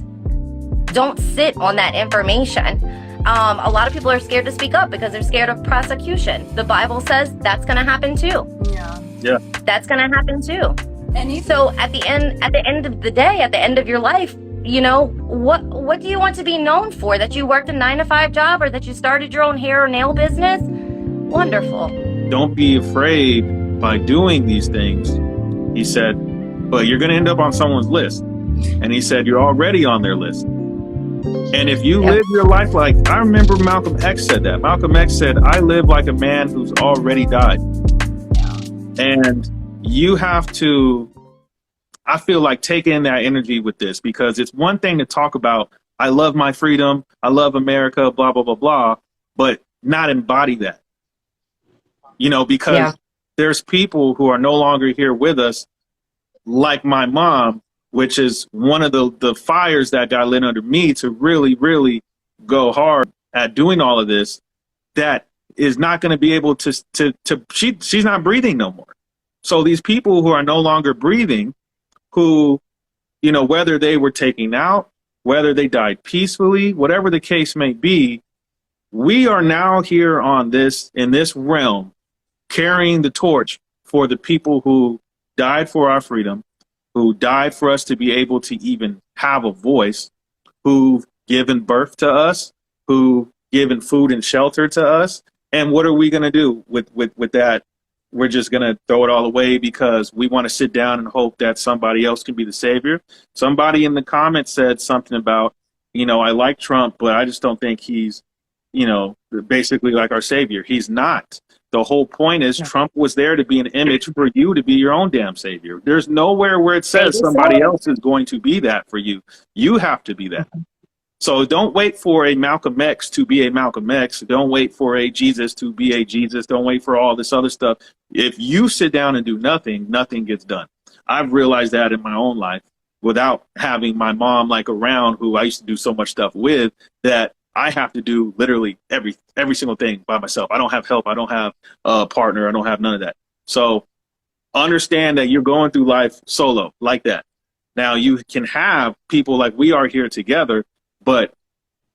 Don't sit on that information. A lot of people are scared to speak up because they're scared of prosecution. The Bible says that's going to happen too. Yeah. That's going to happen too. And So at the end of the day, at the end of your life, what do you want to be known for? That you worked a 9-to-5 job, or that you started your own hair or nail business? Wonderful. Don't be afraid by doing these things, he said, but you're going to end up on someone's list. And he said, you're already on their list. And if you live your life like, I remember Malcolm X said that. Malcolm X said, I live like a man who's already died. And you have to, I feel like, take in that energy with this, because it's one thing to talk about I love my freedom, I love America, blah, blah, blah, blah, but not embody that, because Yeah. there's people who are no longer here with us, like my mom, which is one of the fires that got lit under me to really, really go hard at doing all of this, that is not going to be able she's not breathing no more. So these people who are no longer breathing, who, whether they were taken out, whether they died peacefully, whatever the case may be, we are now here in this realm, carrying the torch for the people who died for our freedom, who died for us to be able to even have a voice, who've given birth to us, who've given food and shelter to us. And what are we going to do with that? We're just going to throw it all away because we want to sit down and hope that somebody else can be the savior. Somebody in the comments said something about, I like Trump, but I just don't think he's, basically like our savior. He's not. The whole point is Trump was there to be an image for you to be your own damn savior. There's nowhere where it says somebody else is going to be that for you. You have to be that. So don't wait for a Malcolm X to be a Malcolm X. Don't wait for a Jesus to be a Jesus. Don't wait for all this other stuff. If you sit down and do nothing, nothing gets done. I've realized that in my own life without having my mom around, who I used to do so much stuff with, that I have to do literally every single thing by myself. I don't have help. I don't have a partner. I don't have none of that. So understand that you're going through life solo like that. Now you can have people like we are here together, but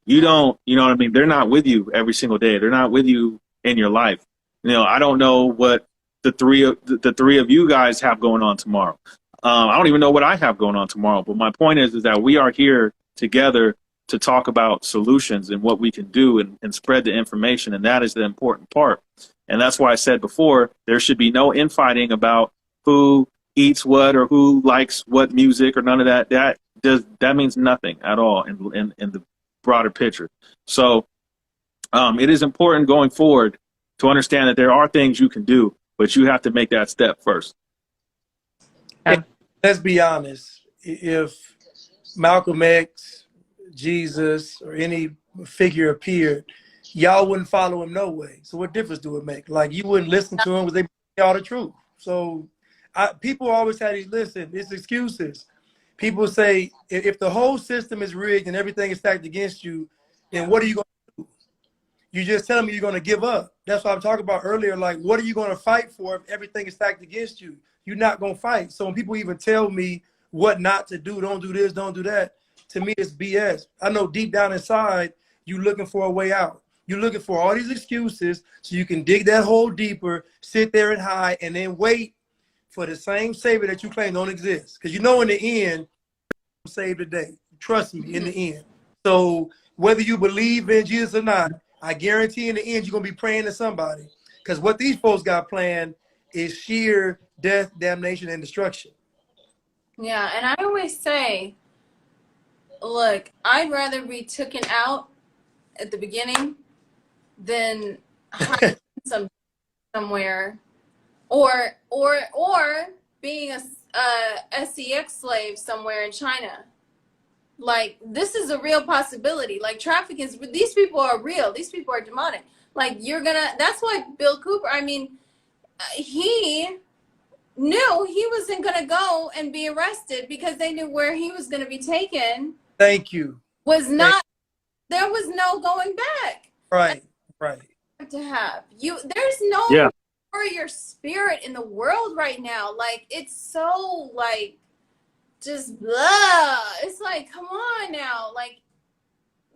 you don't, what I mean? They're not with you every single day. They're not with you in your life. I don't know what the three of you guys have going on tomorrow. I don't even know what I have going on tomorrow. But my point is that we are here together to talk about solutions and what we can do and spread the information. And that is the important part. And that's why I said before, there should be no infighting about who eats what or who likes what music or none of that. That means nothing at all in the broader picture. So it is important going forward to understand that there are things you can do, but you have to make that step first. Let's be honest. If Malcolm X, Jesus, or any figure appeared, y'all wouldn't follow him no way. So what difference do it make? You wouldn't listen to him because they bring y'all the truth. So people always have these, it's excuses. People say, if the whole system is rigged and everything is stacked against you, then what are you going to do? You just tell me you're going to give up. That's what I'm talking about earlier. What are you going to fight for if everything is stacked against you? You're not going to fight. So when people even tell me what not to do, don't do this, don't do that, to me it's BS. I know deep down inside, you're looking for a way out. You're looking for all these excuses so you can dig that hole deeper, sit there and hide, and then wait for the same savior that you claim don't exist. Because in the end, saved today. Trust me, in the end. So whether you believe in Jesus or not, I guarantee in the end you're going to be praying to somebody. Because what these folks got planned is sheer death, damnation, and destruction. Yeah, and I always say, look, I'd rather be taken out at the beginning than hide somewhere, or being a SEX slave somewhere in China. This is a real possibility. Trafficking, these people are real. These people are demonic. That's why Bill Cooper, he knew he wasn't going to go and be arrested because they knew where he was going to be taken. Thank you. There was no going back. Right. There's no warrior spirit in the world right now. It's so just blah. It's come on now.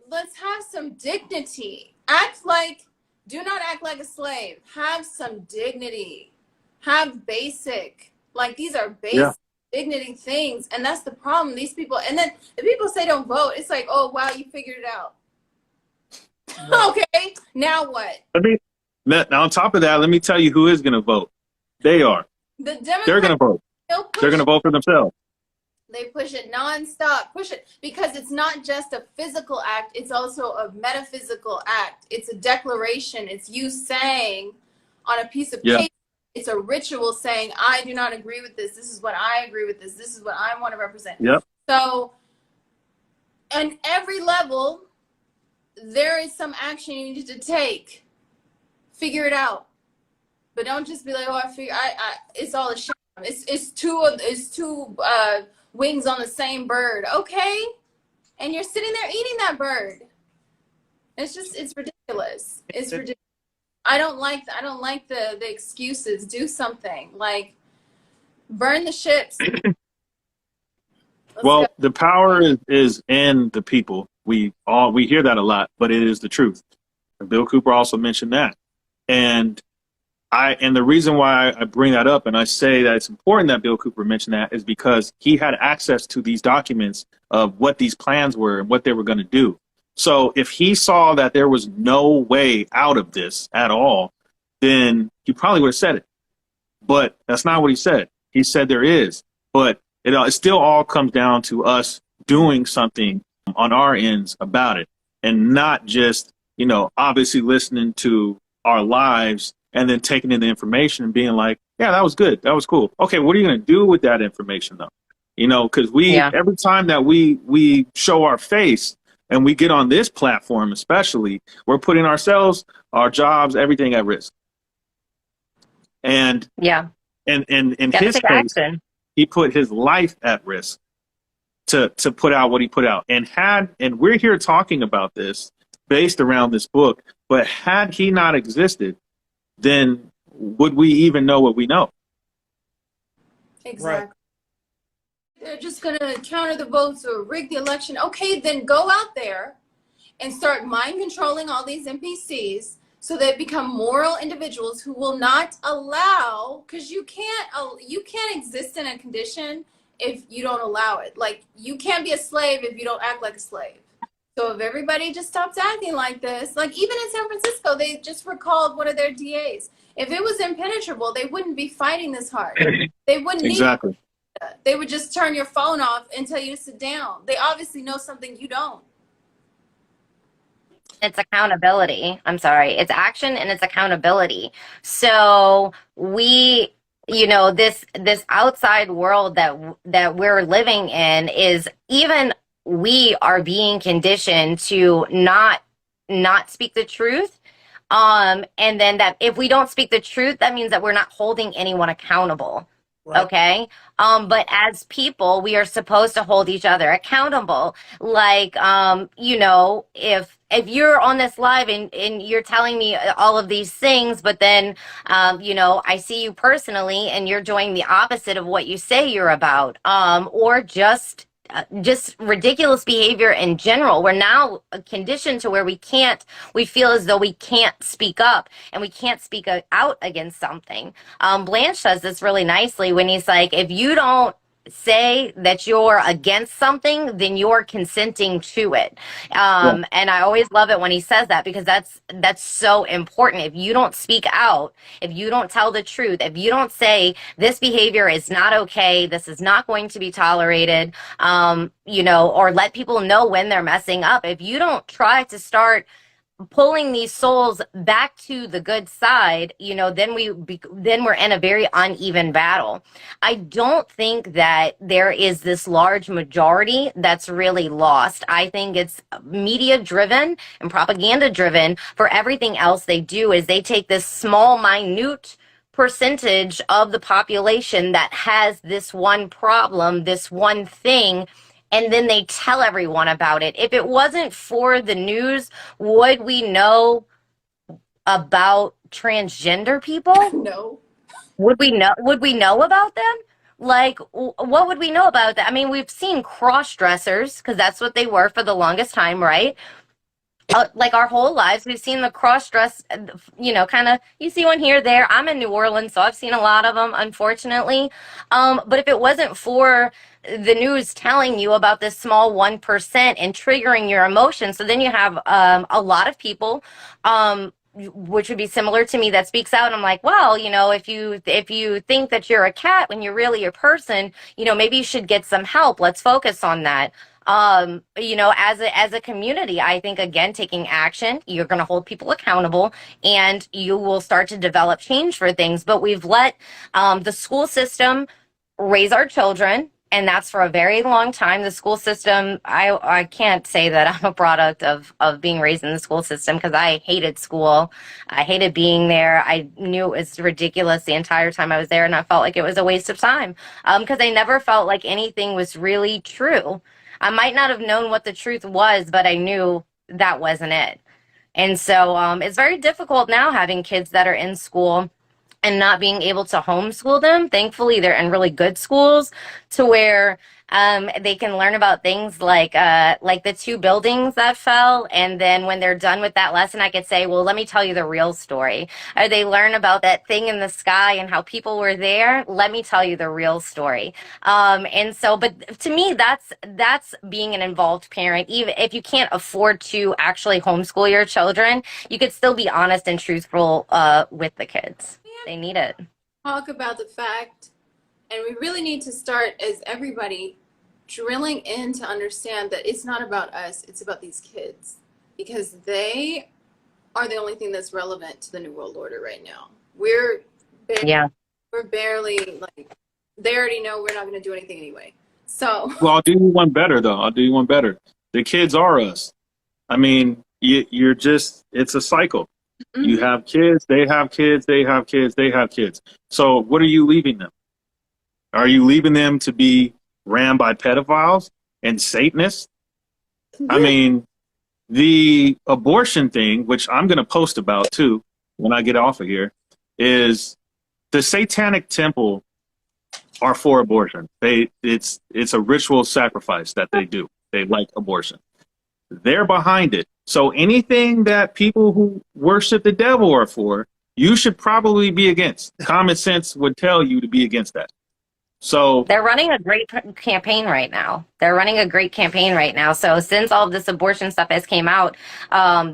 Let's have some dignity. Do not act like a slave. Have some dignity. Have basic. These are basic dignity things. And that's the problem. These people, and then if people say don't vote, it's oh, wow, you figured it out. Right. Okay, now what? Now on top of that, let me tell you who is going to vote. They are. The Democrats. They're going to vote. They're going to vote for themselves. They push it nonstop. Push it because it's not just a physical act. It's also a metaphysical act. It's a declaration. It's you saying on a piece of paper. It's a ritual saying, I do not agree with this. This is what I agree with this. This is what I want to represent. Yep. So on every level, there is some action you need to take. Figure it out, but don't just be like, oh, it's all a sham. It's two wings on the same bird. Okay, and you're sitting there eating that bird. It's ridiculous. It's ridiculous. I don't like the excuses. Do something, like burn the ships. Well, the power is in the people. We hear that a lot, but it is the truth. And Bill Cooper also mentioned that. And the reason why I bring that up and I say that it's important that Bill Cooper mentioned that is because he had access to these documents of what these plans were and what they were going to do. So if he saw that there was no way out of this at all, then he probably would have said it. But that's not what he said. He said there is. But it still all comes down to us doing something on our ends about it, and not just, obviously listening to our lives and then taking in the information and being like, yeah, that was good. That was cool. Okay, what are you going to do with that information though? Because every time that we show our face and we get on this platform, especially, we're putting ourselves, our jobs, everything at risk. And in his case, he put his life at risk to put out what he put out. And we're here talking about this based around this book, but had he not existed, then would we even know what we know? Exactly. Right. They're just going to counter the votes or rig the election. Okay, then go out there and start mind controlling all these NPCs so they become moral individuals who will not allow, because you can't exist in a condition if you don't allow it. Like, you can't be a slave if you don't act like a slave. So if everybody just stops acting like this, like even in San Francisco, they just recalled one of their DAs. If it was impenetrable, they wouldn't be fighting this hard. They wouldn't exactly. Need they would just turn your phone off and tell you to sit down. They obviously know something you don't. It's accountability. I'm sorry. It's action and it's accountability. So we, this outside world that we're living in is, even we are being conditioned to not speak the truth. And then that if we don't speak the truth, that means that we're not holding anyone accountable. Right. Okay. But as people, we are supposed to hold each other accountable. Like, if you're on this live and you're telling me all of these things, but then, I see you personally and you're doing the opposite of what you say you're about, or just ridiculous behavior in general. We're now conditioned to where we feel as though we can't speak up and we can't speak out against something. Blanche does this really nicely when he's like, if you don't say that you're against something, then you're consenting to it. And I always love it when he says that, because that's so important. If you don't speak out, if you don't tell the truth, if you don't say this behavior is not okay, this is not going to be tolerated, or let people know when they're messing up, if you don't try to start pulling these souls back to the good side, then we're in a very uneven battle. I don't think that there is this large majority that's really lost. I think it's media driven and propaganda driven. For everything else they do is they take this small, minute percentage of the population that has this one problem, this one thing, and then they tell everyone about it. If it wasn't for the news, would we know about transgender people? No. Would we know about them? Like, what would we know about that? I mean, we've seen cross-dressers, because that's what they were for the longest time, right? Like our whole lives, we've seen the cross-dress, kind of, you see one here, there. I'm in New Orleans, so I've seen a lot of them, unfortunately. But if it wasn't for the news telling you about this small 1% and triggering your emotions, so then you have a lot of people, which would be similar to me, that speaks out. And I'm like, well, if you think that you're a cat when you're really a person, maybe you should get some help. Let's focus on that. As a community, I think, again, taking action, you're going to hold people accountable and you will start to develop change for things. But we've let the school system raise our children. and that's for a very long time. The school system, I can't say that I'm a product of being raised in the school system, because I hated school. I hated being there. I knew it was ridiculous the entire time I was there, and I felt like it was a waste of time, because I never felt like anything was really true. I might not have known what the truth was, but I knew that wasn't it. And so it's very difficult now having kids that are in school and not being able to homeschool them. Thankfully, they're in really good schools to where they can learn about things like the two buildings that fell. And then when they're done with that lesson, I could say, well, let me tell you the real story. Or they learn about that thing in the sky and how people were there. Let me tell you the real story. And so, but to me, that's being an involved parent. Even if you can't afford to actually homeschool your children, you could still be honest and truthful with the kids. They need it. Talk about the fact, and we really need to start as everybody drilling in to understand that it's not about us, it's about these kids, because they are the only thing that's relevant to the New World Order right now. We're barely, like, they already know we're not going to do anything anyway. So, Well, I'll do you one better, though. I'll do you one better. The kids are us. I mean, you're just, it's a cycle. You have kids, they have kids, they have kids, they have kids. So what are you leaving them? Are you leaving them to be ran by pedophiles and Satanists? I mean, the abortion thing, which I'm going to post about too when I get off of here, is the Satanic Temple are for abortion. It's a ritual sacrifice that they do. They like abortion. They're behind it. So anything that people who worship the devil are for, you should probably be against. Common sense would tell you to be against that. So they're running a great campaign right now. So since all of this abortion stuff has came out,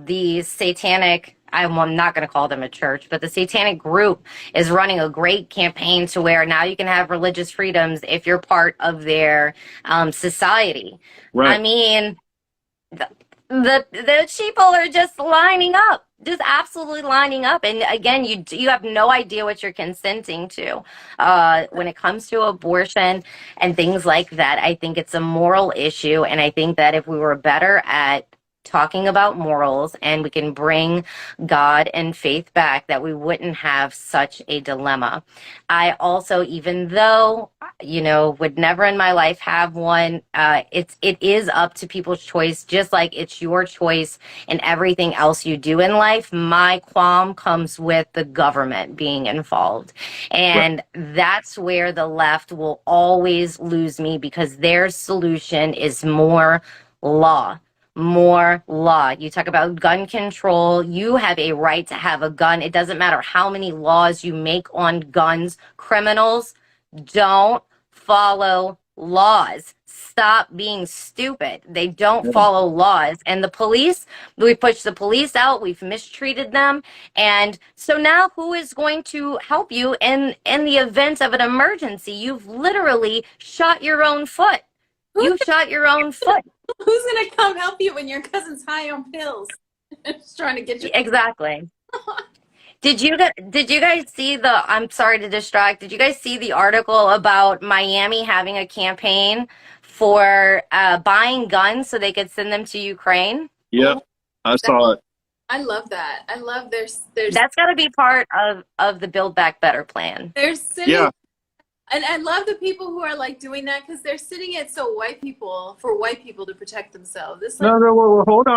the satanic, I'm not going to call them a church, but the satanic group is running a great campaign to where now you can have religious freedoms if you're part of their society. right. I mean, the sheeple are just lining up, just absolutely lining up. And again, you have no idea what you're consenting to when it comes to abortion and things like that. I think it's a moral issue, and I think that if we were better at talking about morals and we can bring God and faith back, that we wouldn't have such a dilemma. I also, even though, would never in my life have one, it is up to people's choice, just like it's your choice in everything else you do in life. My qualm comes with the government being involved. And that's where the left will always lose me, because their solution is more law. More law. You talk about gun control. You have a right to have a gun. It doesn't matter how many laws you make on guns. Criminals don't follow laws. Stop being stupid. They don't follow laws. And the police, we push the police out. We've mistreated them. And so now who is going to help you in the event of an emergency? You've literally shot your own foot. You shot your own foot. who's going to come help you when your cousin's high on pills? Just trying to get you. Exactly. Did you guys see I'm sorry to distract, did you guys see the article about Miami having a campaign for buying guns so they could send them to Ukraine? Yep. I saw it. I love that. I love there's That's got to be part of the Build Back Better plan. they're sitting. Yeah. And I love the people who are like doing that, because they're sitting it so white people to protect themselves. It's like, No, well, hold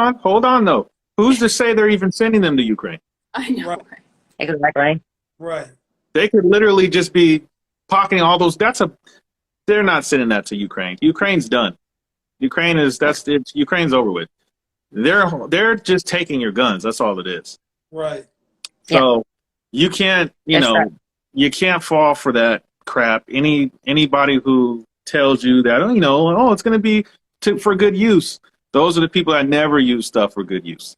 on, though. Who's to say they're even sending them to Ukraine? I know. Right. Exactly. Right. They could literally just be pocketing all those. They're not sending that to Ukraine. Ukraine's done. Ukraine's over with. They're just taking your guns. That's all it is. Right. So you can't, That's right. you can't fall for that crap. Anybody who tells you that, it's going to be for good use. Those are the people that never use stuff for good use.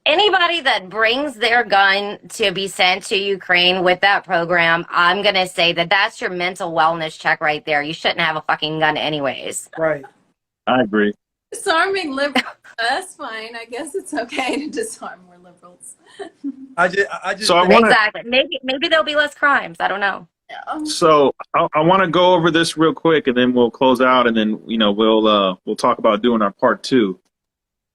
Anybody that brings their gun to be sent to Ukraine with that program, I'm going to say that that's your mental wellness check right there. You shouldn't have a fucking gun anyways. Right. I agree. Disarming liberals, that's fine. I guess it's okay to disarm more liberals. I just So I think- wanna- Exactly. Maybe there'll be less crimes. I don't know. So I want to go over this real quick, and then we'll close out, and then we'll talk about doing our part 2.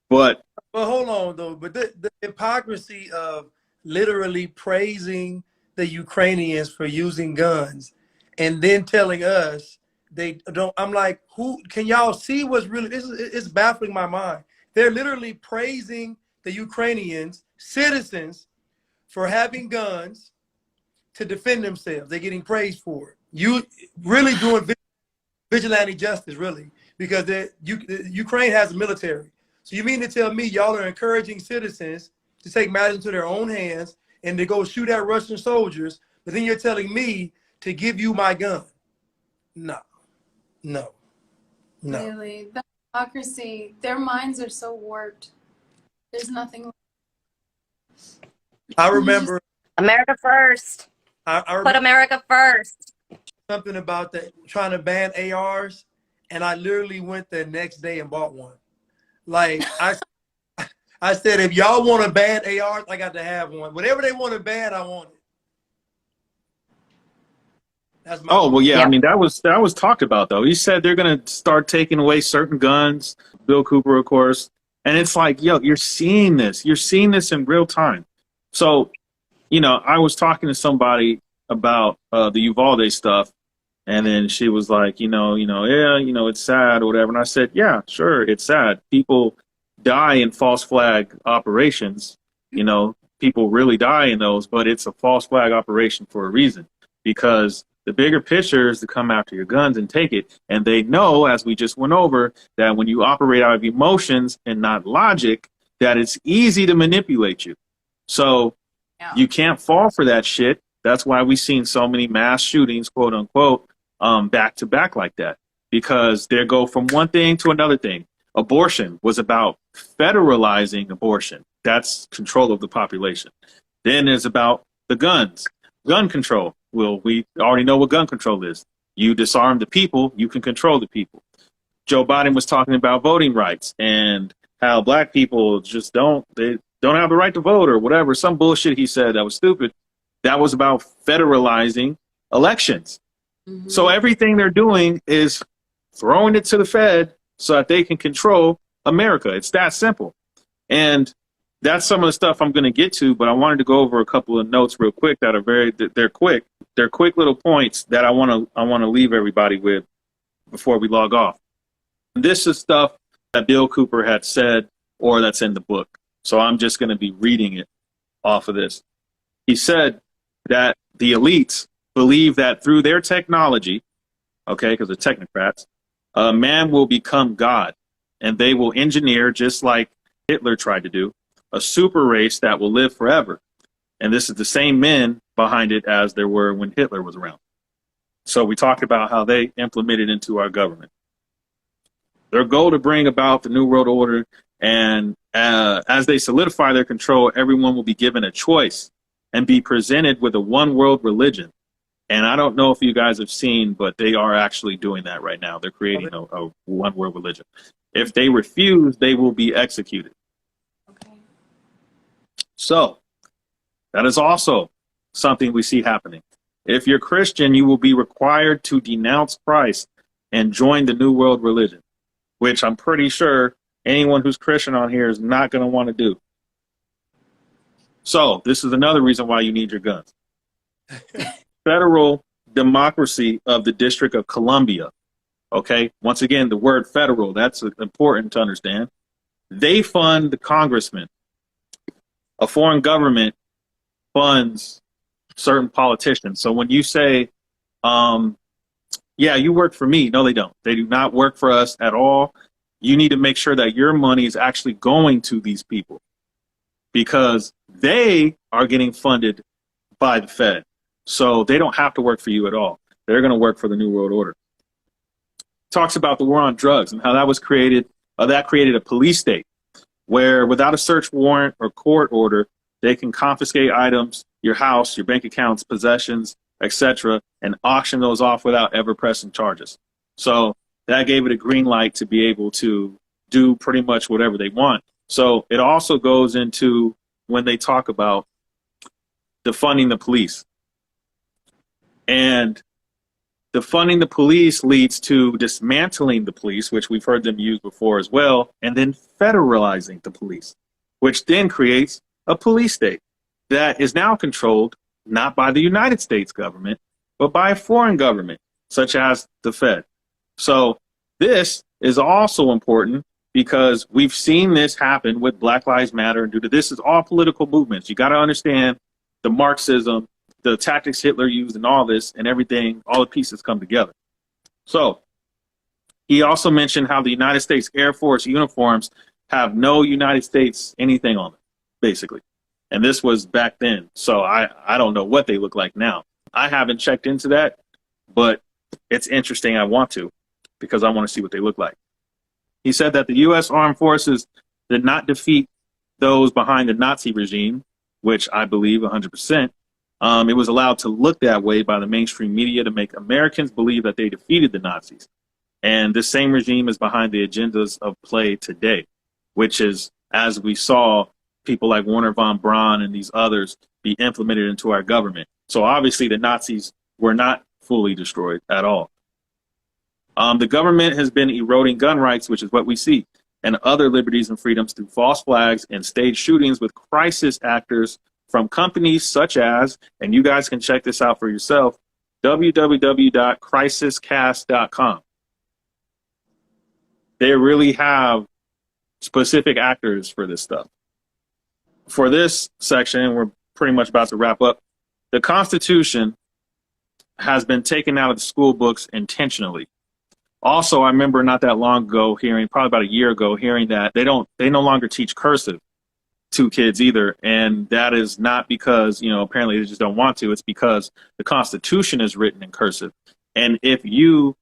But Well, hold on though. But the hypocrisy of literally praising the Ukrainians for using guns, and then telling us they don't. I'm like, who can y'all see what's really? It's baffling my mind. They're literally praising the Ukrainians, citizens, for having guns to defend themselves. They're getting praised for it. You really doing vigilante justice, really, because Ukraine has a military. So you mean to tell me y'all are encouraging citizens to take matters into their own hands and to go shoot at Russian soldiers, but then you're telling me to give you my gun? No. Really, the hypocrisy. Their minds are so warped. There's nothing. I remember America first. I Put remember America first. something about that trying to ban ARs, and I literally went the next day and bought one. Like I said, if y'all want to ban ARs, I got to have one. Whatever they want to ban, I want it. That's my well, yeah. Yeah. I mean, that was talked about though. He said they're going to start taking away certain guns. Bill Cooper, of course, and it's like, yo, you're seeing this in real time. So, I was talking to somebody about the Uvalde stuff, and then she was like, it's sad or whatever. And I said, yeah, sure, it's sad. People die in false flag operations. People really die in those, but it's a false flag operation for a reason, because the bigger picture is to come after your guns and take it. And they know, as we just went over, that when you operate out of emotions and not logic, that it's easy to manipulate you. So Yeah. you can't fall for that shit. That's why we've seen so many mass shootings, quote unquote, back to back like that, because they go from one thing to another thing. Abortion was about federalizing abortion. That's control of the population. Then it's about the guns, gun control. Well, we already know what gun control is. You disarm the people, you can control the people. Joe Biden was talking about voting rights and how black people just don't have the right to vote or whatever. Some bullshit he said that was stupid. That was about federalizing elections. Mhm. So everything they're doing is throwing it to the Fed so that they can control America. It's that simple. And that's some of the stuff I'm going to get to, but I wanted to go over a couple of notes real quick that are they're quick. They're quick little points that I want to leave everybody with before we log off. This is stuff that Bill Cooper had said, or that's in the book. So I'm just going to be reading it off of this. He said that the elites believe that through their technology, okay, because they're technocrats, man will become God, and they will engineer, just like Hitler tried to do, a super race that will live forever. And this is the same men behind it as there were when Hitler was around. So we talked about how they implemented into our government. Their goal to bring about the New World Order, and as they solidify their control, everyone will be given a choice and be presented with a one world religion. And I don't know if you guys have seen, but they are actually doing that right now. They're creating a one world religion. If they refuse, they will be executed. Okay. So that is also something we see happening. If you're Christian, you will be required to denounce Christ and join the New World religion, which I'm pretty sure anyone who's Christian on here is not going to want to do. So this is another reason why you need your guns. Federal Democracy of the District of Columbia. Okay, once again, the word federal, that's important to understand. They fund the congressman. A foreign government funds certain politicians. So when you say, yeah, you work for me, no, they don't. They do not work for us at all. You need to make sure that your money is actually going to these people, because they are getting funded by the Fed. So they don't have to work for you at all. They're going to work for the New World Order. Talks about the war on drugs and how that was created. That created a police state where, without a search warrant or court order, they can confiscate items, your house, your bank accounts, possessions, etc., and auction those off without ever pressing charges. So that gave it a green light to be able to do pretty much whatever they want. So it also goes into when they talk about defunding the police. And defunding the police leads to dismantling the police, which we've heard them use before as well, and then federalizing the police, which then creates a police state that is now controlled not by the United States government, but by a foreign government, such as the Fed. So this is also important because we've seen this happen with Black Lives Matter. And due to this is all political movements. You got to understand the Marxism, the tactics Hitler used and all this and everything, all the pieces come together. So he also mentioned how the United States Air Force uniforms have no United States anything on them, basically. And this was back then. So I don't know what they look like now. I haven't checked into that, but it's interesting. I want to, because I want to see what they look like. He said that the U.S. Armed Forces did not defeat those behind the Nazi regime, which I believe 100%. It was allowed to look that way by the mainstream media to make Americans believe that they defeated the Nazis. And this same regime is behind the agendas of play today, which is, as we saw, people like Werner von Braun and these others be implemented into our government. So obviously the Nazis were not fully destroyed at all. The government has been eroding gun rights, which is what we see, and other liberties and freedoms through false flags and staged shootings with crisis actors from companies such as, and you guys can check this out for yourself, www.crisiscast.com. They really have specific actors for this stuff. For this section, we're pretty much about to wrap up. The Constitution has been taken out of the school books intentionally. Also, I remember not that long ago hearing, probably about a year ago, hearing that they no longer teach cursive to kids either. And that is not because, apparently they just don't want to. It's because the Constitution is written in cursive. And if you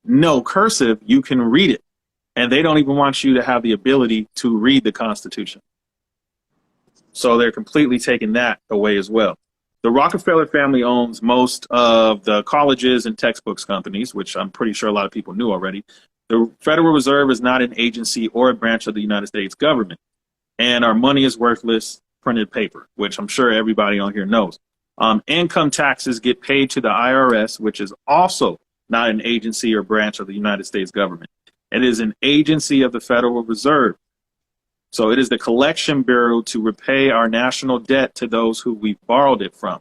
know cursive, you can read it. And they don't even want you to have the ability to read the Constitution. So they're completely taking that away as well. The Rockefeller family owns most of the colleges and textbooks companies, which I'm pretty sure a lot of people knew already. The Federal Reserve is not an agency or a branch of the United States government. And our money is worthless printed paper, which I'm sure everybody on here knows. Income taxes get paid to the IRS, which is also not an agency or branch of the United States government. It is an agency of the Federal Reserve. So it is the collection bureau to repay our national debt to those who we borrowed it from.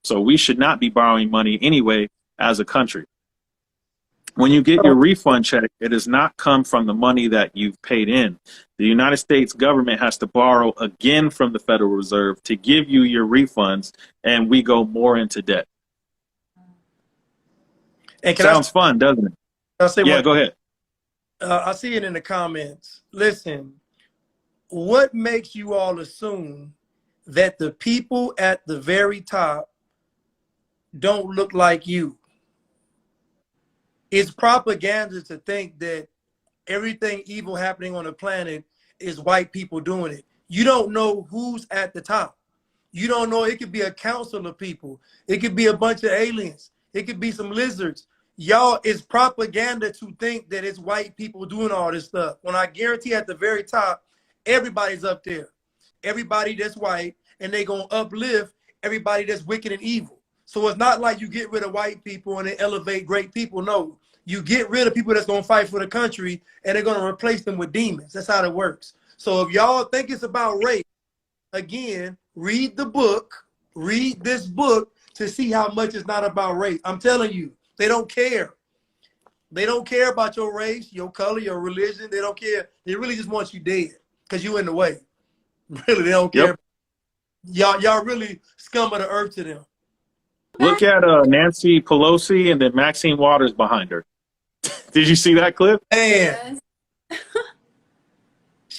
So we should not be borrowing money anyway as a country. When you get your refund check, it does not come from the money that you've paid in. The United States government has to borrow again from the Federal Reserve to give you your refunds, and we go more into debt. And Sounds fun, doesn't it? I'll say Yeah, go ahead. I see it in the comments. Listen, what makes you all assume that the people at the very top don't look like you? It's propaganda to think that everything evil happening on the planet is white people doing it. You don't know who's at the top. You don't know. It could be a council of people. It could be a bunch of aliens. It could be some lizards. Y'all, it's propaganda to think that it's white people doing all this stuff. When I guarantee at the very top, everybody's up there. Everybody that's white, and they're going to uplift everybody that's wicked and evil. So it's not like you get rid of white people and they elevate great people. No, you get rid of people that's going to fight for the country, and they're going to replace them with demons. That's how it works. So if y'all think it's about race, again, read the book, read this book to see how much it's not about race. I'm telling you, they don't care. They don't care about your race, your color, your religion. They don't care. They really just want you dead because you in the way. Really, they don't care. Yep. Y'all really scum of the earth to them. Look at Nancy Pelosi and then Maxine Waters behind her. Did you see that clip? Man,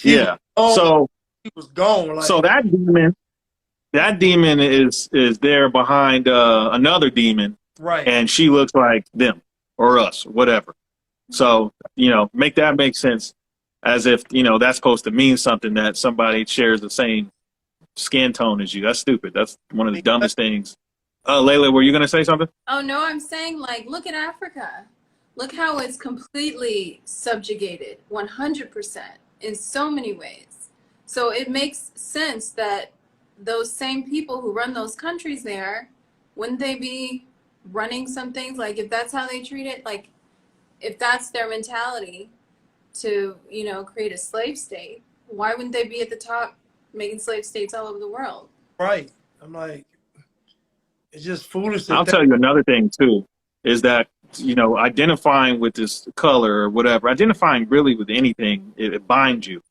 Yes. Yeah. So she was gone. Like, so that demon is there behind another demon, right. and she looks like them or us or whatever. So, make that make sense, as if, that's supposed to mean something, that somebody shares the same skin tone as you. That's stupid. That's one of the dumbest things. Layla, were you going to say something? Oh, no, I'm saying, look at Africa. Look how it's completely subjugated, 100%, in so many ways. So it makes sense that those same people who run those countries there, wouldn't they be running some things, like if that's how they treat it, like if that's their mentality to, you know, create a slave state, why wouldn't they be at the top making slave states all over the world? Right. I'm like, it's just foolish. I'll tell you another thing too, is that, you know, identifying with this color or whatever, identifying really with anything, it binds you.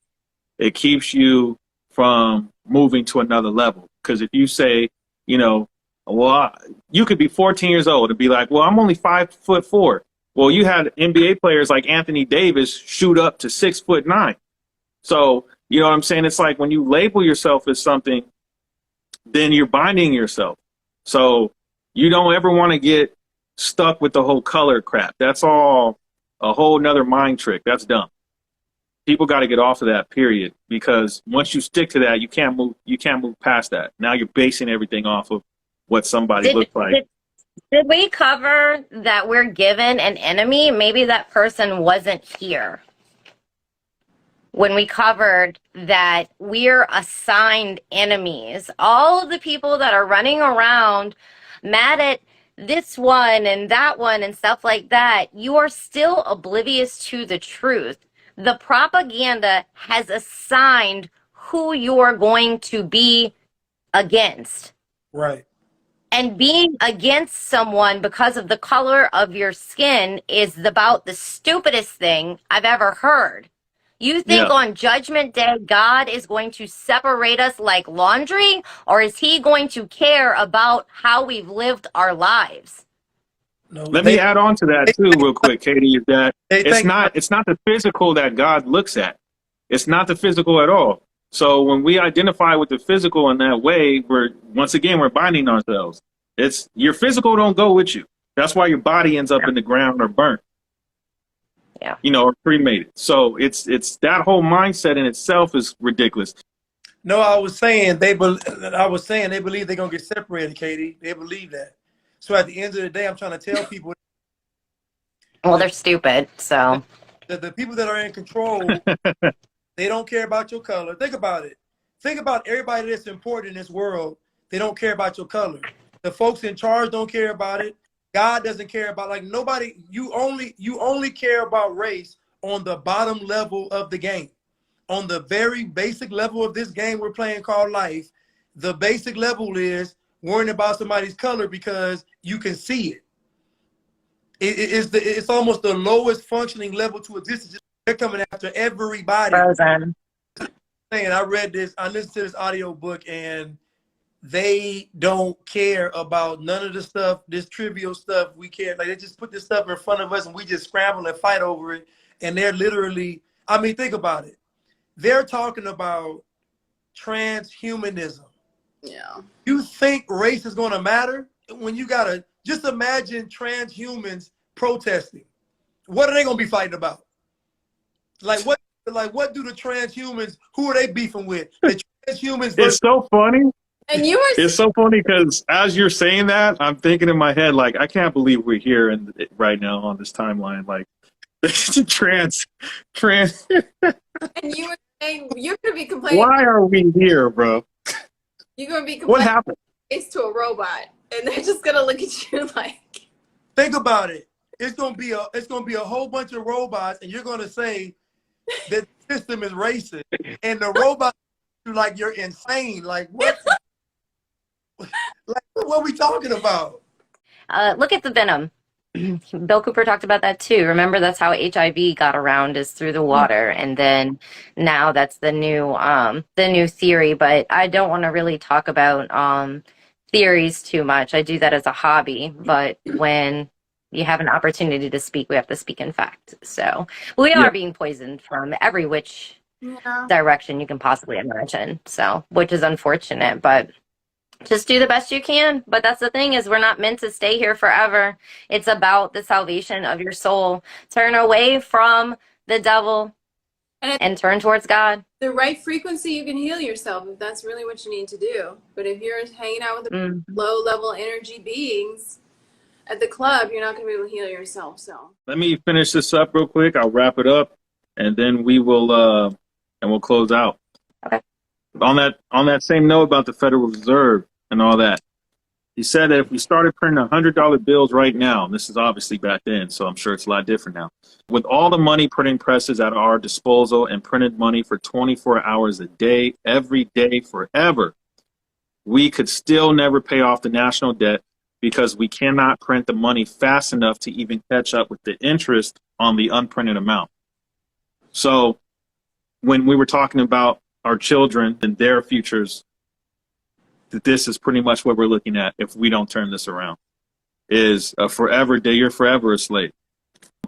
It keeps you from moving to another level. Because if you say, you know, well, you could be 14 years old and be like, well, I'm only 5'4". Well, you had NBA players like Anthony Davis shoot up to 6'9". So, you know what I'm saying? It's like when you label yourself as something, then you're binding yourself. So you don't ever want to get stuck with the whole color crap. That's all a whole nother mind trick. That's dumb. People got to get off of that, period, because once you stick to that, you can't move past that. Now you're basing everything off of what somebody looks like. Did we cover that we're given an enemy? Maybe that person wasn't here when we covered that we're assigned enemies. All of the people that are running around mad at this one and that one and stuff like that, you are still oblivious to the truth. The propaganda has assigned who you're going to be against. Right. And being against someone because of the color of your skin is about the stupidest thing I've ever heard. You think on Judgment Day, God is going to separate us like laundry, or is he going to care about how we've lived our lives? No, Let me add on to that too, real quick, Katie, is that it's not the physical that God looks at. It's not the physical at all. So when we identify with the physical in that way, we're binding ourselves. It's your physical don't go with you. That's why your body ends up in the ground or burnt. Yeah. You know, or cremated. So it's that whole mindset in itself is ridiculous. No, I was saying they believe they're gonna get separated, Katie. They believe that. So at the end of the day, I'm trying to tell people. Well, they're stupid, so. The people that are in control, they don't care about your color. Think about it. Think about everybody that's important in this world. They don't care about your color. The folks in charge don't care about it. God doesn't care about, like, nobody. You only care about race on the bottom level of the game. On the very basic level of this game we're playing called life, the basic level is worrying about somebody's color because you can see it. It's almost the lowest functioning level to existence. They're coming after everybody. Frozen. I read this, I listened to this audio book, and they don't care about none of the stuff, this trivial stuff we care. Like, they just put this stuff in front of us and we just scramble and fight over it. And they're literally, I mean, think about it. They're talking about transhumanism. Yeah. You think race is going to matter when you got to just imagine transhumans protesting? What are they going to be fighting about? Like what do the transhumans, who are they beefing with? The transhumans. It's so funny. And you were. It's so funny because as you're saying that, I'm thinking in my head, like, I can't believe we're here right now on this timeline. Like, trans. And you were saying you're gonna be complaining. Why are we here, bro? You're gonna be complaining. What happened? Face to a robot, and they're just gonna look at you like. Think about it. It's gonna be a whole bunch of robots, and you're gonna say that the system is racist, and the robot like you're insane. Like what? Like what are we talking about? Look at the venom. Bill Cooper talked about that too. Remember, that's how HIV got around, is through the water, and then now that's the new theory. But I don't want to really talk about theories too much. I do that as a hobby, but when you have an opportunity to speak, we have to speak in fact. So we are being poisoned from every which direction you can possibly imagine. So, which is unfortunate, but just do the best you can. But that's the thing, is we're not meant to stay here forever. It's about the salvation of your soul. Turn away from the devil and turn towards God. The right frequency, you can heal yourself if that's really what you need to do. But if you're hanging out with the low-level energy beings at the club, you're not going to be able to heal yourself. So Let me finish this up real quick. I'll wrap it up, and then we'll close out. Okay. On that same note about the Federal Reserve and all that, He said that if we started printing $100 bills right now, and this is obviously back then, so I'm sure it's a lot different now, with all the money printing presses at our disposal and printed money for 24 hours a day, every day, forever, we could still never pay off the national debt because we cannot print the money fast enough to even catch up with the interest on the unprinted amount. So when we were talking about our children and their futures, that this is pretty much what we're looking at if we don't turn this around, is a forever day, you're forever a slave.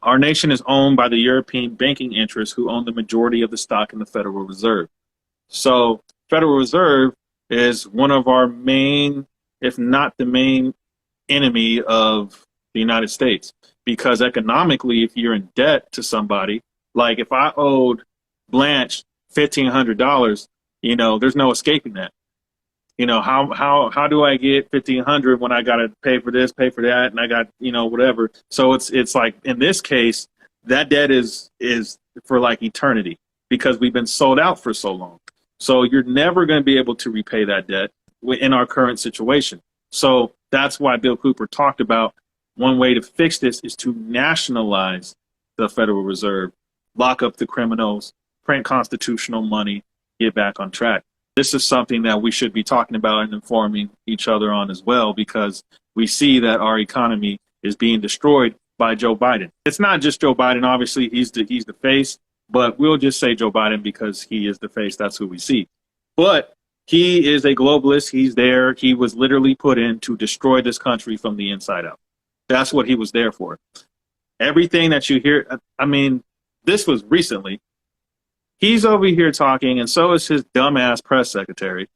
Our nation is owned by the European banking interests who own the majority of the stock in the Federal Reserve. So Federal Reserve is one of our main, if not the main enemy of the United States, because economically, if you're in debt to somebody, like if I owed Blanche $1,500, you know, there's no escaping that. You know, how do I get 1,500 when I got to pay for this, pay for that, and I got, you know, whatever. So it's like in this case, that debt is for like eternity because we've been sold out for so long. So you're never going to be able to repay that debt in our current situation. So that's why Bill Cooper talked about one way to fix this is to nationalize the Federal Reserve, lock up the criminals, print constitutional money, get back on track. This is something that we should be talking about and informing each other on as well, because we see that our economy is being destroyed by Joe Biden. It's not just Joe Biden. Obviously, he's the face, but we'll just say Joe Biden because he is the face. That's who we see. But he is a globalist. He's there. He was literally put in to destroy this country from the inside out. That's what he was there for. Everything that you hear, I mean, this was recently. He's over here talking, and so is his dumbass press secretary,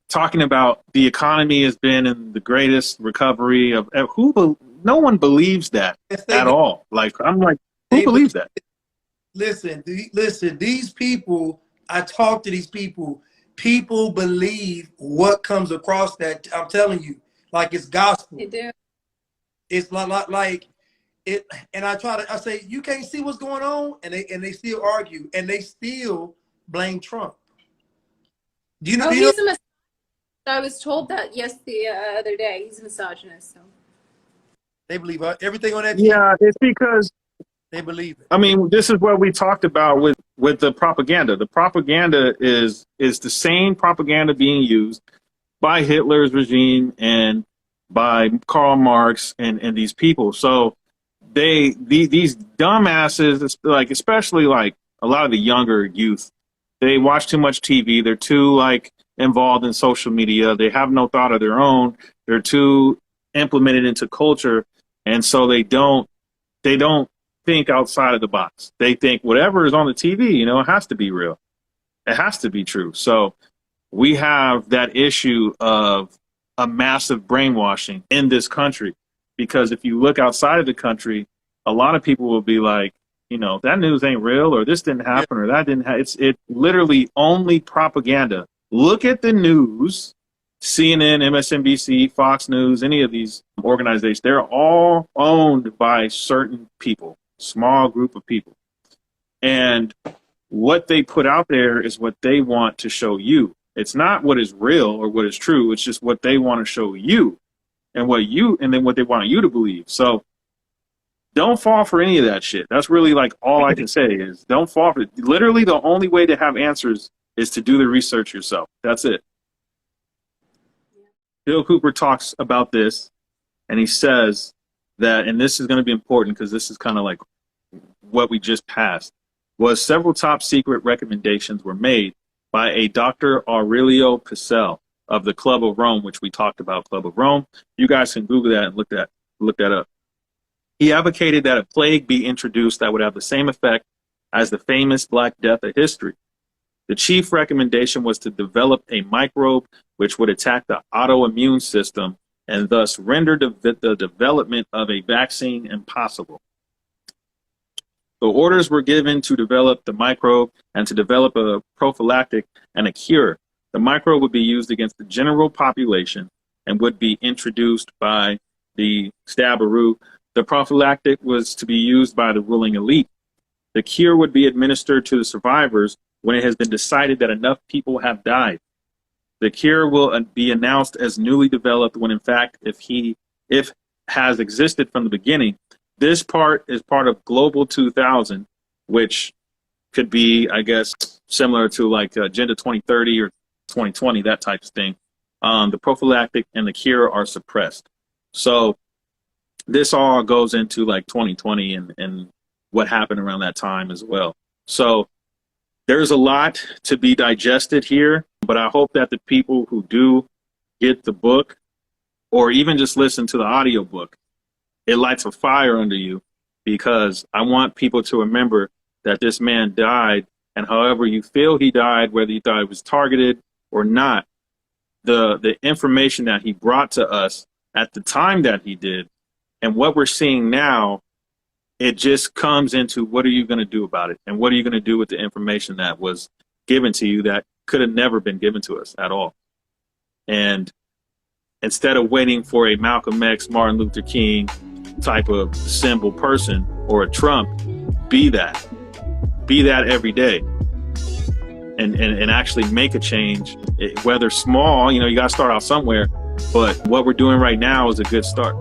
talking about the economy has been in the greatest recovery of no one believes that at all. Like, I'm like, who believes that? Listen, these people, I talk to these people, people believe what comes across that, I'm telling you, like it's gospel. They do. It's like it, and I say, you can't see what's going on, and they still argue, and they still blame Trump. Do you know? He's a misogynist. I was told that the other day. He's a misogynist. So. They believe everything on that. Yeah, it's because they believe it. I mean, this is what we talked about with the propaganda. The propaganda is the same propaganda being used by Hitler's regime and by Karl Marx and these people. So these dumbasses, like especially like a lot of the younger youth, they watch too much TV. They're too like involved in social media. They have no thought of their own. They're too implemented into culture, and so they don't think outside of the box. They think whatever is on the TV, you know, it has to be real. It has to be true. So we have that issue of a massive brainwashing in this country, because if you look outside of the country, a lot of people will be like, you know, that news ain't real, or this didn't happen, or that didn't happen. It's literally only propaganda. Look at the news, CNN, MSNBC, Fox News, any of these organizations, they're all owned by certain people, small group of people. And what they put out there is what they want to show you. It's not what is real or what is true. It's just what they want to show you and then what they want you to believe. So don't fall for any of that shit. That's really like all I can say is don't fall for it. Literally the only way to have answers is to do the research yourself. That's it. Bill Cooper talks about this, and he says that, and this is going to be important because this is kind of like what we just passed, was several top secret recommendations were made by a Dr. Aurelio Picel of the Club of Rome, which we talked about, Club of Rome. You guys can Google that and look that up. He advocated that a plague be introduced that would have the same effect as the famous Black Death of history. The chief recommendation was to develop a microbe which would attack the autoimmune system and thus render the development of a vaccine impossible. The orders were given to develop the microbe and to develop a prophylactic and a cure. The microbe would be used against the general population and would be introduced by the Stabaroo. The prophylactic was to be used by the ruling elite. The cure would be administered to the survivors when it has been decided that enough people have died. The cure will be announced as newly developed when in fact, if has existed from the beginning. This part is part of Global 2000, which could be, I guess, similar to like Agenda 2030 or 2020, that type of thing. The prophylactic and the cure are suppressed. So this all goes into like 2020 and what happened around that time as well. So there's a lot to be digested here, but I hope that the people who do get the book or even just listen to the audiobook, it lights a fire under you, because I want people to remember that this man died, and however you feel he died, whether you thought it was targeted or not, the information that he brought to us at the time that he did and what we're seeing now, it just comes into what are you going to do about it, and what are you going to do with the information that was given to you that could have never been given to us at all. And instead of waiting for a Malcolm X, Martin Luther King type of symbol person or a Trump, be that every day, and actually make a change, whether small. You got to start out somewhere, but what we're doing right now is a good start.